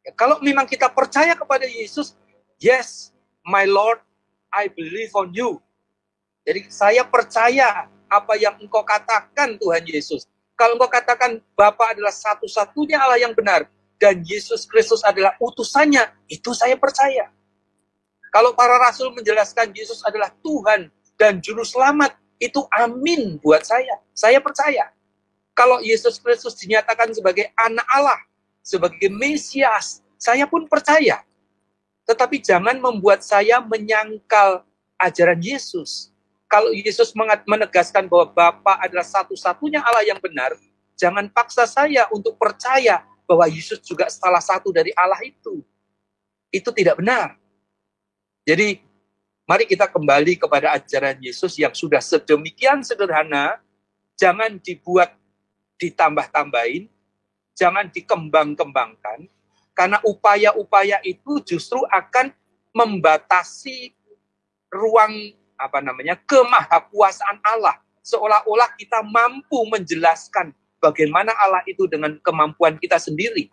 Ya, kalau memang kita percaya kepada Yesus, yes, my Lord, I believe on you. Jadi saya percaya apa yang engkau katakan Tuhan Yesus. Kalau engkau katakan Bapa adalah satu-satunya Allah yang benar dan Yesus Kristus adalah utusannya, itu saya percaya. Kalau para rasul menjelaskan Yesus adalah Tuhan dan Juru Selamat, itu amin buat saya. Saya percaya. Kalau Yesus Kristus dinyatakan sebagai anak Allah, sebagai Mesias, saya pun percaya. Tetapi jangan membuat saya menyangkal ajaran Yesus. Kalau Yesus menegaskan bahwa Bapa adalah satu-satunya Allah yang benar, jangan paksa saya untuk percaya bahwa Yesus juga salah satu dari Allah itu. Itu tidak benar. Jadi, mari kita kembali kepada ajaran Yesus yang sudah sedemikian sederhana, jangan dibuat ditambah-tambahin, jangan dikembang-kembangkan, karena upaya-upaya itu justru akan membatasi ruang kemahakuasaan Allah. Seolah-olah kita mampu menjelaskan bagaimana Allah itu dengan kemampuan kita sendiri.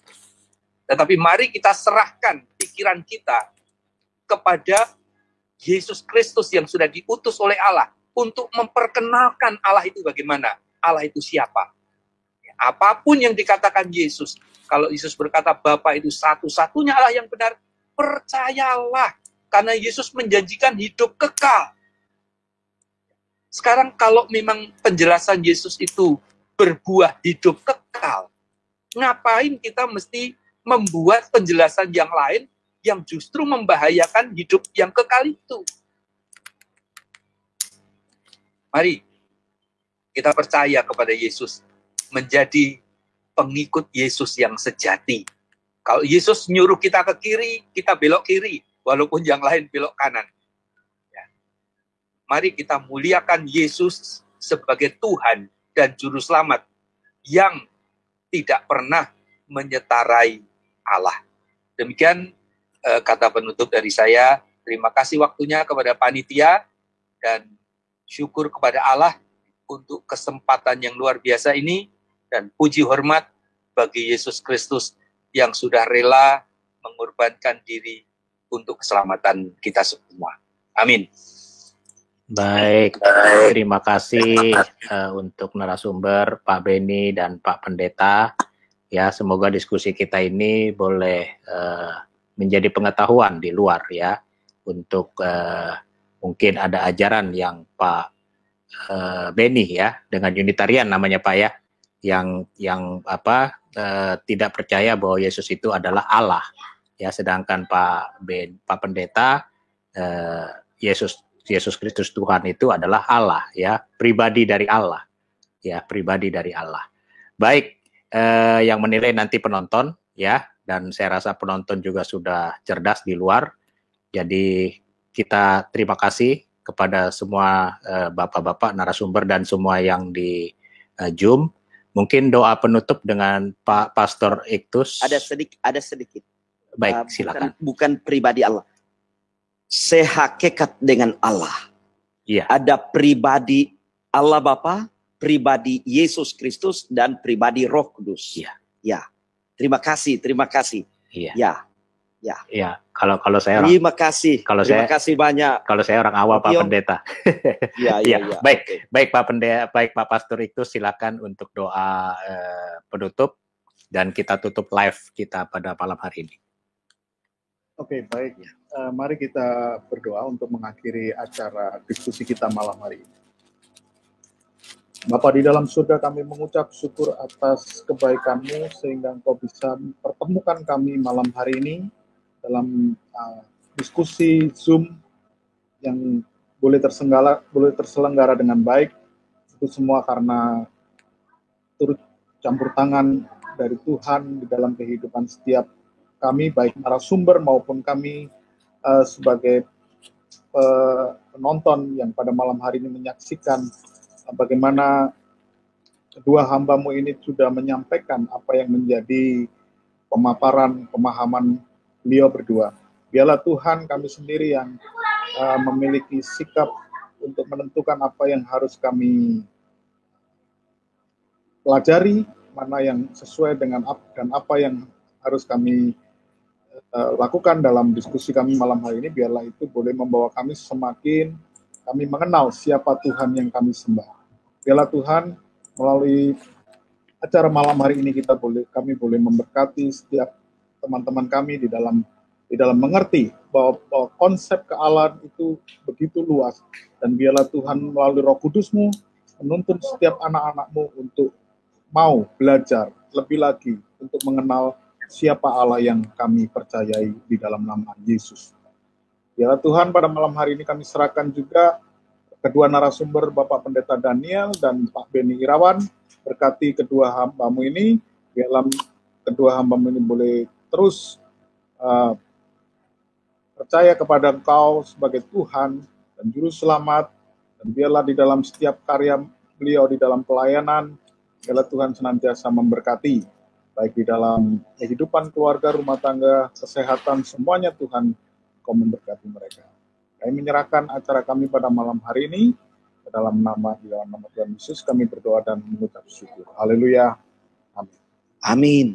Tetapi mari kita serahkan pikiran kita kepada Yesus Kristus yang sudah diutus oleh Allah untuk memperkenalkan Allah itu bagaimana, Allah itu siapa. Apapun yang dikatakan Yesus, kalau Yesus berkata Bapa itu satu-satunya Allah yang benar, percayalah, karena Yesus menjanjikan hidup kekal. Sekarang kalau memang penjelasan Yesus itu berbuah hidup kekal, ngapain kita mesti membuat penjelasan yang lain yang justru membahayakan hidup yang kekal itu. Mari kita percaya kepada Yesus, menjadi pengikut Yesus yang sejati. Kalau Yesus nyuruh kita ke kiri, kita belok kiri, walaupun yang lain belok kanan. Ya. Mari kita muliakan Yesus sebagai Tuhan dan Juru Selamat yang tidak pernah menyetarai Allah. Demikian kata penutup dari saya. Terima kasih waktunya kepada panitia dan syukur kepada Allah untuk kesempatan yang luar biasa ini, dan puji hormat bagi Yesus Kristus yang sudah rela mengorbankan diri untuk keselamatan kita semua. Amin. Baik, terima kasih untuk narasumber Pak Beni dan Pak Pendeta. Ya, semoga diskusi kita ini boleh menjadi pengetahuan di luar ya, untuk mungkin ada ajaran yang Pak Beni ya, dengan Unitarian namanya Pak ya, yang tidak percaya bahwa Yesus itu adalah Allah ya, sedangkan Pak Pendeta Yesus Kristus Tuhan itu adalah Allah ya, pribadi dari Allah ya, pribadi dari Allah. Baik, yang menilai nanti penonton ya, dan saya rasa penonton juga sudah cerdas di luar. Jadi kita terima kasih kepada semua bapak-bapak narasumber dan semua yang di Zoom. Mungkin doa penutup dengan Pak Pastor Iktus. Ada sedikit. Baik, silakan. Bukan pribadi Allah. Sehakikat dengan Allah. Iya. Ada pribadi Allah Bapa, pribadi Yesus Kristus, dan pribadi Roh Kudus. Iya. Ya. Terima kasih. Iya. Ya. Iya. Kalau saya orang, terima kasih. Terima kasih banyak. Kalau saya orang awam Pak Pendeta. Iya. Baik Pak Pendeta, baik Pak Pastor Iktus, silakan untuk doa penutup, dan kita tutup live kita pada malam hari ini. Oke, baik. Mari kita berdoa untuk mengakhiri acara diskusi kita malam hari ini. Bapa di dalam surga, kami mengucap syukur atas kebaikan-Mu sehingga Engkau bisa mempertemukan kami malam hari ini dalam diskusi Zoom yang boleh terselenggara dengan baik. Itu semua karena turut campur tangan dari Tuhan di dalam kehidupan setiap kami, baik narasumber maupun kami sebagai penonton yang pada malam hari ini menyaksikan bagaimana kedua hamba-Mu ini sudah menyampaikan apa yang menjadi pemahaman beliau berdua. Biarlah Tuhan, kami sendiri yang memiliki sikap untuk menentukan apa yang harus kami pelajari, mana yang sesuai dengan apa yang harus kami lakukan dalam diskusi kami malam hari ini. Biarlah itu boleh membawa kami semakin kami mengenal siapa Tuhan yang kami sembah. Biarlah Tuhan, melalui acara malam hari ini kami boleh memberkati setiap teman-teman kami di dalam mengerti bahwa konsep kealahan itu begitu luas, dan biarlah Tuhan melalui Roh Kudus-Mu menuntun setiap anak-anak-Mu untuk mau belajar lebih lagi untuk mengenal siapa Allah yang kami percayai di dalam nama Yesus. Biarlah Tuhan, pada malam hari ini kami serahkan juga kedua narasumber, Bapak Pendeta Daniel dan Pak Beni Irawan. Berkati kedua hamba-Mu ini, biarlah kedua hamba-Mu ini boleh terus percaya kepada Engkau sebagai Tuhan dan Juru Selamat, dan biarlah di dalam setiap karya beliau di dalam pelayanan, biarlah Tuhan senantiasa memberkati, baik di dalam kehidupan keluarga, rumah tangga, kesehatan, semuanya Tuhan Engkau memberkati mereka. Kami menyerahkan acara kami pada malam hari ini di dalam nama Tuhan Yesus kami berdoa dan mengucap syukur. Haleluya. Amin. Amin.